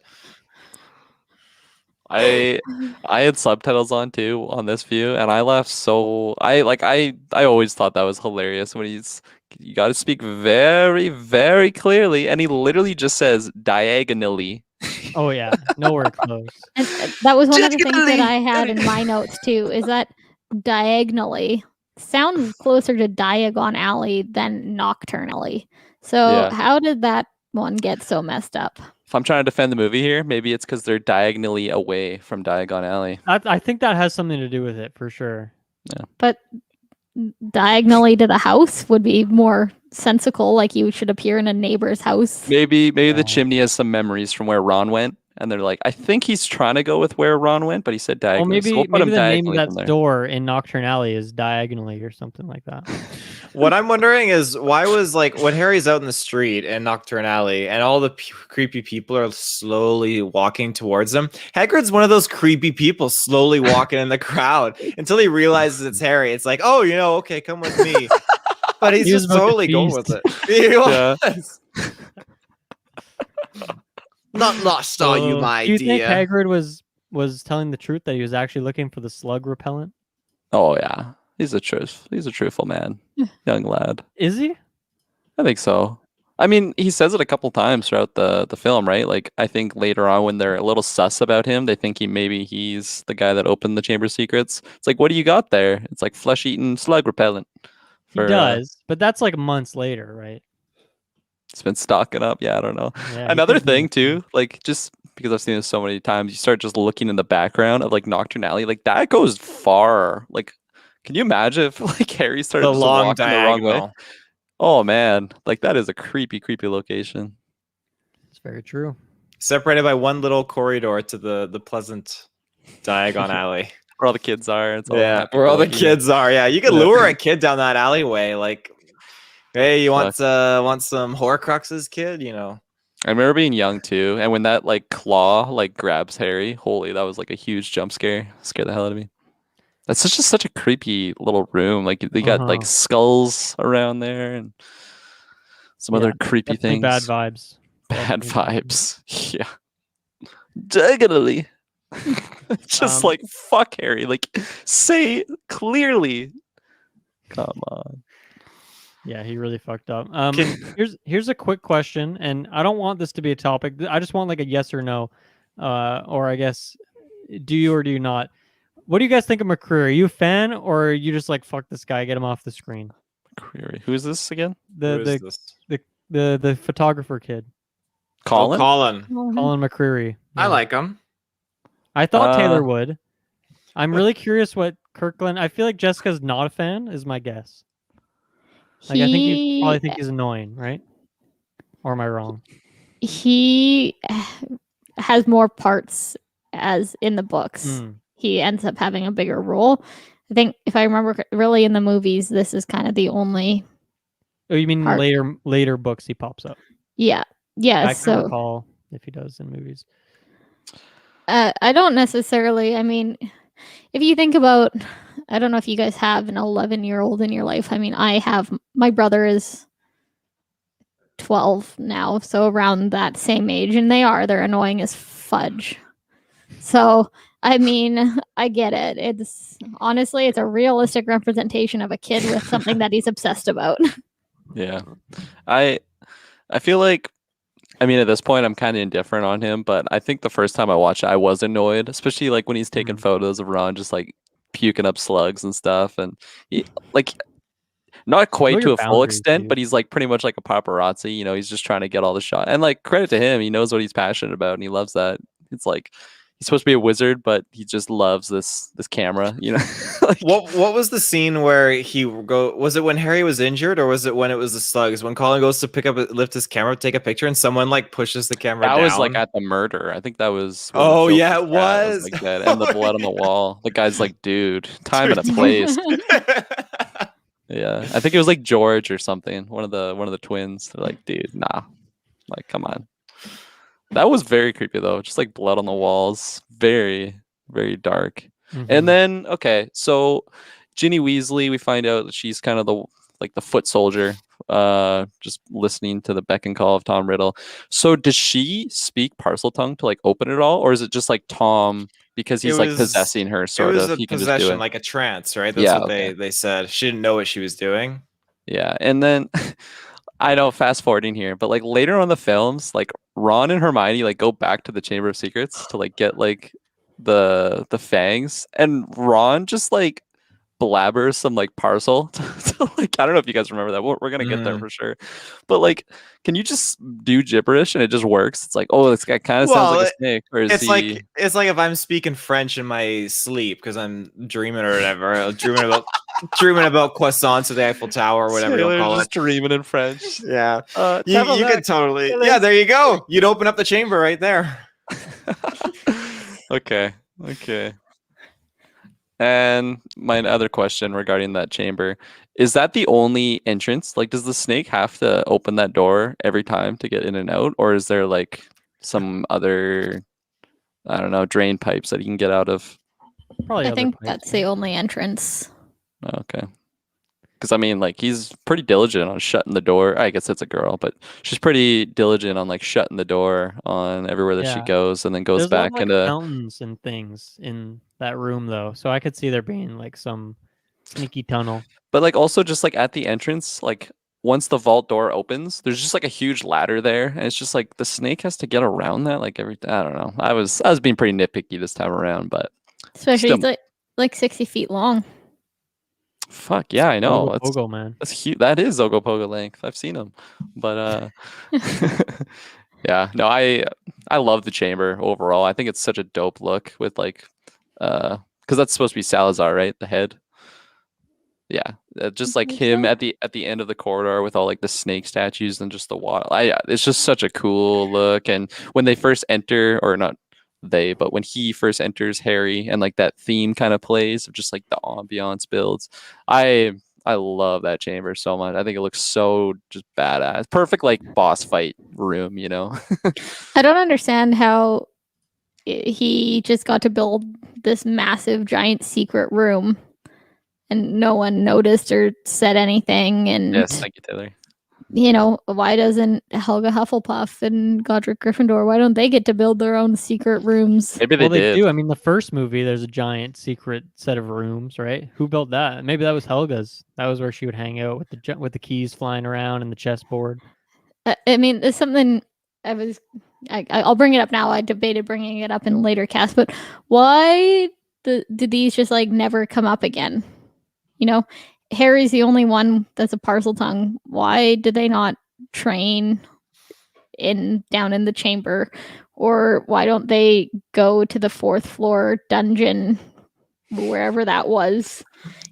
S4: I had subtitles on too on this view, and I laughed so I always thought that was hilarious when you got to speak very, very clearly, and he literally just says diagonally.
S3: Oh yeah, nowhere close.
S2: And that was one of the things that I had in my notes too, is that diagonally sound closer to Diagon Alley than Nocturne Alley. So
S4: Yeah.
S2: how did that one get so messed up?
S4: If I'm trying to defend the movie here, maybe it's because they're diagonally away from Diagon Alley.
S3: I think that has something to do with it for sure.
S2: But diagonally to the house would be more sensical, like you should appear in a neighbor's house.
S4: Maybe
S3: Yeah.
S4: the chimney has some memories from where Ron went, And they're like, I think he's trying to go with where Ron went, but he said
S3: Well,
S4: diagonally.
S3: maybe
S4: So we'll put him
S3: the name of
S4: diagonally
S3: that
S4: from there.
S3: door in Nocturne Alley is diagonally or something like that.
S1: What I'm wondering is why was like when Harry's out in the street in Nocturne Alley and all the creepy people are slowly walking towards him. Hagrid's one of those creepy people slowly walking in the crowd until he realizes it's Harry. It's like, oh, okay, come with me. But he's
S3: He was
S1: just
S3: about to
S1: slowly going with
S3: feast.
S1: it. He
S4: Yeah.
S1: was. Not lost, are you, my
S3: Do you think
S1: dear?
S3: Hagrid was telling the truth that he was actually looking for the slug repellent?
S4: Oh yeah, he's a truthful man, young lad.
S3: Is he?
S4: I think so. I mean, he says it a couple times throughout the film, right? Like, I think later on when they're a little sus about him, they think he's the guy that opened the Chamber of Secrets. It's like, what do you got there? It's like flesh-eating slug repellent.
S3: He does, but that's like months later, right?
S4: It's been stocking up. Yeah, I don't know.
S3: Yeah, he
S4: Another
S3: could've been-
S4: thing too, like just because I've seen this so many times, you start just looking in the background of like Nocturne Alley, like that goes far. Like, can you imagine if like Harry started
S1: The
S4: just
S1: long
S4: walking the wrong way?
S1: diagonal.
S4: Oh man, like that is a creepy location.
S3: It's very true.
S1: Separated by one little corridor to the pleasant Diagon Alley.
S4: Where all the kids are. It's all
S1: Yeah,
S4: happy
S1: where all the
S4: go lucky.
S1: kids are. Yeah, you could
S4: Yeah.
S1: lure a kid down that alleyway. Like, hey, you want
S4: Fuck.
S1: want some Horcruxes, kid?
S4: I remember being young too, and when that like claw like grabs Harry, holy, that was like a huge jump scare. Scared the hell out of me. That's such a creepy little room. Like they got like skulls around there and some other creepy
S3: Definitely
S4: things.
S3: bad vibes.
S4: Bad vibes. Yeah. Diagonally. Just like fuck Harry. Like say clearly. Come on.
S3: Yeah, he really fucked up. Here's a quick question, and I don't want this to be a topic. I just want like a yes or no, or I guess do you or do you not? What do you guys think of McCreary? Are you a fan, or are you just like fuck this guy, get him off the screen?
S4: McCreary. Who is this again?
S3: The photographer kid,
S4: Colin?
S1: Colin.
S3: Colin McCreary.
S1: I like him.
S3: I thought Taylor would. I'm really curious what Kirklin. I feel like Jessica's not a fan. Is my guess. Like I think you probably think he's annoying, right? Or am I wrong?
S2: He has more parts as in the books. He ends up having a bigger role. I think if I remember really in the movies, this is kind of the only.
S3: Oh, you mean
S2: part.
S3: later books he pops up?
S2: Yeah.
S3: I can't recall if he does in movies.
S2: I don't necessarily. I mean, if you think about, I don't know if you guys have an 11-year-old in your life. I mean, I have. My brother is 12 now, so around that same age, and they're annoying as fudge. So, I mean, I get it. It's honestly, it's a realistic representation of a kid with something that he's obsessed about.
S4: Yeah. I feel like, I mean, at this point, I'm kind of indifferent on him, but I think the first time I watched it, I was annoyed, especially like when he's taking photos of Ron just like puking up slugs and stuff. And he, like, not quite to a full extent, but he's like pretty much like a paparazzi. He's just trying to get all the shot. And like, credit to him, he knows what he's passionate about and he loves that. It's like, he's supposed to be a wizard, but he just loves this camera, like,
S1: what was the scene where was it when Harry was injured or was it when it was the slugs? When Colin goes to lift his camera, take a picture, and someone like pushes the camera down?
S4: That was like at the murder. I think that was.
S1: Oh yeah, it was.
S4: Like that. And the blood on the wall. The guy's like, dude, time and a place. Yeah, I think it was like George or something. One of the twins. They're like, dude, nah, like, come on. That was very creepy though. Just like blood on the walls. Very, very dark. And then, okay, so Ginny Weasley, we find out that she's kind of the foot soldier, just listening to the beck and call of Tom Riddle. So does she speak Parseltongue to like open it all, or is it just like Tom because he's like possessing her sort of?
S1: He can just do it. Like a trance, right? That's what they said. She didn't know what she was doing. Yeah,
S4: and then I know, fast forwarding here, but like later on in the films, like Ron and Hermione like go back to the Chamber of Secrets to like get like the fangs, and Ron just like blabbers some like parcel to, like, I don't know if you guys remember that. We're gonna get there for sure, but like, can you just do gibberish and it just works? It's like, oh, this guy kind of sounds like a snake. Or is
S1: it's like if I'm speaking French in my sleep because I'm dreaming or whatever, dreaming about croissants at the Eiffel Tower or whatever you call it.
S4: Dreaming in French.
S1: Yeah, you could totally. Yeah, there you go. You'd open up the chamber right there.
S4: Okay. Okay. And my other question regarding that chamber, is that the only entrance? Like, does the snake have to open that door every time to get in and out? Or is there like some other, I don't know, drain pipes that you can get out of?
S3: Probably
S2: I
S3: other
S2: think
S3: pipes,
S2: that's
S3: right?
S2: the only entrance.
S4: Okay. Because I mean, like, he's pretty diligent on shutting the door. I guess it's a girl, but she's pretty diligent on like shutting the door on everywhere that she
S3: Yeah.
S4: goes, and then goes
S3: There's a lot of
S4: back
S3: like
S4: into.
S3: fountains and things in that room though, so I could see there being like some sneaky tunnel.
S4: But like also just like at the entrance, like once the vault door opens, there's just like a huge ladder there, and it's just like the snake has to get around that. Like every, I don't know. I was being pretty nitpicky this time around, but
S2: Especially
S4: still,
S2: it's like 60 feet long.
S4: fuck yeah, I know.
S3: Pogo, man.
S4: That's huge. That is Ogopogo length. I've seen them, but yeah, no, I love the chamber overall. I think it's such a dope look with like, because that's supposed to be Salazar, right? The head. Yeah, just like
S2: think
S4: him
S2: so.
S4: at the end of the corridor with all like the snake statues and just the water. It's just such a cool look. And when they first enter, or not they, but when he first enters Harry, and like that theme kind of plays of just like the ambiance builds. I love that chamber so much. I think it looks so just badass. Perfect like boss fight room, you know.
S2: I don't understand how he just got to build this massive giant secret room and no one noticed or said anything. And
S4: Yes, thank you, Taylor.
S2: you know, why doesn't Helga Hufflepuff and Godric Gryffindor, why don't they get to build their own secret rooms?
S4: Maybe they
S3: Well, they
S4: did.
S3: do. I mean, the first movie, there's a giant secret set of rooms, right? Who built that? Maybe that was Helga's. That was where she would hang out with the keys flying around and the chessboard.
S2: I mean, it's something I'll bring it up now. I debated bringing it up in later cast, but why did these just like never come up again? You know, Harry's the only one that's a parcel tongue. Why did they not train down in the chamber? Or why don't they go to the 4th floor dungeon, wherever that was?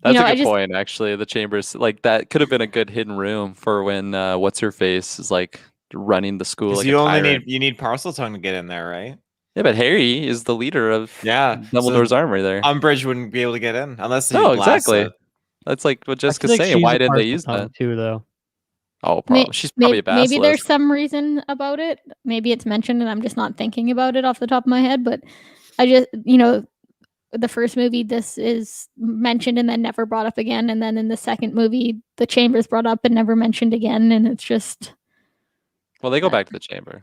S4: That's a good point, actually. The chambers, like that could have been a good hidden room for when what's her face is like running the school.
S1: Because
S4: Like
S1: you
S4: a
S1: only
S4: tyrant.
S1: need Parseltongue to get in there, right?
S4: Yeah, but Harry is the leader of Dumbledore's army there.
S1: Umbridge wouldn't be able to get in unless he
S4: No,
S1: blasts
S4: exactly.
S1: it.
S4: That's like what
S3: I
S4: Jessica's
S3: feel like
S4: saying.
S3: she's
S4: Why
S3: a
S4: didn't they
S3: parcel
S4: use
S3: tongue
S4: that?
S3: too, though.
S4: Oh, probably. She's probably a basilisk.
S2: Maybe there's some reason about it. Maybe it's mentioned and I'm just not thinking about it off the top of my head. But I just, the first movie, this is mentioned and then never brought up again. And then in the second movie, the chamber's brought up and never mentioned again. And it's just.
S4: Well, they go back to the chamber.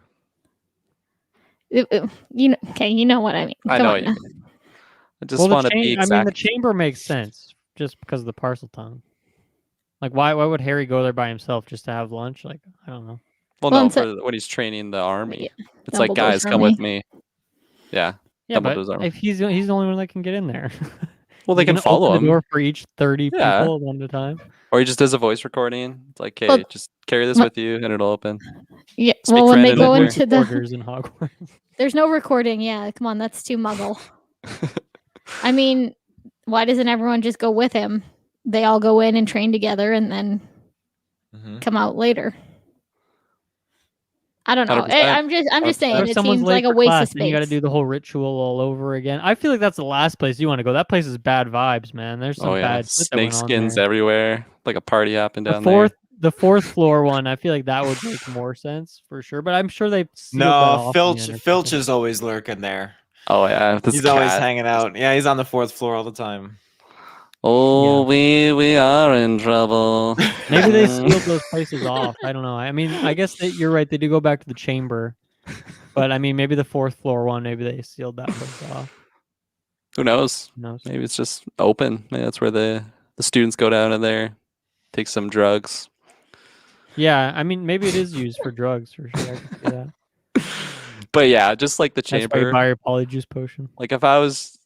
S2: Okay, you know what I mean.
S4: I
S2: Come
S4: know
S2: on
S4: what you
S2: now.
S4: mean. I just want to be exact.
S3: I mean, the chamber makes sense just because of the parcel tongue. Like, why would Harry go there by himself just to have lunch? Like, I don't know.
S4: Well,
S2: Well,
S4: no,
S2: and so-
S4: for when he's training the army.
S2: Yeah,
S4: It's like,
S2: Dumbledore's
S4: guys, come with
S2: army.
S4: me. Yeah.
S3: Yeah, but
S4: Dumbledore's army.
S3: if he's the only one that can get in there.
S4: Well, they
S3: You
S4: can
S3: gonna
S4: follow
S3: open
S4: him.
S3: the door for each 30
S4: Yeah.
S3: people one at a time.
S4: Or he just does a voice recording. It's like, hey,
S2: Well-
S4: just carry this
S2: Well-
S4: with you and it'll open.
S2: Yeah.
S4: Speak
S2: Well, when they
S4: French
S2: go
S4: in there.
S2: into the,
S3: Quarters in Hogwarts.
S2: there's no recording. Yeah, come on, that's too Muggle. I mean, why doesn't everyone just go with him? They all go in and train together and then come out later. I don't know.
S4: 100%.
S2: I'm just saying.
S3: If
S2: It
S3: someone's
S2: seems
S3: late
S2: like a
S3: for
S2: waste
S3: class,
S2: of space.
S3: then you got to do the whole ritual all over again. I feel like that's the last place you want to go. That place is bad vibes, man. There's some
S4: Oh yeah,
S3: bad shit that
S4: snake
S3: went on
S4: skins
S3: there.
S4: everywhere. Like a party happened down
S3: The fourth floor one, I feel like that would make more sense for sure. But I'm sure they sealed that
S1: No,
S3: off in the
S1: Filch
S3: end or
S1: Filch
S3: something.
S1: is always lurking there.
S4: there. Oh yeah, this
S1: He's always
S4: cat.
S1: hanging out. Yeah, he's on the 4th floor all the time.
S4: Oh, we are in trouble.
S3: Maybe they sealed those places off. I don't know. I mean, I guess you're right. They do go back to the chamber, but I mean, maybe the 4th floor one. Maybe they sealed that place off.
S4: Who knows?
S3: Who knows?
S4: Maybe it's just open. Maybe that's where the students go down in there, take some drugs.
S3: Yeah, I mean, maybe it is used for drugs for sure. I can see that.
S4: But yeah, just like the
S3: That's why you
S4: chamber.
S3: buy your polyjuice potion.
S4: Like if I was,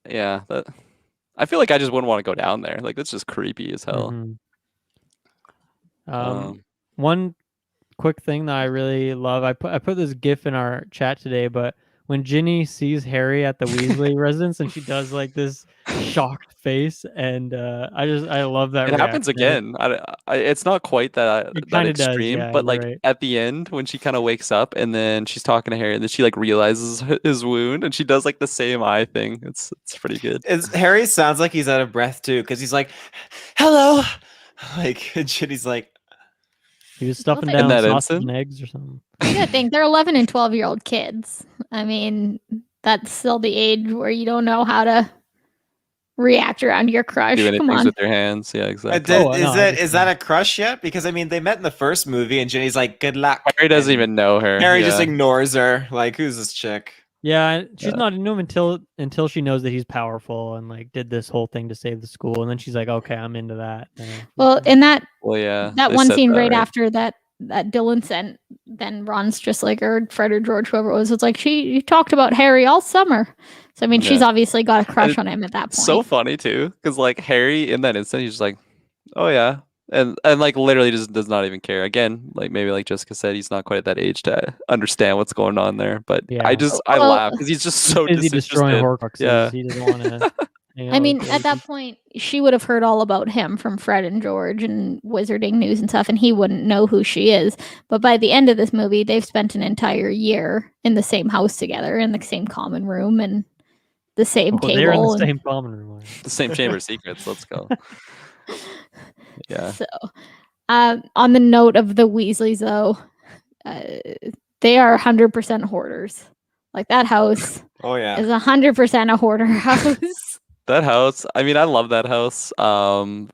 S4: yeah, I feel like I just wouldn't want to go down there. Like that's just creepy as hell.
S3: Mhm. One quick thing that I really love, I put this GIF in our chat today, but when Ginny sees Harry at the Weasley residence and she does like this shocked face, and I love that.
S4: It happens
S3: reaction.
S4: again. It's not quite that
S3: It
S4: that
S3: kinda does,
S4: extreme,
S3: yeah,
S4: but
S3: you're
S4: like
S3: right.
S4: at the end when she kind of wakes up and then she's talking to Harry and then she like realizes his wound and she does like the same eye thing. It's pretty good.
S1: Harry sounds like he's out of breath too, because he's like, "Hello," like, and Ginny's like,
S3: He was stuffing
S2: they-
S3: down
S4: that
S3: sausage
S4: instant?
S3: and eggs or something.
S2: You gotta think they're 11 and 12-year-old kids. I mean, that's still the age where you don't know how to react around your crush.
S4: Do
S2: Come
S4: anything
S2: on.
S4: with their hands. Yeah, exactly.
S3: Oh, no, I
S1: is that a crush yet? Because I mean, they met in the first movie, and Ginny's like, "Good luck."
S4: Harry doesn't
S1: and
S4: even know her.
S1: Harry just
S4: yeah.
S1: ignores her. Like, who's this chick?
S3: Yeah, she's
S4: Yeah.
S3: not into him until she knows that he's powerful and like did this whole thing to save the school, and then she's like, okay, I'm into that.
S2: Well, in that
S4: Well, yeah.
S2: that
S4: they
S2: one
S4: said
S2: scene
S4: that,
S2: right after that Dylan sent, then Ron's just like, or Fred or George, whoever it was, it's like you talked about Harry all summer. So I mean, she's
S4: Yeah.
S2: obviously got a crush on him at that point.
S4: So funny too, because like Harry in that instant, he's just like, "Oh yeah," and like literally just does not even care. Again, like maybe like Jessica said, he's not quite at that age to understand what's going on there. But
S3: Yeah.
S4: I
S2: Well,
S4: laugh because he's just so
S3: busy destroying
S4: disinterested.
S3: Horcruxes.
S4: Yeah.
S3: He doesn't want to.
S2: I mean, at that point, she would have heard all about him from Fred and George and wizarding news and stuff, and he wouldn't know who she is. But by the end of this movie, they've spent an entire year in the same house together, in the same common room, and the same table.
S3: They're in the
S2: and-
S3: same common room.
S4: The same Chamber of Secrets. Let's go. Yeah.
S2: So, on the note of the Weasleys, though, they are 100% hoarders. Like that house
S1: Oh yeah.
S2: is 100% a hoarder house.
S4: That house, I mean, I love that house.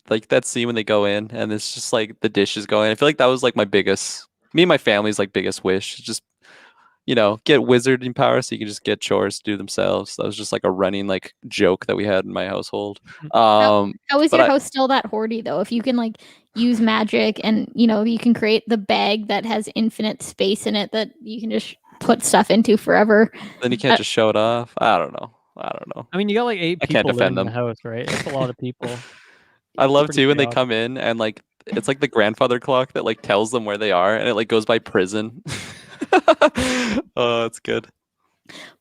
S4: Like that scene when they go in and it's just like the dishes going. I feel like that was like me and my family's like biggest wish. Just, get wizarding power so you can just get chores to do themselves. That was just like a running like joke that we had in my household.
S2: How is
S4: but
S2: your
S4: I-
S2: house still that hoardy though? If you can like use magic and you can create the bag that has infinite space in it that you can just put stuff into forever.
S4: Then you can't just show it off. I don't know.
S3: I mean, you got like 8
S4: I can't
S3: people living
S4: defend
S3: in the
S4: them.
S3: house, right? That's a lot of people.
S4: I love
S3: pretty
S4: too when they
S3: chaotic.
S4: come in and like it's like the grandfather clock that like tells them where they are and it like goes by prison. Oh, it's good.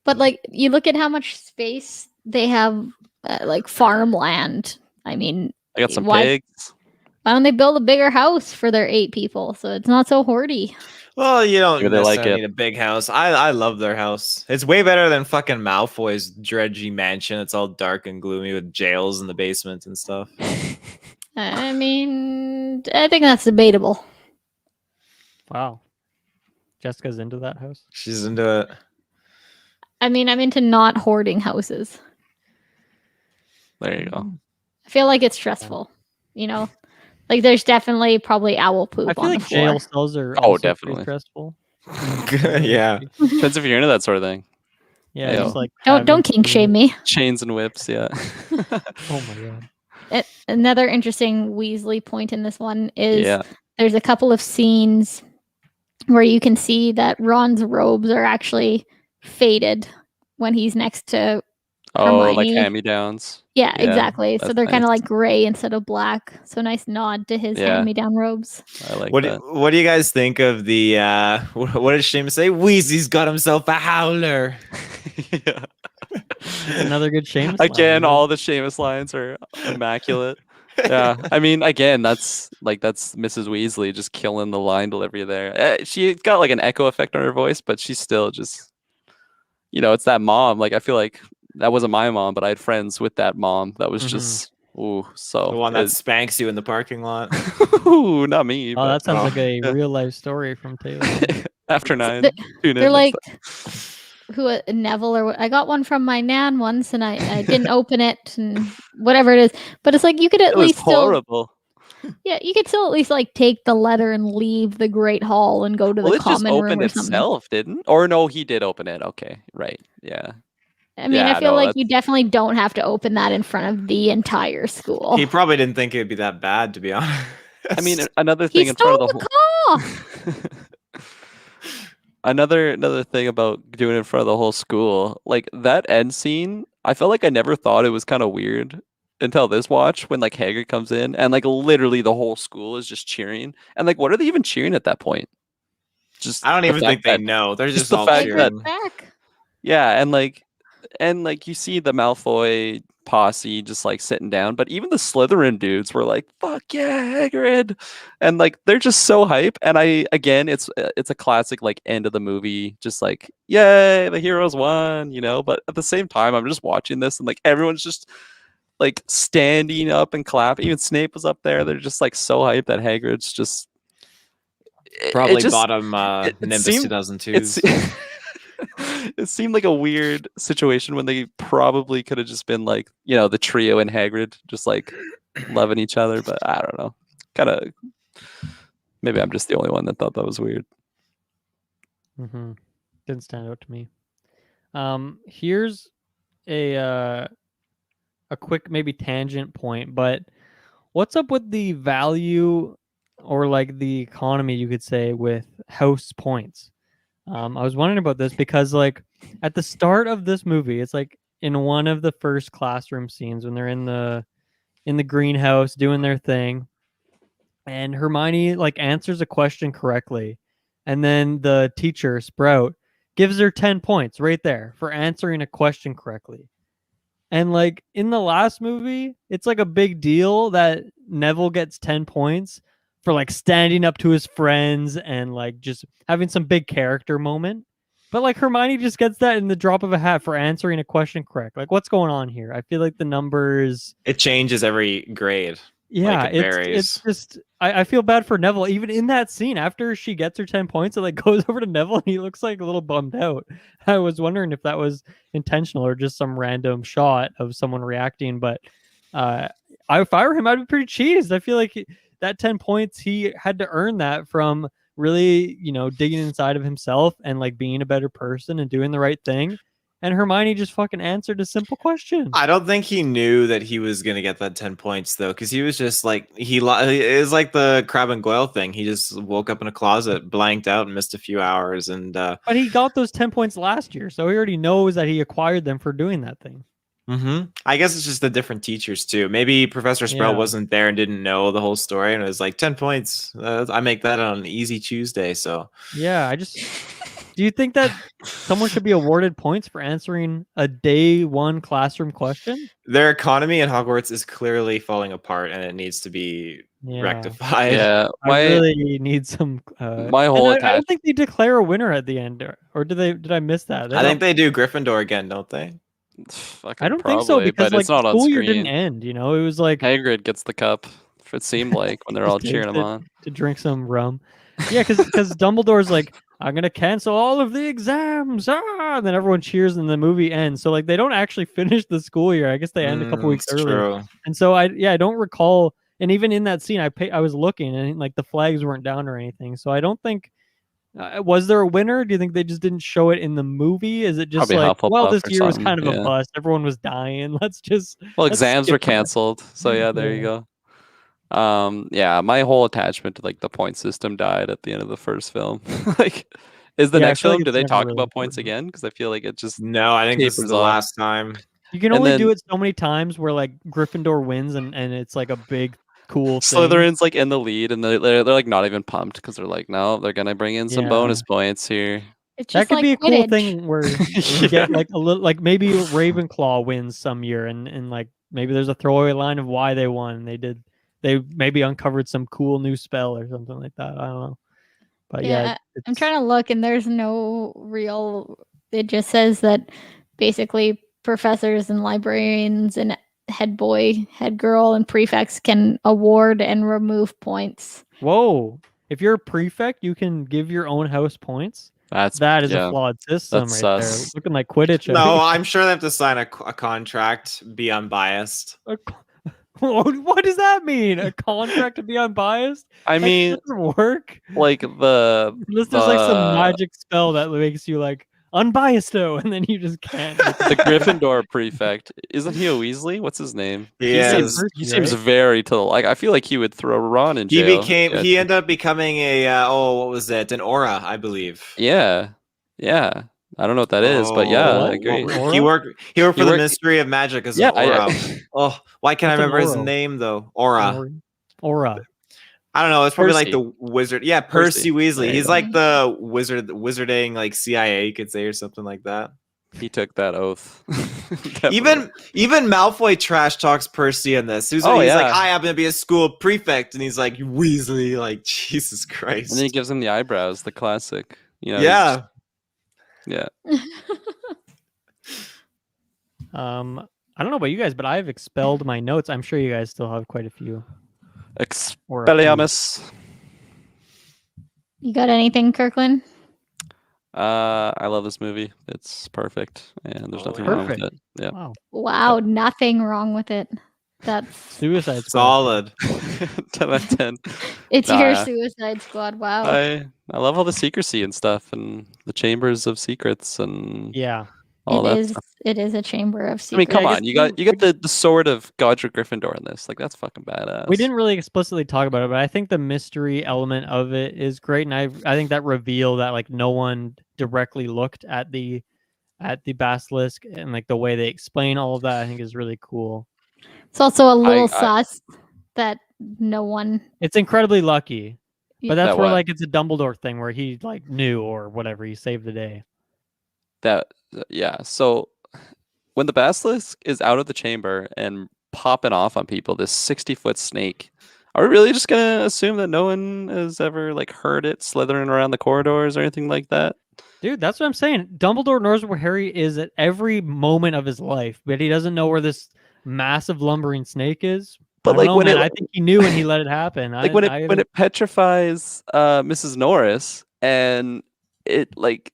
S2: But like you look at how much space they have, like farmland. I mean,
S4: I got some
S2: why
S4: pigs.
S2: don't they build a bigger house for their 8 people so it's not so hoardy?
S1: Well, you don't
S4: Maybe they like
S1: necessarily
S4: it.
S1: need a big house. I love their house. It's way better than fucking Malfoy's dredgy mansion. It's all dark and gloomy with jails in the basement and stuff.
S2: I mean, I think that's debatable.
S3: Wow. Jessica's into that house.
S1: She's into it.
S2: I mean, I'm into not hoarding houses.
S4: There you go.
S2: I feel like it's stressful, Like there's definitely probably owl poop
S3: I feel
S2: on
S3: like
S2: the floor.
S3: jail cells are
S4: Oh,
S3: also pretty
S4: definitely.
S3: stressful.
S1: Yeah.
S4: Depends if you're into that sort of thing.
S3: Yeah,
S4: Yeah.
S3: just like
S2: Don't
S3: having
S2: kink
S3: to-
S2: shame me.
S4: Chains and whips, yeah.
S3: Oh my god.
S2: Another interesting Weasley point in this one is
S4: Yeah.
S2: there's a couple of scenes where you can see that Ron's robes are actually faded when he's next to
S4: Oh, like
S2: Hermione.
S4: hand-me-downs.
S2: Yeah,
S4: Yeah,
S2: exactly. So
S4: that's
S2: they're kind of
S4: nice.
S2: like gray instead of black. So nice nod to his
S4: Yeah.
S2: hand-me-down robes.
S4: I like
S1: What
S4: that.
S1: what do you guys think of the what did Seamus say? Weasley's got himself a howler.
S4: Yeah.
S3: Another good Seamus
S4: Again,
S3: line.
S4: all the Seamus lines are immaculate. Yeah, I mean, again, that's Mrs. Weasley just killing the line delivery there. She got like an echo effect on her voice, but she's still just, it's that mom. Like I feel like that wasn't my mom, but I had friends with that mom. That was
S3: Mhm.
S4: just so.
S1: The one that spanks you in the parking lot.
S4: Ooh, not me.
S3: Oh,
S4: but
S3: that sounds like a
S4: yeah.
S3: real life story from Taylor.
S4: After 9.
S2: They-
S4: Tune in
S2: They're
S4: next
S2: like, Neville or what? I got one from my nan once and I didn't open it and whatever it is. But it's like you could at
S4: It was
S2: least still,
S4: horrible.
S2: yeah, you could still at least like take the letter and leave the Great Hall and go to
S4: Well,
S2: the
S4: it just
S2: common room
S4: opened
S2: or something.
S4: itself, didn't? Or no, he did open it. Okay, right. Yeah.
S2: I mean,
S4: Yeah,
S2: I feel
S4: no,
S2: like you definitely don't have to open that in front of the entire school.
S1: He probably didn't think it'd be that bad, to be honest.
S4: I mean, another
S2: He
S4: thing in front
S2: stole
S4: of the
S2: the
S4: whole.
S2: car.
S4: Another thing about doing it in front of the whole school, like that end scene, I felt like I never thought it was kind of weird until this watch when like Hagrid comes in and like literally the whole school is just cheering. And like, what are they even cheering at that point? Just
S1: I don't
S4: the
S1: even
S4: fact
S1: think they
S4: that-
S1: know. They're
S4: just
S1: just
S4: the
S1: all
S4: fact
S1: cheering.
S4: that-
S2: Back.
S4: Yeah, and like you see the Malfoy posse just like sitting down, but even the Slytherin dudes were like, "Fuck yeah, Hagrid!" And like they're just so hype. And it's a classic like end of the movie, just like, "Yay, the heroes won," you know. But at the same time, I'm just watching this and like everyone's just like standing up and clapping. Even Snape was up there. They're just like so hyped that Hagrid's just it
S1: Probably
S4: just
S1: bottom
S4: it
S1: Nimbus
S4: seemed
S1: 2002s.
S4: it seemed like a weird situation when they probably could have just been like, you know, the trio and Hagrid just like loving each other. But I don't know. Kind of. Maybe I'm just the only one that thought that was weird.
S3: Mm-hmm. Didn't stand out to me. Here's a quick maybe tangent point, but what's up with the value or like the economy, you could say, with house points? I was wondering about this because like at the start of this movie, it's like in one of the first classroom scenes when they're in the greenhouse doing their thing, and Hermione like answers a question correctly, and then the teacher Sprout gives her 10 points right there for answering a question correctly. And like in the last movie, it's like a big deal that Neville gets 10 points for like standing up to his friends and like just having some big character moment. But like Hermione just gets that in the drop of a hat for answering a question correct. Like what's going on here? I feel like the numbers
S1: It changes every grade.
S3: yeah,
S1: Like, it varies.
S3: it's just I feel bad for Neville. Even in that scene, after she gets her 10 points, it like goes over to Neville and he looks like a little bummed out. I was wondering if that was intentional or just some random shot of someone reacting. But if I were him, I'd be pretty cheesed. I feel like that 10 points, he had to earn that from really, you know, digging inside of himself and like being a better person and doing the right thing. And Hermione just fucking answered a simple question.
S1: I don't think he knew that he was gonna get that 10 points though, because he was just like it was like the Crab and Goyle thing. He just woke up in a closet, blanked out, and missed a few hours. And
S3: But he got those 10 points last year, so he already knows that he acquired them for doing that thing.
S1: I guess it's just the different teachers too. Maybe Professor Sprout
S3: Yeah.
S1: wasn't there and didn't know the whole story, and it was like 10 points. I make that on an easy Tuesday. So
S3: Yeah, do you think that someone should be awarded points for answering a day one classroom question?
S1: their economy in Hogwarts is clearly falling apart, and it needs to be
S3: Yeah.
S1: rectified.
S4: Yeah,
S3: I really need some.
S4: my
S3: and
S4: whole
S3: I don't
S4: attach.
S3: think they declare a winner at the end, or did they? Did I miss that?
S1: I think they do Gryffindor again, don't they?
S3: I don't think so
S4: Probably,
S3: because
S4: but
S3: like
S4: it's not
S3: the
S4: on
S3: school year didn't
S4: screen.
S3: end. You know, it was like
S4: Hagrid gets the cup. It seemed like when they're all
S3: just
S4: cheering him
S3: takes it
S4: on.
S3: to drink some rum. Yeah, because Dumbledore's like, I'm gonna cancel all of the exams. And then everyone cheers and the movie ends. So like they don't actually finish the school year. I guess they end a couple weeks
S1: It's
S3: early.
S1: true.
S3: And so I don't recall. And even in that scene, I was looking and like the flags weren't down or anything. So I don't think. Was there a winner? Do you think they just didn't show it in the movie? Is it just
S4: Probably
S3: like, well,
S4: Hufflepuff
S3: this
S4: or
S3: year was
S4: something,
S3: kind of a
S4: yeah.
S3: bust. Everyone was dying. Let's
S4: Well,
S3: let's
S4: exams
S3: skip
S4: were
S3: that.
S4: canceled, so yeah, there you go. Yeah, my whole attachment to like the point system died at the end of the first film. Like, is the
S3: Yeah, I
S4: next
S3: feel like
S4: film? Do
S3: it's
S4: they
S3: never
S4: talk
S3: really
S4: about points
S3: important.
S4: again? Because I feel like it just
S1: No, I think this is
S4: tapers
S1: the
S4: off.
S1: last time.
S3: You can
S4: And
S3: only do
S4: then-
S3: it so many times where like Gryffindor wins and it's like a big cool thing.
S4: Slytherin's like in the lead, and they're like not even pumped because they're like, no, they're gonna bring in some bonus points here.
S2: It's
S3: That
S2: just
S3: could
S2: like
S3: be a cool
S2: Quidditch.
S3: thing where you get like a little like maybe Ravenclaw wins some year and like maybe there's a throwaway line of why they won. They maybe uncovered some cool new spell or something like that. I don't know. But yeah,
S2: I'm trying to look and there's no real. It just says that basically professors and librarians and head boy, head girl, and prefects can award and remove points.
S3: Whoa. If you're a prefect, you can give your own house points. That is a flawed system
S4: That's
S3: right
S4: sus.
S3: there. Looking like Quidditch.
S1: No, I'm sure they have to sign a contract, be unbiased.
S3: What does that mean? A contract to be unbiased?
S4: I
S3: That
S4: mean,
S3: doesn't work.
S4: like
S3: Unless there's like some magic spell that makes you like unbiased though, and then you just can't.
S4: the Gryffindor prefect, isn't he a Weasley? What's his name?
S1: Yes.
S4: He seems very to like. I feel like he would throw Ron in
S1: He
S4: jail.
S1: he ended up becoming a what was it? An aura, I believe.
S4: Yeah. I don't know what that is, but yeah,
S3: what?
S4: I agree.
S3: What?
S1: He worked for the
S4: worked-
S1: Ministry of Magic as
S4: Yeah,
S1: an aura. Oh, why can't I
S3: What's an
S1: remember his
S3: aura?
S1: name though? Aura.
S3: Aura.
S1: I don't know. It's probably like
S4: Percy.
S1: the wizard. Yeah, Percy
S4: Percy.
S1: Weasley.
S4: There you
S1: He's
S4: go.
S1: like the wizarding like CIA, you could say, or something like that.
S4: He took that oath.
S1: Even Malfoy trash talks Percy in this. He's like, I happen to be a school prefect, and he's like, Weasley, like Jesus Christ.
S4: And then he gives him the eyebrows, the classic. You know,
S1: yeah.
S4: Yeah.
S3: I don't know about you guys, but I've expelled my notes. I'm sure you guys still have quite a few.
S4: Expelliarmus.
S2: You got anything, Kirklin?
S4: I love this movie. It's perfect, and there's nothing wrong with it. Yeah.
S2: Wow, nothing wrong with it. That's
S3: Suicide Squad.
S1: Solid.
S4: 10 out of 10.
S2: It's your Suicide Squad. Wow.
S4: I love all the secrecy and stuff, and the chambers of secrets, and all that stuff.
S2: It is a chamber of secrets.
S4: I mean, come on, you got the sword of Godric Gryffindor in this. Like, that's fucking badass.
S3: We didn't really explicitly talk about it, but I think the mystery element of it is great, and I think that reveal that like no one directly looked at the basilisk, and like the way they explain all of that, I think is really cool.
S2: It's also a little sus that no one.
S3: It's incredibly lucky, but that's where
S4: what?
S3: like it's a Dumbledore thing where he like knew or whatever, he saved the day.
S4: So when the basilisk is out of the chamber and popping off on people, this 60-foot snake, are we really just gonna assume that no one has ever like heard it slithering around the corridors or anything like that?
S3: Dude, that's what I'm saying. Dumbledore knows where Harry is at every moment of his life, but he doesn't know where this massive lumbering snake is.
S4: But
S3: I think he knew when he let it happen.
S4: Like when it petrifies Mrs. Norris, and it like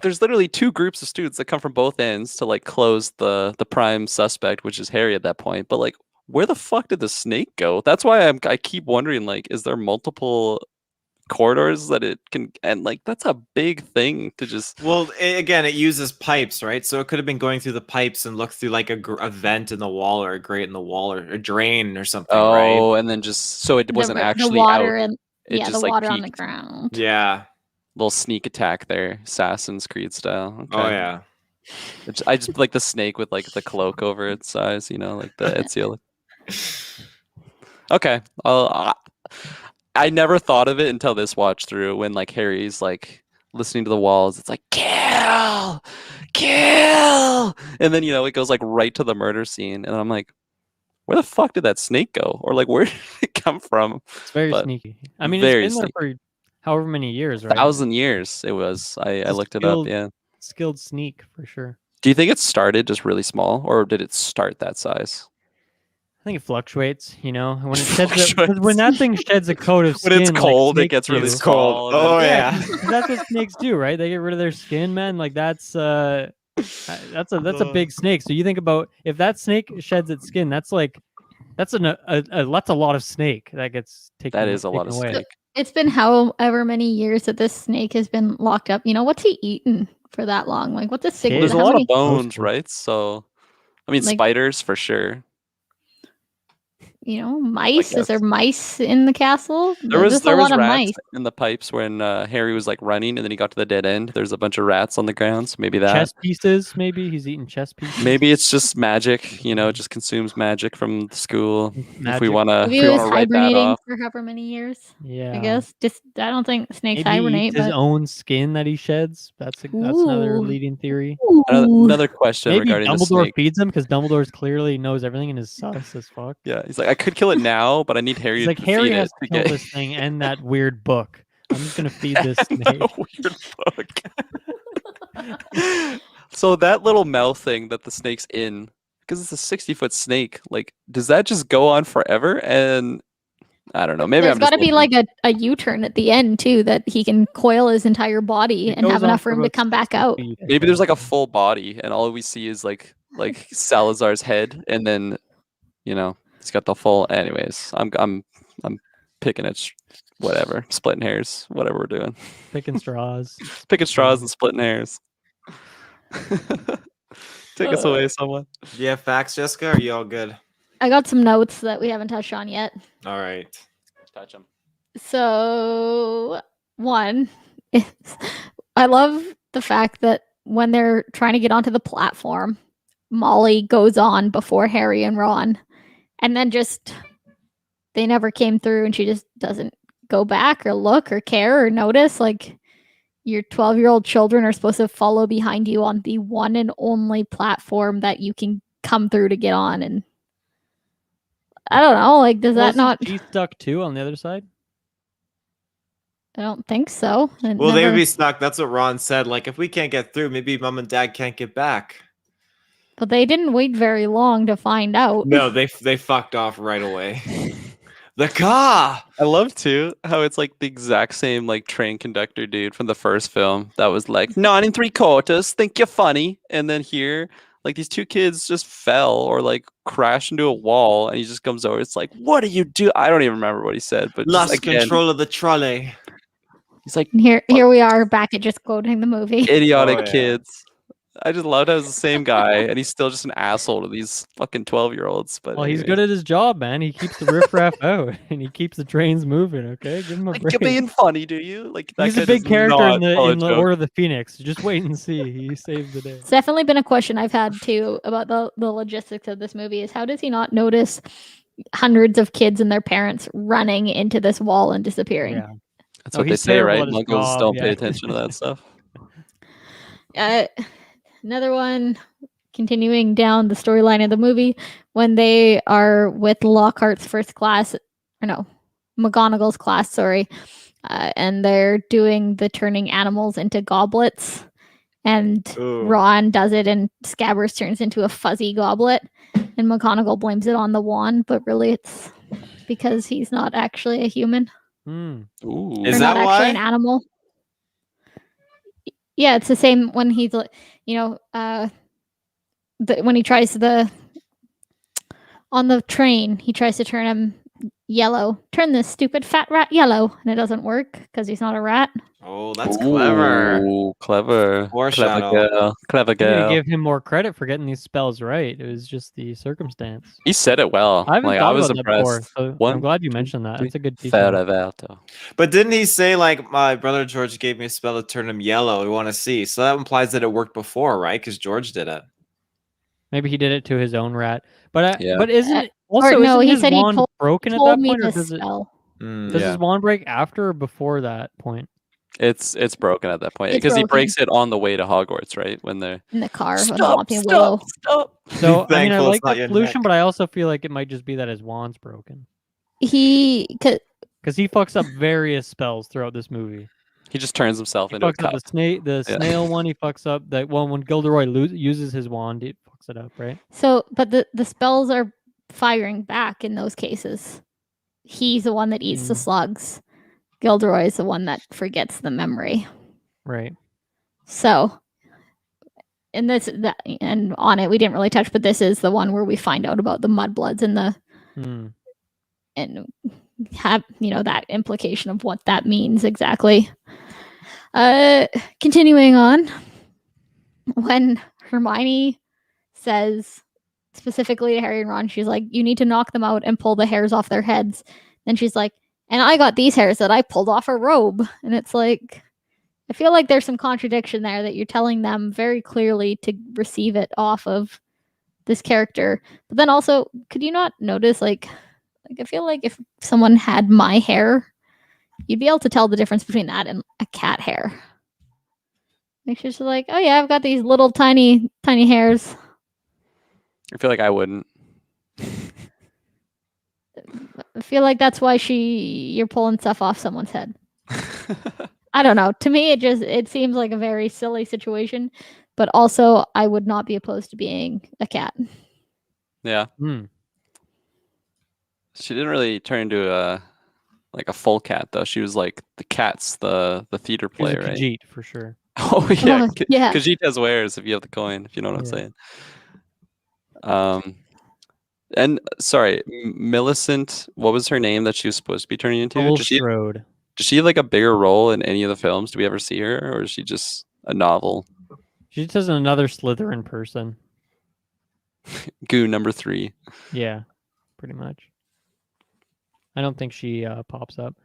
S4: there's literally two groups of students that come from both ends to like close the prime suspect, which is Harry at that point. But like, where the fuck did the snake go? That's why I keep wondering, like, is there multiple corridors that it can, and like that's a big thing to just.
S1: Well, it uses pipes, right? So it could have been going through the pipes and looked through like a vent in the wall or a grate in the wall or a drain or something.
S4: Oh,
S1: right?
S4: And then just so it wasn't actually
S2: the water
S4: out.
S2: and
S4: Just,
S2: the
S4: like,
S2: water on the
S4: peeked.
S2: ground.
S1: Yeah.
S4: Little sneak attack there, Assassin's Creed style. Okay.
S1: Oh yeah.
S4: I just like the snake with like the cloak over its eyes, like the Ezio. Okay, I never thought of it until this watch through when like Harry's like listening to the walls. It's like kill, and then it goes like right to the murder scene, and I'm like, where the fuck did that snake go, or like where did it come from?
S3: It's very sneaky. I mean,
S4: very
S3: it's been there for however many years, right?
S4: 1,000 years it was. I looked it up. Yeah,
S3: skilled sneak for sure.
S4: Do you think it started just really small, or did it start that size?
S3: I think it fluctuates, when it sheds when that thing sheds a coat of skin.
S4: When it's cold,
S3: like
S4: it gets really
S1: cold. Oh yeah.
S3: That's what snakes do, right? They get rid of their skin, man. Like that's a big snake. So you think about if that snake sheds its skin, that's a lot of snake that gets taken.
S4: That is a lot of snake.
S2: It's been however many years that this snake has been locked up. What's he eaten for that long? Like, what's a sick?
S4: There's a lot of bones, right? So, I mean, spiders for sure.
S2: Mice. Is there mice in the castle?
S4: There was
S2: a lot of
S4: rats
S2: mice
S4: in the pipes when Harry was like running, and then he got to the dead end. There's a bunch of rats on the ground. So maybe that
S3: chess pieces. Maybe he's eating chess pieces.
S4: Maybe it's just magic. It just consumes magic from the school.
S3: Magic.
S4: If we want to write that off.
S2: For however many years.
S3: Yeah,
S2: I guess. I don't think snakes
S3: maybe
S2: hibernate.
S3: His own skin that he sheds. That's another leading theory.
S4: Another question
S3: maybe
S4: regarding
S3: Dumbledore
S4: the snake.
S3: feeds him because Dumbledore clearly knows everything and is sus as fuck.
S4: Yeah, he's like, I could kill it now, but I need Harry to
S3: Harry
S4: feed
S3: has
S4: it
S3: to kill this thing and that weird book. I'm just gonna feed this snake.
S4: Weird book. So that little mouth thing that the snake's in, because it's a 60-foot snake, like, does that just go on forever? And I don't know. Maybe
S2: there's got to be like a U-turn at the end too, that he can coil his entire body and have enough room to come back out.
S4: Maybe there's like a full body, and all we see is like Salazar's head, and then he's got the full. Anyways, I'm picking it, whatever, splitting hairs, whatever we're doing.
S3: Picking straws
S4: and splitting hairs. Take us away, someone.
S1: Do you have facts, Jessica? Or are you all good?
S2: I got some notes that we haven't touched on yet.
S1: All right.
S4: Touch them.
S2: So, one is I love the fact that when they're trying to get onto the platform, Molly goes on before Harry and Ron, and then they never came through, and she just doesn't go back or look or care or notice. Like, your 12-year-old children are supposed to follow behind you on the one and only platform that you can come through to get on, and I don't know, like, does that not?
S3: She stuck too on the other side?
S2: I don't think so. It
S1: Well, they would
S2: never-
S1: be stuck. That's what Ron said. Like, if we can't get through, maybe mom and dad can't get back.
S2: But they didn't wait very long to find out.
S1: No, they fucked off right away. The car.
S4: I love too how it's like the exact same like train conductor dude from the first film that was like 9 3/4, think you're funny, and then here like these two kids just fell or like crashed into a wall, and he just comes over. It's like, what do you do? I don't even remember what he said, but
S1: Lost
S4: just, again,
S1: control of the trolley.
S4: he's like
S2: And here we are back at just quoting the movie.
S4: idiotic
S1: Oh, yeah.
S4: kids. I just loved how it's the same guy, and he's still just an asshole to these fucking 12-year-olds. But
S3: Well, he's
S4: anyways.
S3: good at his job, man. He keeps the riffraff out, and he keeps the trains moving. Okay, give him a
S4: Like,
S3: break.
S4: you're being funny, do you? Like that
S3: He's
S4: guy
S3: a big
S4: does
S3: character
S4: not
S3: in the
S4: follow joke.
S3: Order of the Phoenix. Just wait and see. He saved the day.
S2: It's definitely been a question I've had too about the logistics of this movie is how does he not notice hundreds of kids and their parents running into this wall and disappearing?
S3: Yeah.
S4: That's
S3: Oh,
S4: what they
S3: he's
S4: say,
S3: terrible
S4: right?
S3: at his
S4: Muggles
S3: job,
S4: don't
S3: yeah.
S4: pay attention to that stuff.
S2: Another one, continuing down the storyline of the movie, when they are with Lockhart's first class, or no, McGonagall's class, sorry, and they're doing the turning animals into goblets, and
S1: Ooh.
S2: Ron does it, and Scabbers turns into a fuzzy goblet, and McGonagall blames it on the wand, but really it's because he's not actually a human.
S3: Hmm.
S4: Ooh.
S1: Is
S2: Or
S1: that
S2: not actually
S1: why?
S2: an animal. Yeah, it's the same when he's, when he tries on the train, he tries to turn him yellow. Turn this stupid fat rat yellow, and it doesn't work because he's not a rat.
S1: Oh, that's clever.
S4: Ooh, clever.
S1: Foreshadow.
S4: Clever girl. Clever
S3: You need to
S4: girl.
S3: give him more credit for getting these spells right. It was just the circumstance.
S4: He said it well.
S3: I haven't
S4: Like,
S3: thought
S4: I was
S3: about that before,
S4: impressed.
S3: so
S4: One,
S3: I'm glad you
S4: two,
S3: mentioned that.
S4: three.
S3: It's a good detail.
S4: Ferraverto.
S1: But didn't he say, like, my brother George gave me a spell to turn him yellow? We want to see. So that implies that it worked before, right? Because George did it.
S3: Maybe he did it to his own rat. But
S4: Yeah.
S3: but isn't it
S2: Or
S3: also
S2: no,
S3: isn't
S2: he
S3: his
S2: said he
S3: wand broken at
S2: Told
S3: that
S2: me
S3: point, or
S2: this
S3: does it
S2: spell.
S1: Mm.
S3: does
S4: Yeah.
S3: his wand break after or before that point?
S4: It's broken at that point
S2: It's
S4: because he
S2: broken.
S4: breaks it on the way to Hogwarts, right? When they're
S2: In the car with
S4: stop,
S2: Whomping
S4: stop,
S2: Willow.
S4: stop.
S3: So I mean, I
S1: Thankful
S3: like
S1: it's not
S3: that
S1: your
S3: solution,
S1: neck.
S3: but I also feel like it might just be that his wand's broken
S2: Because
S3: because he fucks up various spells throughout this movie.
S4: He just turns himself
S3: He
S4: into a
S3: fucks up
S4: cup.
S3: the
S4: Yeah.
S3: snail one. He fucks up that one when Gilderoy uses his wand. He fucks it up, right?
S2: but the spells are firing back in those cases. He's the one that eats the
S3: Mm.
S2: slugs. Gilderoy is the one that forgets the memory.
S3: Right.
S2: So, and and on it we didn't really touch, but this is the one where we find out about the mudbloods
S3: Hmm.
S2: and have that implication of what that means exactly. Continuing on, when Hermione says specifically to Harry and Ron, she's like, "You need to knock them out and pull the hairs off their heads." Then she's like, "And I got these hairs that I pulled off a robe," and it's like, I feel like there's some contradiction there that you're telling them very clearly to receive it off of this character. But then also, could you not notice, like I feel like if someone had my hair, you'd be able to tell the difference between that and a cat hair. Like she's just like, "Oh yeah, I've got these little tiny hairs."
S4: I feel like I wouldn't.
S2: I feel like that's why you're pulling stuff off someone's head. I don't know. To me, it seems like a very silly situation, but also I would not be opposed to being a cat.
S4: Yeah.
S3: Hmm.
S4: She didn't really turn into a full cat though. She was like the cat's the theater
S3: He was
S4: play,
S3: a
S4: right?
S3: Khajiit for sure.
S4: Oh yeah,
S2: Oh, yeah.
S4: Khajiit has wares if you have the coin, if you know what I'm
S3: Yeah.
S4: saying. And sorry, Millicent. What was her name that she was supposed to be turning into? Does she
S3: Bulstrode.
S4: have like a bigger role in any of the films? Do we ever see her, or is she just a novel?
S3: She just has another Slytherin person.
S4: Goo number 3.
S3: Yeah, pretty much. I don't think she pops up.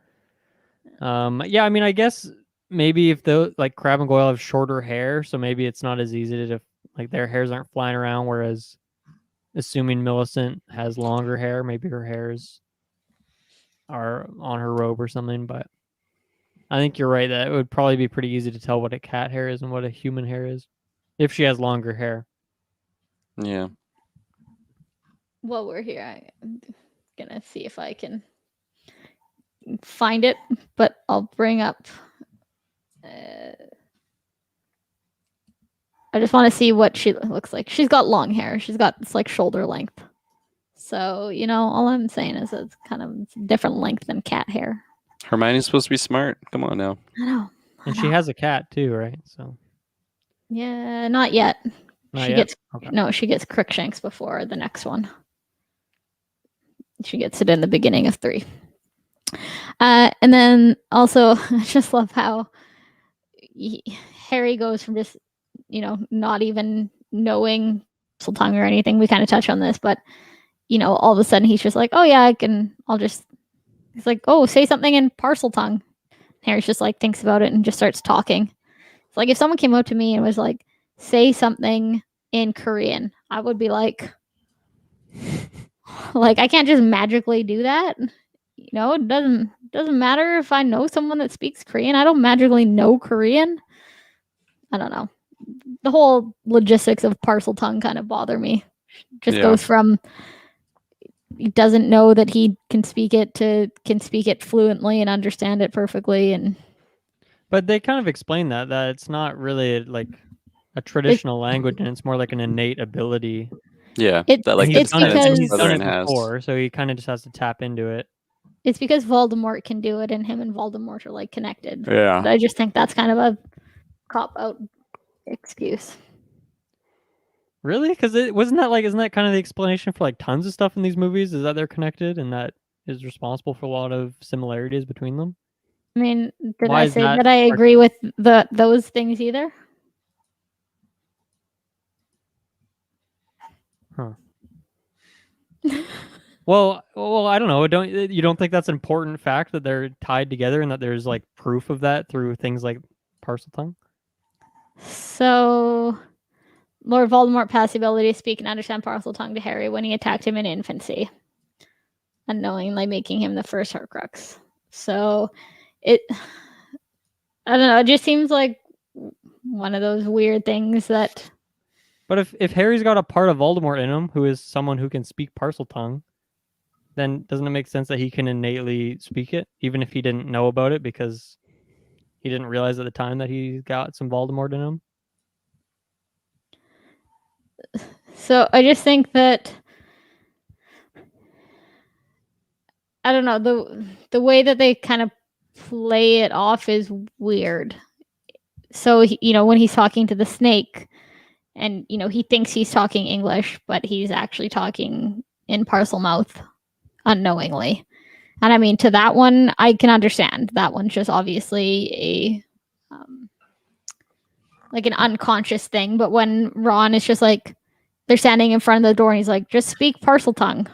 S3: Yeah, I mean, I guess maybe if like Crab and Goyle have shorter hair, so maybe it's not as easy to like their hairs aren't flying around. Whereas, assuming Millicent has longer hair, maybe her hairs are on her robe or something. But I think you're right that it would probably be pretty easy to tell what a cat hair is and what a human hair is, if she has longer hair.
S4: Yeah.
S2: While we're here, I'm gonna see if I can find it, but I'll bring up. I just want to see what she looks like. She's got long hair. She's got it's like shoulder length. So all I'm saying is it's kind of different length than cat hair.
S4: Hermione's supposed to be smart. Come on now.
S2: I know.
S3: And she has a cat too, right? So
S2: Yeah, not yet.
S3: not
S2: she
S3: yet?
S2: gets
S3: Okay.
S2: no. She gets Crookshanks before the next one. She gets it in the beginning of 3. And then also, I just love how Harry goes from just, not even knowing tongue or anything. We kind of touch on this, but, all of a sudden he's just like, oh, yeah, he's like, oh, say something in parcel tongue. Harry's just like, thinks about it and just starts talking. It's like if someone came up to me and was like, say something in Korean, I would be like, I can't just magically do that. It doesn't matter if I know someone that speaks Korean. I don't magically know Korean. I don't know. The whole logistics of parcel tongue kind of bother me. Just goes from he doesn't know that he can speak it to can speak it fluently and understand it perfectly.
S3: But they kind of explain that it's not really like a traditional language, and it's more like an innate ability.
S4: Yeah.
S2: It's
S3: He's done
S2: because
S3: it before, so he kind of just has to tap into it.
S2: It's because Voldemort can do it, and him and Voldemort are like connected.
S4: Yeah.
S2: But I just think that's kind of a cop-out excuse.
S3: Really? Because isn't that kind of the explanation for like tons of stuff in these movies? Is that they're connected and that is responsible for a lot of similarities between them?
S2: I mean, did
S3: Why
S2: I
S3: is
S2: say
S3: that
S2: that I agree with those things either?
S3: Huh. Well, I don't know. You don't think that's an important fact that they're tied together and that there's like proof of that through things like Parseltongue?
S2: So, Lord Voldemort passed the ability to speak and understand Parseltongue to Harry when he attacked him in infancy, unknowingly making him the first Horcrux. So, I don't know. It just seems like one of those weird things that.
S3: But if Harry's got a part of Voldemort in him, who is someone who can speak Parseltongue, then doesn't it make sense that he can innately speak it, even if he didn't know about it because he didn't realize at the time that he got some Voldemort in him?
S2: So I just think that I don't know, the way that they kind of play it off is weird. So when he's talking to the snake, and he thinks he's talking English, but he's actually talking in Parselmouth unknowingly. And I mean, to that one, I can understand. That one's just obviously a like an unconscious thing. But when Ron is just like, they're standing in front of the door and he's like, just speak Parseltongue.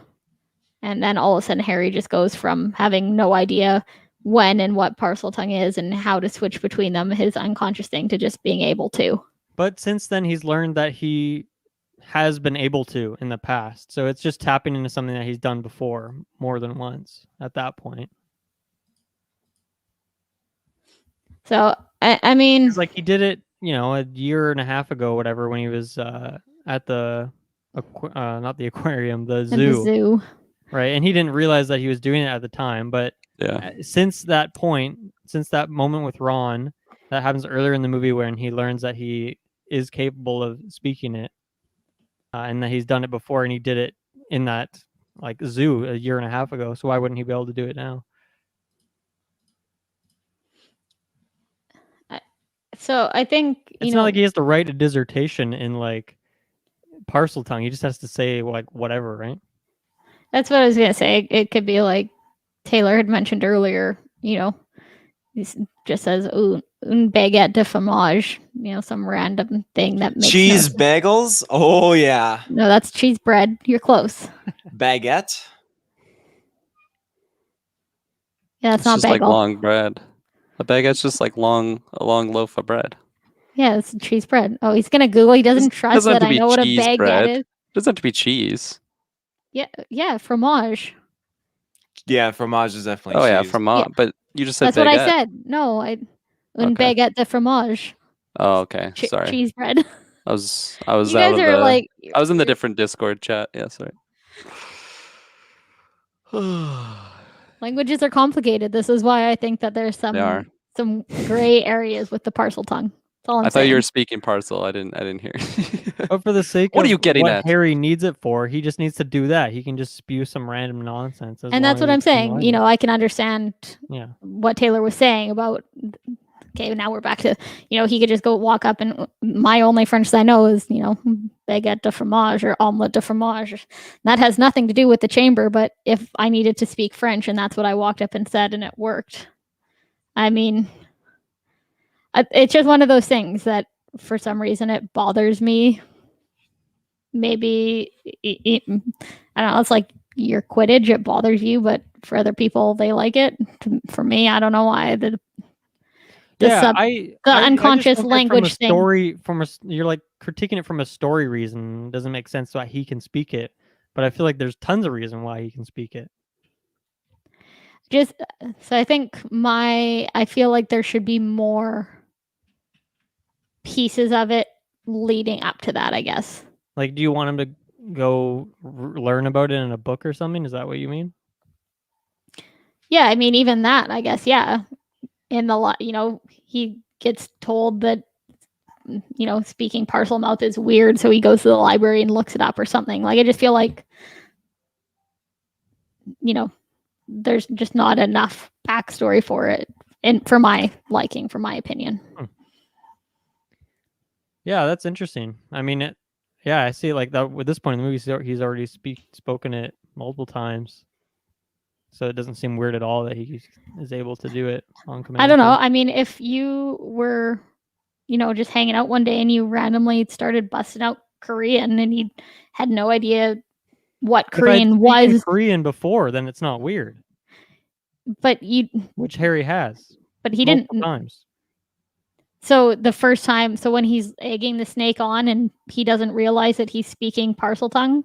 S2: And then all of a sudden Harry just goes from having no idea when and what Parseltongue is and how to switch between them, his unconscious thing, to just being able to.
S3: But since then, he's learned that he has been able to in the past. So it's just tapping into something that he's done before more than once at that point.
S2: So, I mean...
S3: It's like he did it, a year and a half ago, whatever, when he was at the, not the aquarium, the zoo.
S2: The zoo.
S3: Right, and he didn't realize that he was doing it at the time. But since that moment with Ron, that happens earlier in the movie when he learns that he is capable of speaking it, and that he's done it before, and he did it in that like zoo a year and a half ago. So why wouldn't he be able to do it now?
S2: So I think
S3: it's not like he has to write a dissertation in like Parseltongue. He just has to say like whatever, right?
S2: That's what I was gonna say. It could be like Taylor had mentioned earlier. He just says un baguette de fromage. Some random thing that makes
S1: cheese bagels. Oh yeah.
S2: No, that's cheese bread. You're close.
S1: Baguette.
S2: Yeah, it's not
S4: just
S2: bagel.
S4: Like long bread. A baguette's just like a long loaf of bread.
S2: Yeah, it's cheese bread. Oh, he's gonna Google. He doesn't trust that I know what a baguette is.
S4: It doesn't have to be cheese.
S2: Yeah, fromage.
S1: Yeah, fromage is definitely
S4: Oh yeah,
S1: cheese.
S4: fromage.
S2: Yeah.
S4: But you just said
S2: That's what I
S4: baguette.
S2: said. No, un
S4: Okay.
S2: baguette de fromage.
S4: Oh, okay. Sorry.
S2: Cheese bread.
S4: I was
S2: You
S4: out
S2: guys
S4: of
S2: are
S4: the.
S2: like
S4: I was in the different Discord chat. Yeah, sorry.
S2: languages are complicated. This is why I think that there's
S4: They are.
S2: some gray areas with the parcel tongue. That's all I'm
S4: I thought
S2: saying.
S4: you were speaking parcel. I didn't hear.
S3: But for the sake
S4: What
S3: of
S4: are you getting
S3: what
S4: at?
S3: Harry needs it for, he just needs to do that. He can just spew some random nonsense.
S2: And that's what I'm saying. You know, I can understand
S3: Yeah.
S2: what Taylor was saying about. Okay, now we're back to, he could just go walk up and my only French that I know is, baguette de fromage or omelette de fromage. That has nothing to do with the chamber, but if I needed to speak French and that's what I walked up and said and it worked. I mean, it's just one of those things that for some reason it bothers me. Maybe, I don't know, it's like your Quidditch, it bothers you, but for other people, they like it. For me, I don't know why.
S3: I
S2: unconscious
S3: just think that
S2: language thing.
S3: You're like critiquing it from a story reason. It doesn't make sense why he can speak it, but I feel like there's tons of reason why he can speak it.
S2: So I think I feel like there should be more pieces of it leading up to that, I guess.
S3: Like, do you want him to go learn about it in a book or something? Is that what you mean?
S2: Yeah, I mean, even that, I guess, yeah. In the lot, he gets told that, speaking parcel mouth is weird, so he goes to the library and looks it up or something. Like, I just feel like, there's just not enough backstory for it, and for my liking, for my opinion.
S3: Yeah, that's interesting. I mean, I see like that with this point in the movie, he's already spoken it multiple times. So it doesn't seem weird at all that he is able to do it on command.
S2: I don't know. I mean, if you were, just hanging out one day and you randomly started busting out Korean and you had no idea what Korean was.
S3: Korean before, then it's not weird.
S2: But
S3: which Harry has.
S2: But he didn't.
S3: Times.
S2: So the first time, when he's egging the snake on and he doesn't realize that he's speaking parcel tongue.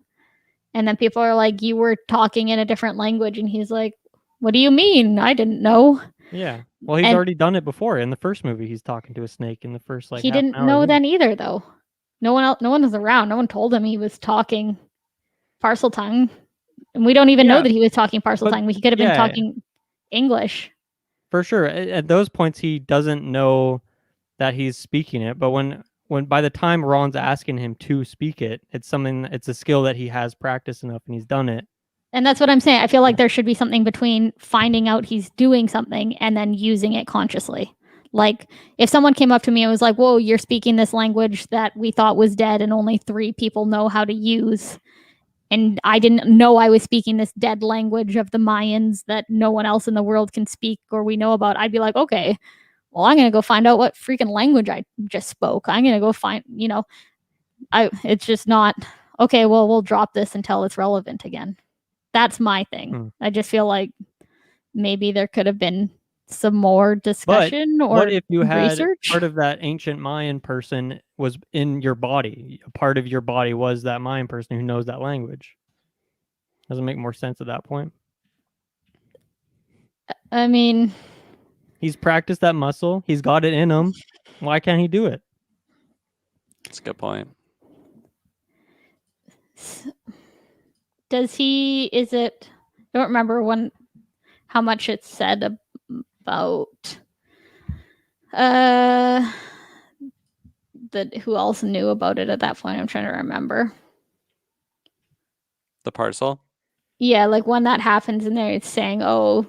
S2: And then people are like, you were talking in a different language. And he's like, what do you mean? I didn't know.
S3: Yeah. Well, he's already done it before. In the first movie, he's talking to a snake in the first
S2: he didn't know then either, though. No one was around. No one told him he was talking parcel tongue. And we don't even know that he was talking parcel tongue. He could have been talking English. For
S3: sure. At those points, he doesn't know that he's speaking it. But when by the time Ron's asking him to speak it, it's a skill that he has practiced enough and he's done it.
S2: And that's what I'm saying. I feel like there should be something between finding out he's doing something and then using it consciously. Like if someone came up to me and was like, whoa, you're speaking this language that we thought was dead and only 3 people know how to use. And I didn't know I was speaking this dead language of the Mayans that no one else in the world can speak or we know about. I'd be like, okay, well, I'm going to go find out what freaking language I just spoke. I'm going to go find, it's just not, okay, well, we'll drop this until it's relevant again. That's my thing. I just feel like maybe there could have been some more discussion or
S3: what if you had
S2: research?
S3: Part of that ancient Mayan person was in your body. A part of your body was that Mayan person who knows that language. Doesn't make more sense at that point.
S2: I mean,
S3: he's practiced that muscle. He's got it in him. Why can't he do it?
S4: That's a good point.
S2: I don't remember how much it said about who else knew about it at that point. I'm trying to remember.
S4: The parcel?
S2: Yeah, like when that happens and they're saying, oh,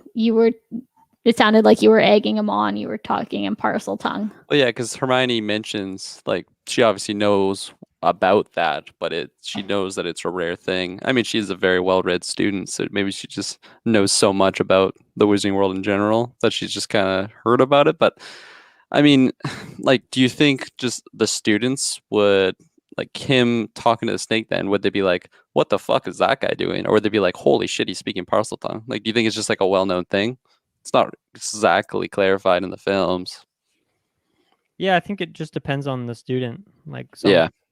S2: it sounded like you were egging him on. You were talking in parcel tongue.
S4: Well, yeah, because Hermione mentions, like, she obviously knows about that, but she knows that it's a rare thing. I mean, she's a very well-read student, so maybe she just knows so much about the Wizarding World in general that she's just kind of heard about it. But, I mean, like, do you think just the students would, like, him talking to the snake then, would they be like, what the fuck is that guy doing? Or would they be like, holy shit, he's speaking parcel tongue? Like, do you think it's just, like, a well-known thing? It's not exactly clarified in the films.
S3: Yeah, I think it just depends on the student. Like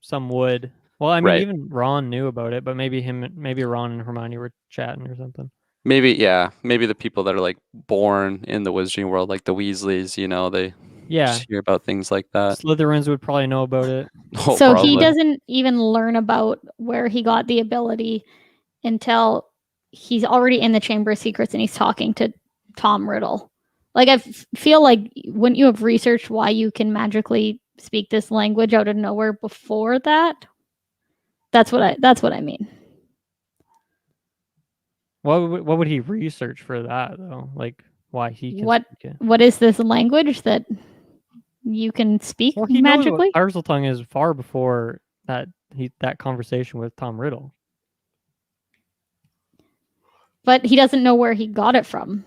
S3: some would. Well, I mean, even Ron knew about it, but maybe Ron and Hermione were chatting or something.
S4: Maybe the people that are like born in the Wizarding world, like the Weasleys, they
S3: Yeah,
S4: just hear about things like that.
S3: Slytherins would probably know about it.
S4: Oh,
S2: So he
S4: probably.
S2: doesn't even learn about where he got the ability until he's already in the Chamber of Secrets and he's talking to Tom Riddle. Like I feel like wouldn't you have researched why you can magically speak this language out of nowhere before that? That's what I mean.
S3: What would he research for that though? Like why he can speak it?
S2: What is this language that you can speak
S3: Well, he
S2: magically?
S3: knows what Parseltongue is far before that conversation with Tom Riddle.
S2: But he doesn't know where he got it from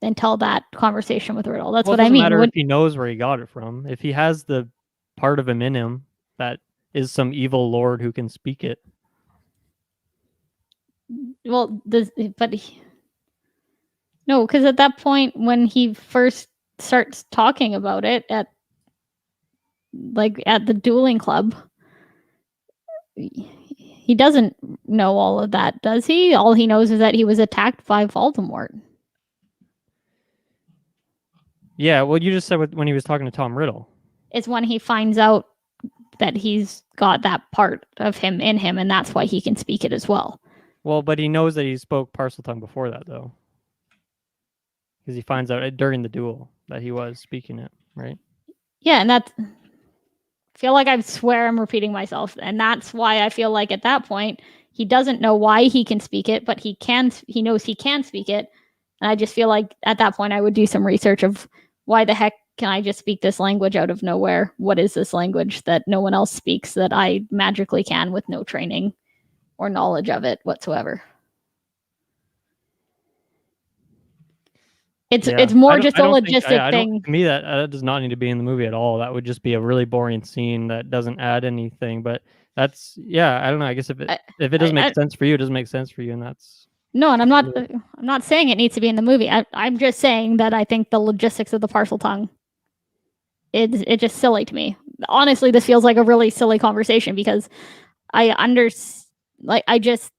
S2: until that conversation with Riddle. That's
S3: Well,
S2: what
S3: it
S2: I
S3: doesn't
S2: mean.
S3: matter if he knows where he got it from. If he has the part of him in him that is some evil lord who can speak it.
S2: Well, no, because at that point when he first starts talking about it at the dueling club, he doesn't know all of that, does he? All he knows is that he was attacked by Voldemort.
S3: Yeah, well, you just said when he was talking to Tom Riddle.
S2: It's when he finds out that he's got that part of him in him, and that's why he can speak it as well.
S3: Well, but he knows that he spoke Parseltongue before that, though. Because he finds out during the duel that he was speaking it, right?
S2: Yeah, and I feel like I swear I'm repeating myself, and that's why I feel like at that point he doesn't know why he can speak it, but he knows he can speak it, and I just feel like at that point I would do some research of why the heck can I just speak this language out of nowhere? What is this language that no one else speaks that I magically can with no training or knowledge of it whatsoever? It's more just a logistic thing.
S3: To me, that does not need to be in the movie at all. That would just be a really boring scene that doesn't add anything. But that's I don't know. I guess if it doesn't make sense for you, it doesn't make sense for you, and that's
S2: no. And I'm not saying it needs to be in the movie. I'm just saying that I think the logistics of the Parseltongue, it's just silly to me. Honestly, this feels like a really silly conversation because I just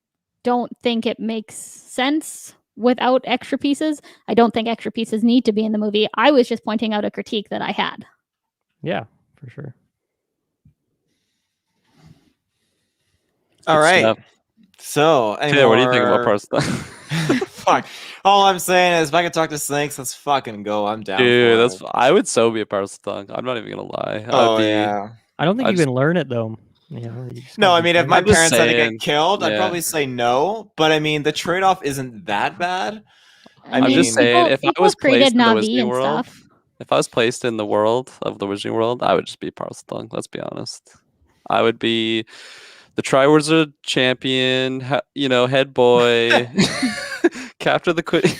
S2: don't think it makes sense without extra pieces. I don't think extra pieces need to be in the movie. I was just pointing out a critique that I had.
S3: Yeah, for sure.
S1: All right. So,
S4: Taylor, what do you think about Parseltongue?
S1: Fuck. All I'm saying is, if I could talk to snakes, let's fucking go. I'm down.
S4: Dude, I would so be a Parseltongue. I'm not even gonna lie.
S1: Yeah.
S3: I don't think you can learn it though.
S1: No, I mean, if my parents had to get killed,
S4: yeah.
S1: I'd probably say no. But I mean, the trade-off isn't that bad.
S4: I'm just saying, if I was placed in the Wizarding world, if I was placed in the world of the Wizarding world, I would just be Parseltongue. Let's be honest. I would be the Triwizard champion, head boy, captain of the Quidditch.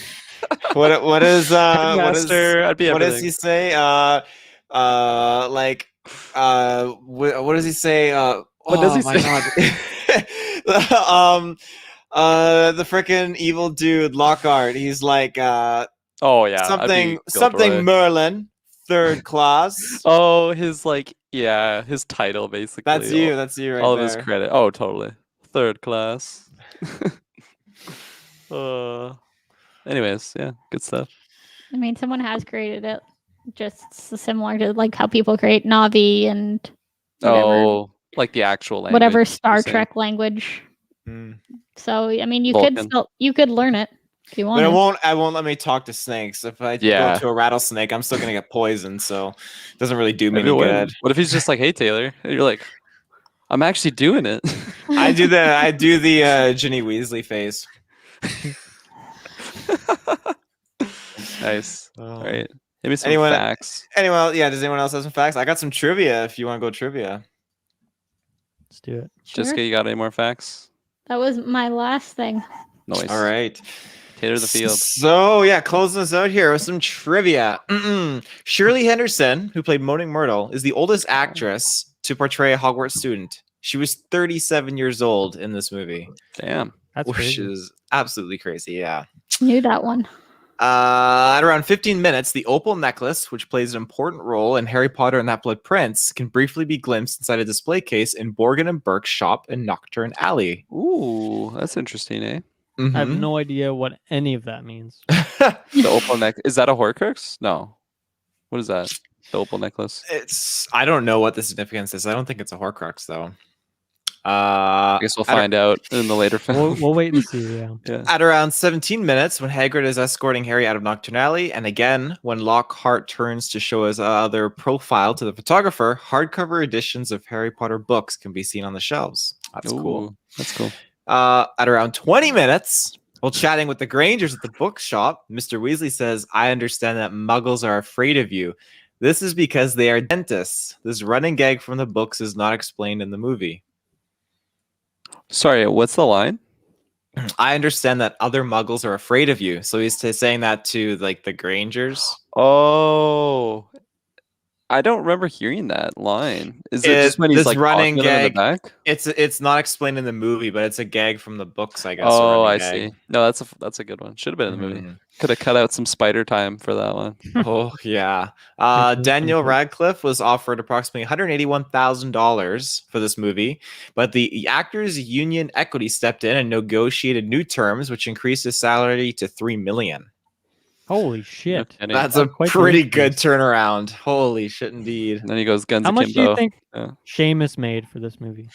S1: What is
S4: Headmaster? I'd be
S1: what
S4: everything.
S1: does he say? What does he say?
S4: What does he say?
S1: God. The freaking evil dude Lockhart. He's like
S4: oh yeah,
S1: something Merlin, third class.
S4: Oh, his his title basically.
S1: That's you right
S4: all
S1: there.
S4: of his credit. Oh, totally. Third class. Anyways, yeah, good stuff.
S2: I mean, someone has created it just similar to like how people create Navi and whatever,
S4: like the actual language.
S2: Whatever Star Trek language. So I mean, you could learn it if you want.
S1: But I won't let me talk to snakes. If I go to a rattlesnake, I'm still gonna get poisoned. So it doesn't really do me any good.
S4: What if he's just like, "Hey Taylor," and you're like, "I'm actually doing it."
S1: I do the Ginny Weasley face.
S4: Nice. All right. Maybe some facts.
S1: Anyway, yeah. Does anyone else have some facts? I got some trivia. If you want to go trivia,
S3: let's do it.
S2: Sure.
S4: Jessica, you got any more facts?
S2: That was my last thing.
S4: Nice.
S1: All right.
S4: Taylor the field.
S1: So yeah, closing us out here with some trivia. Shirley Henderson, who played Moaning Myrtle, is the oldest actress to portray a Hogwarts student. She was 37 years old in this movie.
S4: Damn,
S3: that's
S1: which is absolutely crazy. Yeah,
S2: knew that one.
S1: At around 15 minutes, the opal necklace, which plays an important role in Harry Potter and the Half-Blood Prince, can briefly be glimpsed inside a display case in Borgin and Burke's shop in Knockturn Alley.
S4: Ooh, that's interesting, eh?
S3: I have
S1: Mhm.
S3: no idea what any of that means.
S4: The opal neck is that a Horcrux? No. What is that? The opal necklace.
S1: I don't know what the significance is. I don't think it's a Horcrux though.
S4: I guess we'll find out in the later film.
S3: We'll wait and see. Yeah.
S4: Yeah.
S1: At around 17 minutes, when Hagrid is escorting Harry out of Nocturne Alley, and again when Lockhart turns to show his other profile to the photographer, hardcover editions of Harry Potter books can be seen on the shelves. That's cool.
S4: Ooh, that's cool.
S1: At around 20 minutes, while chatting with the Grangers at the bookshop, Mr. Weasley says, "I understand that Muggles are afraid of you. This is because they are dentists. This running gag from the books is not explained in the movie."
S4: Sorry, what's the line?
S1: I understand that other Muggles are afraid of you. So he's saying that to like the Grangers.
S4: Oh, I don't remember hearing that line. Is it just when he's
S1: this
S4: like
S1: running
S4: talking to them in the
S1: gag?
S4: back?
S1: It's not explained in the movie, but it's a gag from the books, I guess.
S4: Oh,
S1: a
S4: I
S1: running gag.
S4: see. No, that's a good one. Should have been in the movie.
S1: Mhm.
S4: Could have cut out some spider time for that one.
S1: Oh yeah.
S3: Good
S1: Daniel
S3: thinking.
S1: Radcliffe was offered approximately $181,000 for this movie, but the Actors Union Equity stepped in and negotiated new terms, which increased his salary to $3 million.
S3: Holy shit!
S4: And
S1: That's a
S3: quite the
S1: pretty
S3: increase.
S1: good turnaround. Holy shit, indeed.
S4: then he goes guns
S3: How much do you
S4: akimbo.
S3: think
S4: Yeah.
S3: Seamus made for this movie?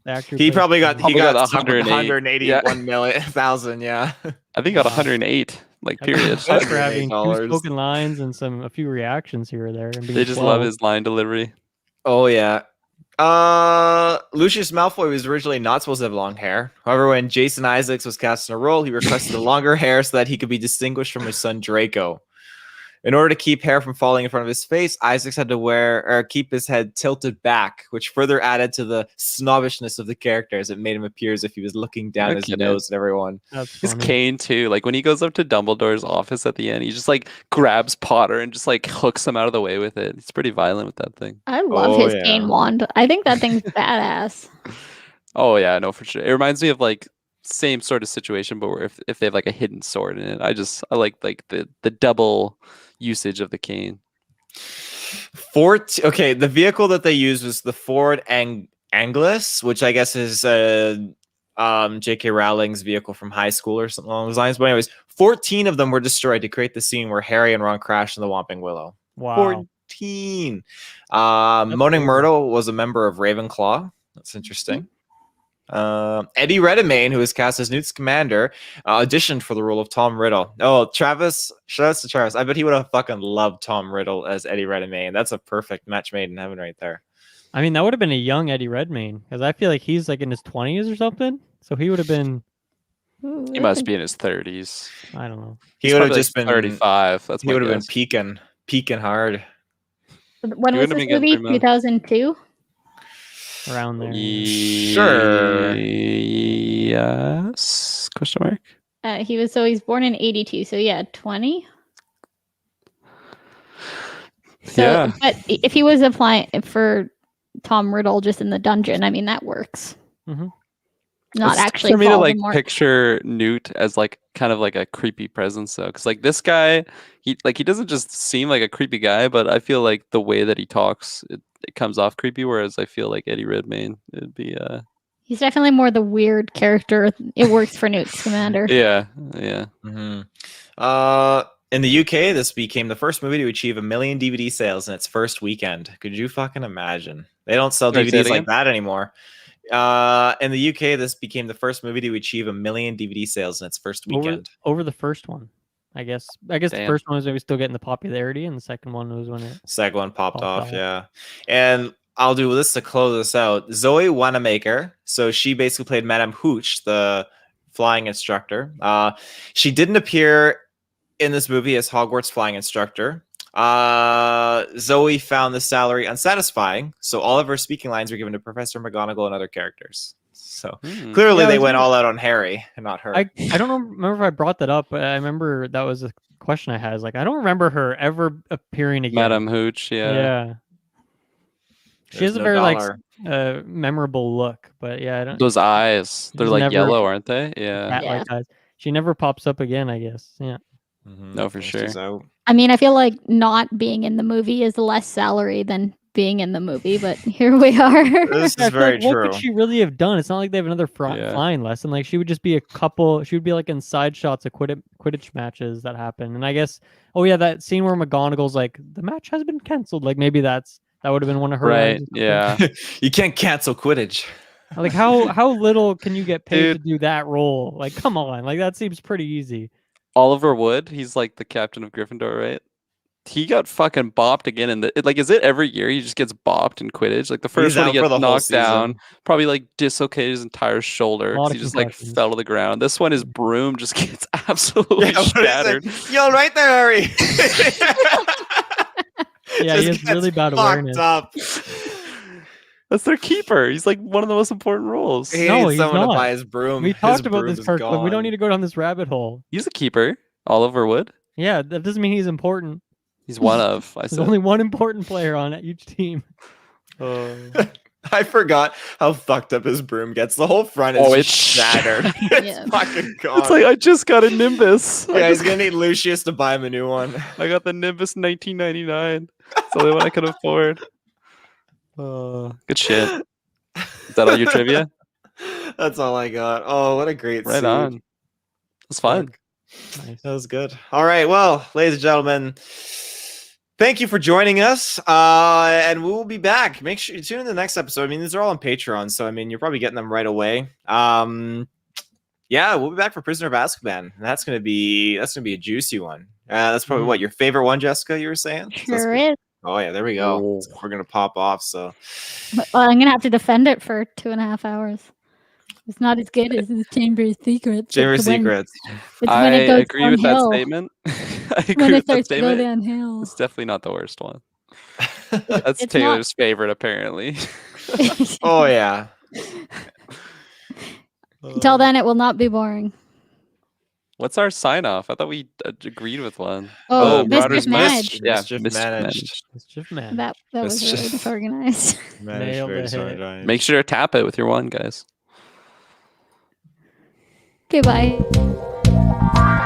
S3: The actor who
S1: He
S3: plays
S1: probably got
S3: Seamus.
S1: he
S4: Probably
S1: got
S4: got
S1: stuck with
S4: 108.
S1: 181,000. Yeah.
S4: I think he got 108, like period.
S3: That's for having two
S1: $108.
S3: spoken lines and a few reactions here or there. And being
S4: They just
S3: 12.
S4: love his line delivery.
S1: Oh yeah. Lucius Malfoy was originally not supposed to have long hair. However, when Jason Isaacs was cast in a role, he requested a longer hair so that he could be distinguished from his son Draco. In order to keep hair from falling in front of his face, Isaacs had to keep his head tilted back, which further added to the snobbishness of the character, as it made him appear as if he was looking down
S4: No
S1: his
S4: kidding.
S1: nose at everyone.
S3: That's
S4: His
S3: funny.
S4: cane too. Like when he goes up to Dumbledore's office at the end, he just like grabs Potter and just like hooks him out of the way with it. He's pretty violent with that thing.
S2: I love
S1: Oh,
S2: his
S1: yeah.
S2: cane wand. I think that thing's badass.
S4: Oh yeah, no, for sure. It reminds me of like same sort of situation, but where if they have like a hidden sword in it. I like the double usage of the cane.
S1: Okay, the vehicle that they used was the Ford Anglis, which I guess is J.K. Rowling's vehicle from high school or something along those lines. But anyways, 14 of them were destroyed to create the scene where Harry and Ron crash in the Whomping Willow.
S3: Wow.
S1: 14. Moaning
S3: cool.
S1: Myrtle was a member of Ravenclaw. That's interesting. Eddie Redmayne, who was cast as Newt Scamander, auditioned for the role of Tom Riddle. Oh, Travis, shout out to Travis. I bet he would have fucking loved Tom Riddle as Eddie Redmayne. That's a perfect match made in heaven right there.
S3: I mean, that would have been a young Eddie Redmayne because I feel like he's like in his 20s or something. So he would have been,
S2: Ooh,
S4: He must be in his 30s.
S3: I don't know.
S1: He
S4: He's
S1: would have
S4: probably,
S1: just
S4: like,
S1: been
S4: 35. That's
S1: He
S4: my
S1: would have been
S4: guess.
S1: peaking hard.
S2: When
S4: He
S2: was
S4: wouldn't have
S2: this
S4: been getting
S2: movie?
S4: 3 million.
S2: 2002?
S3: Around there.
S1: Sure.
S4: Yes? Question mark.
S2: He's born in 82. So yeah, 20. So,
S4: Yeah.
S2: but if he was applying for Tom Riddle just in the dungeon, I mean that works.
S3: Mhm.
S2: Not
S4: It's
S2: actually
S4: for me to like
S2: Voldemort.
S4: picture Newt as like kind of like a creepy presence though, because like this guy, he doesn't just seem like a creepy guy, but I feel like the way that he talks, it comes off creepy. Whereas I feel like Eddie Redmayne, it'd be
S2: He's definitely more the weird character. It works for Newt Scamander.
S4: yeah.
S1: Mm-hmm. In the UK, this became the first movie to achieve 1 million DVD sales in its first weekend. Could you fucking imagine? They don't sell
S4: Sorry, say it
S1: DVDs like
S4: again?
S1: that anymore. In the UK, this became the first movie to achieve 1 million DVD sales in its first weekend.
S3: Over the first one, I guess. The
S4: Damn.
S3: first one was maybe still getting the popularity, and the second one was when it.
S1: Second one popped
S3: Popped
S1: off,
S3: off.
S1: yeah. And I'll do this to close this out. Zoe Wanamaker. So she basically played Madame Hooch, the flying instructor. She didn't appear in this movie as Hogwarts flying instructor. Zoe found the salary unsatisfying, so all of her speaking lines were given to Professor McGonagall and other characters. So clearly
S3: Yeah, I
S1: they
S3: was
S1: went
S3: gonna-
S1: all out on Harry and not her.
S3: I don't remember if I brought that up, but I remember that was a question I had. Is like I don't remember her ever appearing again.
S4: Madame Hooch, yeah.
S3: She
S1: There's
S3: has a
S1: no
S3: very
S1: dollar.
S3: memorable look, but yeah, I don't.
S4: Those eyes, they're
S3: She's
S4: like
S3: never-
S4: yellow, aren't they? Yeah.
S3: Cat-like eyes. She never pops up again, I guess. Yeah.
S1: Mhm.
S4: No, for
S1: She's
S4: sure.
S1: out.
S2: I mean, I feel like not being in the movie is less salary than being in the movie, but here we are.
S1: This
S3: Yeah, I
S1: is
S3: feel
S1: very
S3: like, what
S1: true.
S3: could she really have done? It's not like they have another
S4: Yeah.
S3: flying lesson. Like she would just be a couple. She would be like in side shots of Quidditch matches that happen. And I guess, oh yeah, that scene where McGonagall's like, the match has been canceled. Like maybe that would have been one of her
S4: Right.
S3: lines or something.
S4: Yeah.
S1: You can't cancel Quidditch.
S3: Like how little can you get paid to
S4: Dude.
S3: do that role? Like come on, like that seems pretty easy.
S4: Oliver Wood, he's like the captain of Gryffindor, right? He got fucking bopped again in like, is it every year he just gets bopped in Quidditch? Like the first
S1: He's
S4: one he
S1: out for
S4: gets
S1: the whole
S4: knocked down,
S1: season.
S4: probably like dislocated his entire shoulder.
S3: A lot
S4: 'Cause
S3: of
S4: he just like
S3: concussions.
S4: fell to the ground. This one, his broom just gets absolutely
S1: Yeah, what is it?
S4: shattered.
S1: You all right there, Harry?
S3: Yeah, he has really bad awareness.
S1: Up.
S4: That's their keeper. He's like one of the most important roles.
S1: He
S3: No,
S1: needs
S3: he's
S1: someone
S3: not.
S1: to buy his broom.
S3: We
S1: His
S3: talked about
S1: broom
S3: this,
S1: is
S3: Kirklin. We don't
S1: gone.
S3: need to go down this rabbit hole.
S4: He's a keeper. Oliver Wood.
S3: Yeah, that doesn't mean he's important.
S4: He's one of. I
S3: There's
S4: said.
S3: only one important player on each team.
S1: I forgot how fucked up his broom gets. The whole front is
S4: Oh,
S1: just
S4: it's
S1: shattered.
S2: Yeah.
S1: It's fucking gone.
S4: It's like I just got a Nimbus.
S1: yeah, he's gonna need Lucius to buy him a new one.
S4: I got the Nimbus 1999. It's the only one I could afford. Good shit. Is that all your trivia?
S1: That's all I got. Oh, what a great
S4: Right
S1: suit.
S4: on. It's fun.
S3: Nice.
S1: That was good. All right. Well, ladies and gentlemen, thank you for joining us. And we will be back. Make sure you tune in to the next episode. I mean, these are all on Patreon, so I mean, you're probably getting them right away. Yeah, we'll be back for Prisoner of Azkaban. That's gonna be a juicy one. That's probably what your favorite one, Jessica. You were saying? So that's
S2: Sure
S1: good.
S2: is.
S1: Oh yeah, there we go.
S4: Oh.
S1: So we're gonna pop off. So
S2: But, well, I'm gonna have to defend it for 2.5 hours. It's not as good as the Chamber of Secrets.
S1: Chamber
S2: It's when-
S1: Secrets.
S2: It's when
S4: I
S2: it goes
S4: agree with that
S2: downhill.
S4: statement. I
S2: When
S4: agree
S2: it
S4: with that
S2: starts to go
S4: statement.
S2: downhill.
S4: It's definitely not the worst one. That's
S2: It's
S4: Taylor's favorite, apparently.
S1: Oh yeah.
S2: Until then, it will not be boring.
S4: What's our sign off? I thought we agreed with one.
S2: Oh,
S4: Marauders
S2: Mischief Managed.
S4: Yeah,
S1: Mischief
S4: Mischief
S1: Managed.
S3: Mischief man.
S2: That was
S1: It's
S2: really
S1: just-
S2: disorganized.
S3: Nailed
S1: Very
S3: it.
S1: disorganized.
S4: Make sure to tap it with your one, guys.
S2: Okay, bye.